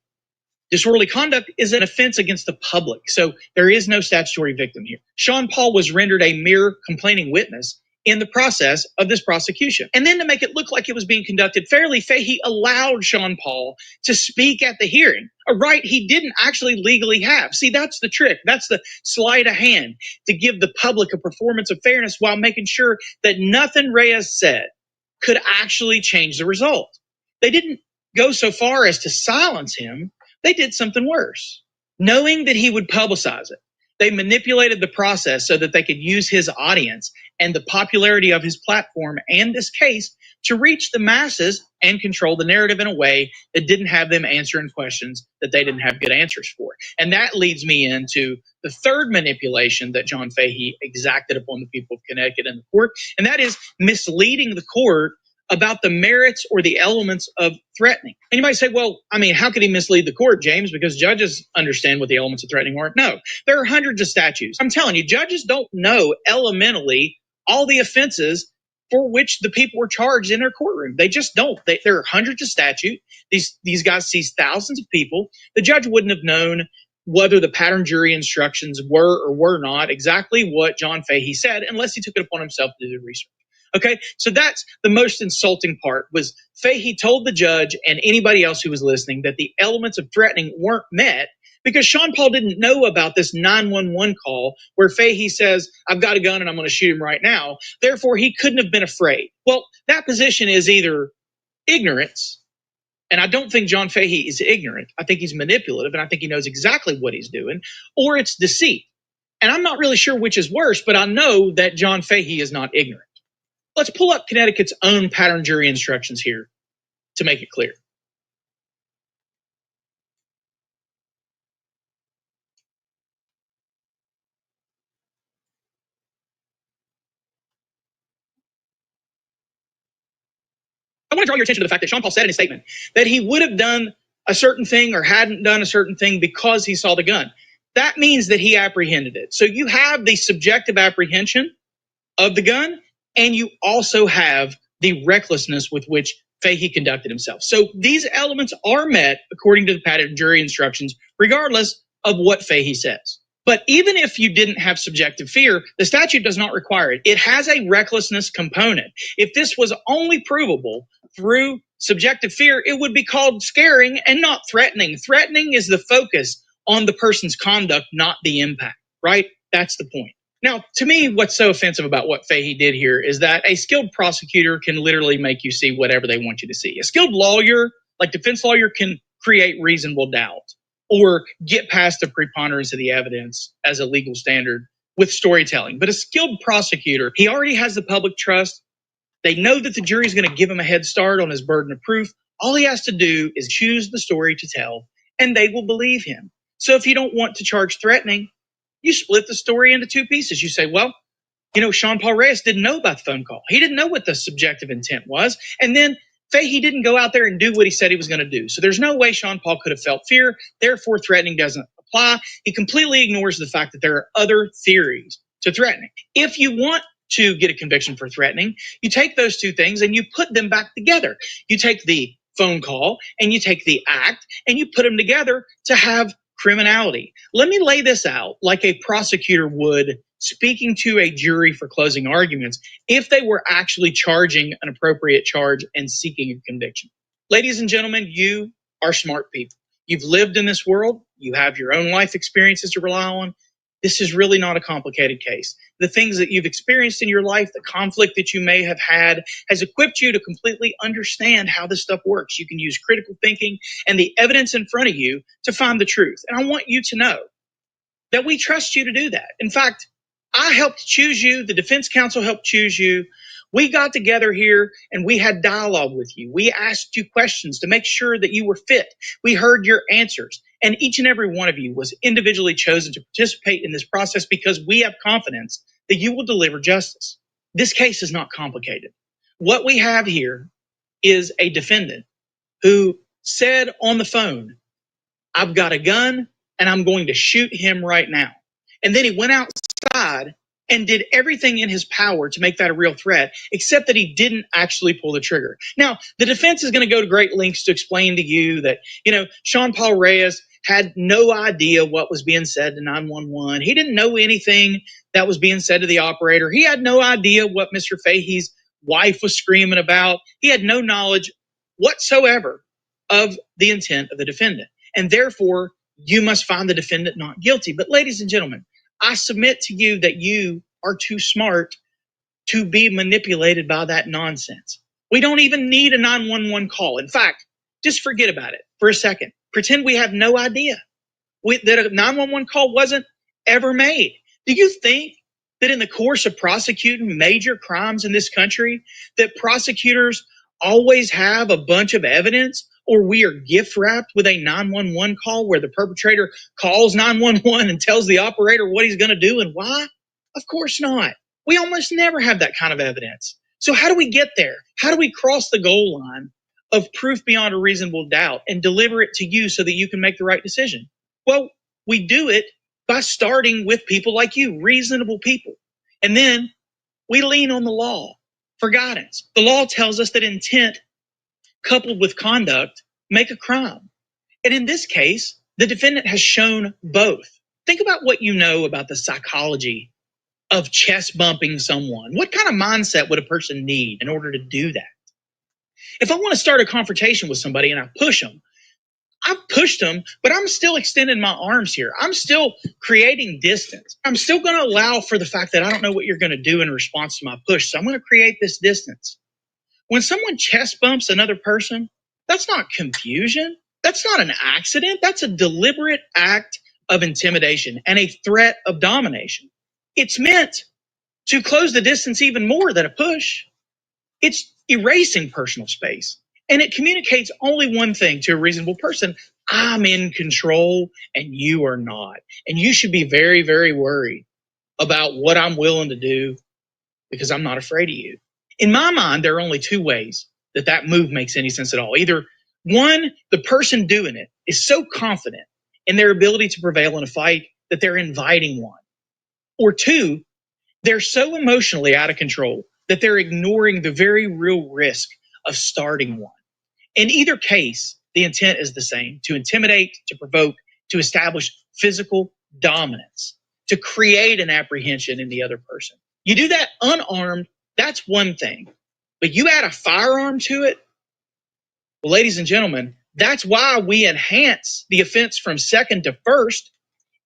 Disorderly conduct is an offense against the public, so there is no statutory victim here. Sean Paul was rendered a mere complaining witness in the process of this prosecution. And then to make it look like it was being conducted fairly, Fahey allowed Sean Paul to speak at the hearing, a right he didn't actually legally have. See, that's the trick. That's the sleight of hand to give the public a performance of fairness while making sure that nothing Reyes said could actually change the result. They didn't go so far as to silence him. They did something worse. Knowing that he would publicize it, they manipulated the process so that they could use his audience and the popularity of his platform and this case to reach the masses and control the narrative in a way that didn't have them answering questions that they didn't have good answers for. And that leads me into the third manipulation that John Fahey exacted upon the people of Connecticut and the court, and that is misleading the court about the merits or the elements of threatening. And you might say, well, I mean, how could he mislead the court, James? Because judges understand what the elements of threatening are. No, there are hundreds of statutes. I'm telling you, judges don't know elementally all the offenses for which the people were charged in their courtroom. They just don't. There are hundreds of statutes. These guys sees thousands of people. The judge wouldn't have known whether the pattern jury instructions were or were not exactly what John Fahey said unless he took it upon himself to do the research. Okay, so that's the most insulting part, was Fahey told the judge and anybody else who was listening that the elements of threatening weren't met because Sean Paul didn't know about this 911 call where Fahey says, I've got a gun and I'm going to shoot him right now. Therefore, he couldn't have been afraid. Well, that position is either ignorance, and I don't think John Fahey is ignorant. I think he's manipulative, and I think he knows exactly what he's doing, or it's deceit. And I'm not really sure which is worse, but I know that John Fahey is not ignorant. Let's pull up Connecticut's own pattern jury instructions here to make it clear. I want to draw your attention to the fact that Sean Paul said in his statement that he would have done a certain thing or hadn't done a certain thing because he saw the gun. That means that he apprehended it. So you have the subjective apprehension of the gun, and you also have the recklessness with which Fahey conducted himself. So these elements are met according to the pattern jury instructions, regardless of what Fahey says. But even if you didn't have subjective fear, the statute does not require it. It has a recklessness component. If this was only provable through subjective fear, it would be called scaring and not threatening. Threatening is the focus on the person's conduct, not the impact, right? That's the point. Now, to me, what's so offensive about what Fahey did here is that a skilled prosecutor can literally make you see whatever they want you to see. A skilled lawyer, like defense lawyer, can create reasonable doubt or get past the preponderance of the evidence as a legal standard with storytelling. But a skilled prosecutor, he already has the public trust. They know that the jury is going to give him a head start on his burden of proof. All he has to do is choose the story to tell, and they will believe him. So if you don't want to charge threatening, you split the story into two pieces. You say, well, Sean Paul Reyes didn't know about the phone call. He didn't know what the subjective intent was. And then Fahey didn't go out there and do what he said he was going to do. So there's no way Sean Paul could have felt fear. Therefore, threatening doesn't apply. He completely ignores the fact that there are other theories to threatening. If you want to get a conviction for threatening, you take those two things and you put them back together. You take the phone call and you take the act and you put them together to have criminality. Let me lay this out like a prosecutor would speaking to a jury for closing arguments if they were actually charging an appropriate charge and seeking a conviction. Ladies and gentlemen, you are smart people. You've lived in this world. You have your own life experiences to rely on. This is really not a complicated case. The things that you've experienced in your life, the conflict that you may have had, has equipped you to completely understand how this stuff works. You can use critical thinking and the evidence in front of you to find the truth. And I want you to know that we trust you to do that. In fact, I helped choose you. The defense counsel helped choose you. We got together here and we had dialogue with you. We asked you questions to make sure that you were fit. We heard your answers. And each and every one of you was individually chosen to participate in this process because we have confidence that you will deliver justice. This case is not complicated. What we have here is a defendant who said on the phone, I've got a gun and I'm going to shoot him right now. And then he went outside and did everything in his power to make that a real threat, except that he didn't actually pull the trigger. Now, the defense is going to go to great lengths to explain to you that, Sean Paul Reyes had no idea what was being said to 911. He didn't know anything that was being said to the operator. He had no idea what Mr. Fahey's wife was screaming about. He had no knowledge whatsoever of the intent of the defendant. And therefore, you must find the defendant not guilty. But ladies and gentlemen, I submit to you that you are too smart to be manipulated by that nonsense. We don't even need a 911 call. In fact, just forget about it for a second. Pretend we have no idea that a 911 call wasn't ever made. Do you think that in the course of prosecuting major crimes in this country, that prosecutors always have a bunch of evidence, or we are gift wrapped with a 911 call where the perpetrator calls 911 and tells the operator what he's going to do and why? Of course not. We almost never have that kind of evidence. So how do we get there? How do we cross the goal line of proof beyond a reasonable doubt and deliver it to you so that you can make the right decision? Well, we do it by starting with people like you, reasonable people. And then we lean on the law for guidance. The law tells us that intent coupled with conduct make a crime. And in this case, the defendant has shown both. Think about what you know about the psychology of chest bumping someone. What kind of mindset would a person need in order to do that? If I want to start a confrontation with somebody and I push them, I've pushed them, but I'm still extending my arms here. I'm still creating distance. I'm still going to allow for the fact that I don't know what you're going to do in response to my push. So I'm going to create this distance. When someone chest bumps another person, that's not confusion. That's not an accident. That's a deliberate act of intimidation and a threat of domination. It's meant to close the distance even more than a push. It's erasing personal space. And it communicates only one thing to a reasonable person: I'm in control and you are not. And you should be very, very worried about what I'm willing to do because I'm not afraid of you. In my mind, there are only two ways that that move makes any sense at all. Either one, the person doing it is so confident in their ability to prevail in a fight that they're inviting one. Or two, they're so emotionally out of control that they're ignoring the very real risk of starting one. In either case, the intent is the same: to intimidate, to provoke, to establish physical dominance, to create an apprehension in the other person. You do that unarmed, that's one thing. But you add a firearm to it, well, ladies and gentlemen, that's why we enhance the offense from second to first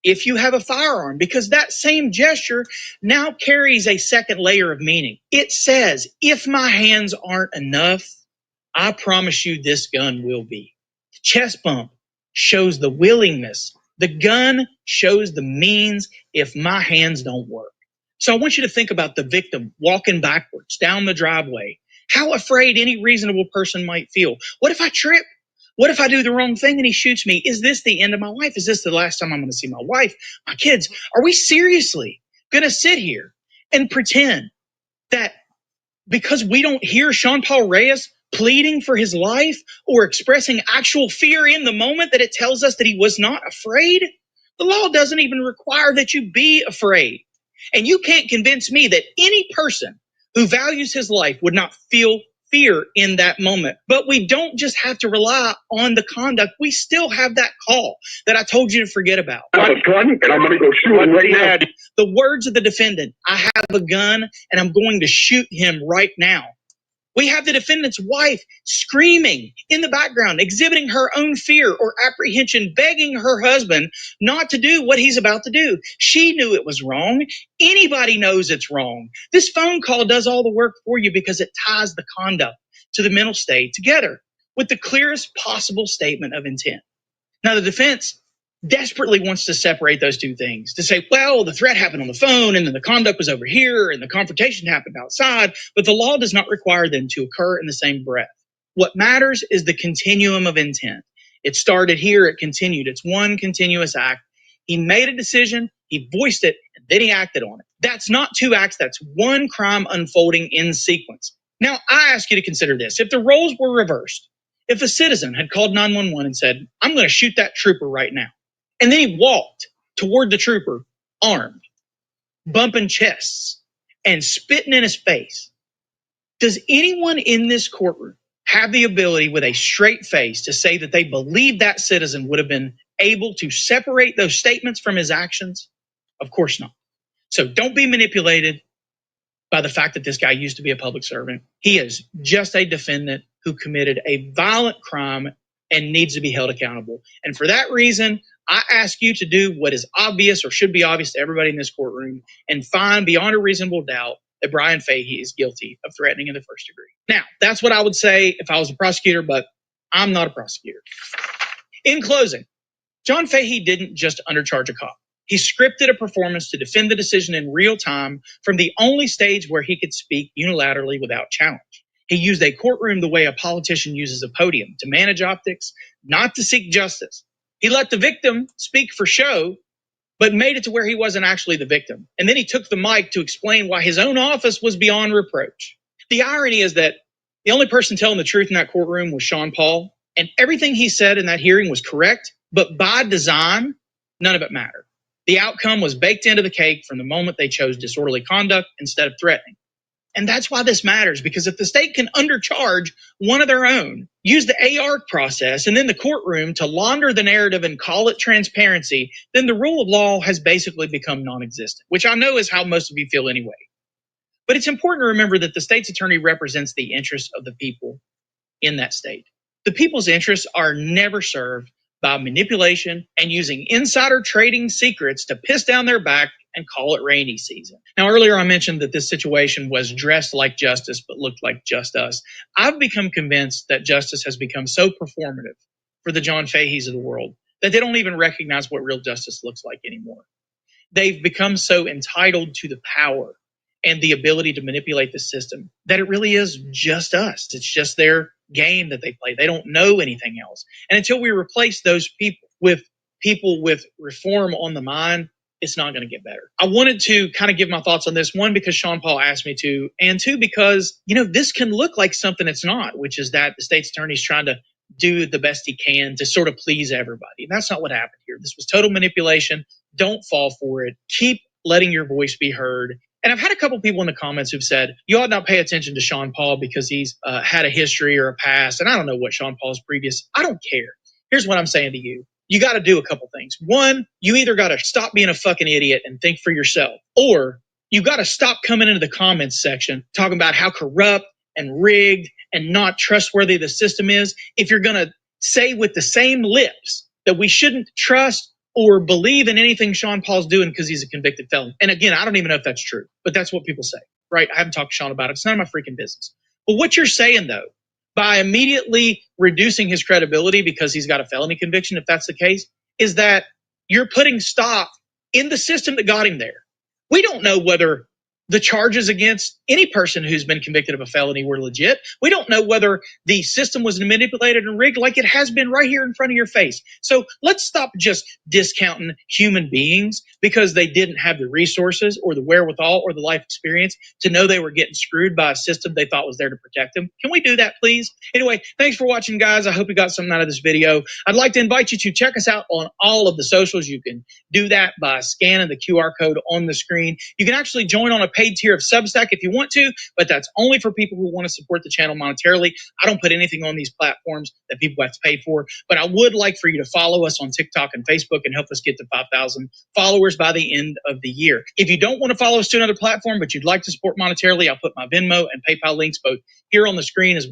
if you have a firearm, because that same gesture now carries a second layer of meaning. It says, if my hands aren't enough, I promise you this gun will be. The chest bump shows the willingness. The gun shows the means if my hands don't work. So I want you to think about the victim walking backwards down the driveway. How afraid any reasonable person might feel. What if I trip? What if I do the wrong thing and he shoots me? Is this the end of my life? Is this the last time I'm going to see my wife, my kids? Are we seriously going to sit here and pretend that because we don't hear Sean Paul Reyes pleading for his life or expressing actual fear in the moment that it tells us that he was not afraid? The law doesn't even require that you be afraid. And you can't convince me that any person who values his life would not feel fear in that moment. But we don't just have to rely on the conduct. We still have that call that I told you to forget about. I have a gun and I'm going to go shoot him right now. The words of the defendant: I have a gun and I'm going to shoot him right now. We have the defendant's wife screaming in the background, exhibiting her own fear or apprehension, begging her husband not to do what he's about to do. She knew it was wrong. Anybody knows it's wrong. This phone call does all the work for you because it ties the conduct to the mental state together with the clearest possible statement of intent. Now, the defense desperately wants to separate those two things, to say, well, the threat happened on the phone and then the conduct was over here and the confrontation happened outside, but the law does not require them to occur in the same breath. What matters is the continuum of intent. It started here, it continued. It's one continuous act. He made a decision, he voiced it, and then he acted on it. That's not two acts, that's one crime unfolding in sequence. Now, I ask you to consider this. If the roles were reversed, if a citizen had called 911 and said, I'm going to shoot that trooper right now, and then he walked toward the trooper, armed, bumping chests, and spitting in his face, does anyone in this courtroom have the ability with a straight face to say that they believe that citizen would have been able to separate those statements from his actions? Of course not. So don't be manipulated by the fact that this guy used to be a public servant. He is just a defendant who committed a violent crime and needs to be held accountable. And for that reason, I ask you to do what is obvious or should be obvious to everybody in this courtroom and find beyond a reasonable doubt that Brian Fahey is guilty of threatening in the first degree. Now, that's what I would say if I was a prosecutor, but I'm not a prosecutor. In closing, John Fahey didn't just undercharge a cop. He scripted a performance to defend the decision in real time from the only stage where he could speak unilaterally without challenge. He used a courtroom the way a politician uses a podium, to manage optics, not to seek justice. He let the victim speak for show, but made it to where he wasn't actually the victim. And then he took the mic to explain why his own office was beyond reproach. The irony is that the only person telling the truth in that courtroom was Sean Paul, and everything he said in that hearing was correct, but by design, none of it mattered. The outcome was baked into the cake from the moment they chose disorderly conduct instead of threatening. And that's why this matters, because if the state can undercharge one of their own, use the AR process and then the courtroom to launder the narrative and call it transparency, then the rule of law has basically become non-existent, which I know is how most of you feel anyway. But it's important to remember that the state's attorney represents the interests of the people in that state. The people's interests are never served by manipulation and using insider trading secrets to piss down their back and call it rainy season. Now, earlier I mentioned that this situation was dressed like justice but looked like just us. I've become convinced that justice has become so performative for the John Faheys of the world that they don't even recognize what real justice looks like anymore. They've become so entitled to the power and the ability to manipulate the system that it really is just us. It's just their game that they play. They don't know anything else. And until we replace those people with reform on the mind, it's not going to get better. I wanted to kind of give my thoughts on this, one, because Sean Paul asked me to, and two, because, this can look like something it's not, which is that the state's attorney's trying to do the best he can to sort of please everybody. And that's not what happened here. This was total manipulation. Don't fall for it. Keep letting your voice be heard. And I've had a couple people in the comments who've said, you ought not pay attention to Sean Paul because he's had a history or a past. And I don't know what Sean Paul's previous. I don't care. Here's what I'm saying to you. You got to do a couple things. One, you either got to stop being a fucking idiot and think for yourself, or you got to stop coming into the comments section talking about how corrupt and rigged and not trustworthy the system is. If you're going to say with the same lips that we shouldn't trust or believe in anything Sean Paul's doing because he's a convicted felon. And again, I don't even know if that's true, but that's what people say, right? I haven't talked to Sean about it. It's none of my freaking business. But what you're saying, though, by immediately reducing his credibility because he's got a felony conviction, if that's the case, is that you're putting stock in the system that got him there. We don't know whether the charges against any person who's been convicted of a felony were legit. We don't know whether the system was manipulated and rigged like it has been right here in front of your face. So let's stop just discounting human beings because they didn't have the resources or the wherewithal or the life experience to know they were getting screwed by a system they thought was there to protect them. Can we do that, please? Anyway, thanks for watching, guys. I hope you got something out of this video. I'd like to invite you to check us out on all of the socials. You can do that by scanning the QR code on the screen. You can actually join on a paid tier of Substack if you want to, but that's only for people who want to support the channel monetarily. I don't put anything on these platforms that people have to pay for, but I would like for you to follow us on TikTok and Facebook and help us get to 5,000 followers by the end of the year. If you don't want to follow us to another platform, but you'd like to support monetarily, I'll put my Venmo and PayPal links both here on the screen as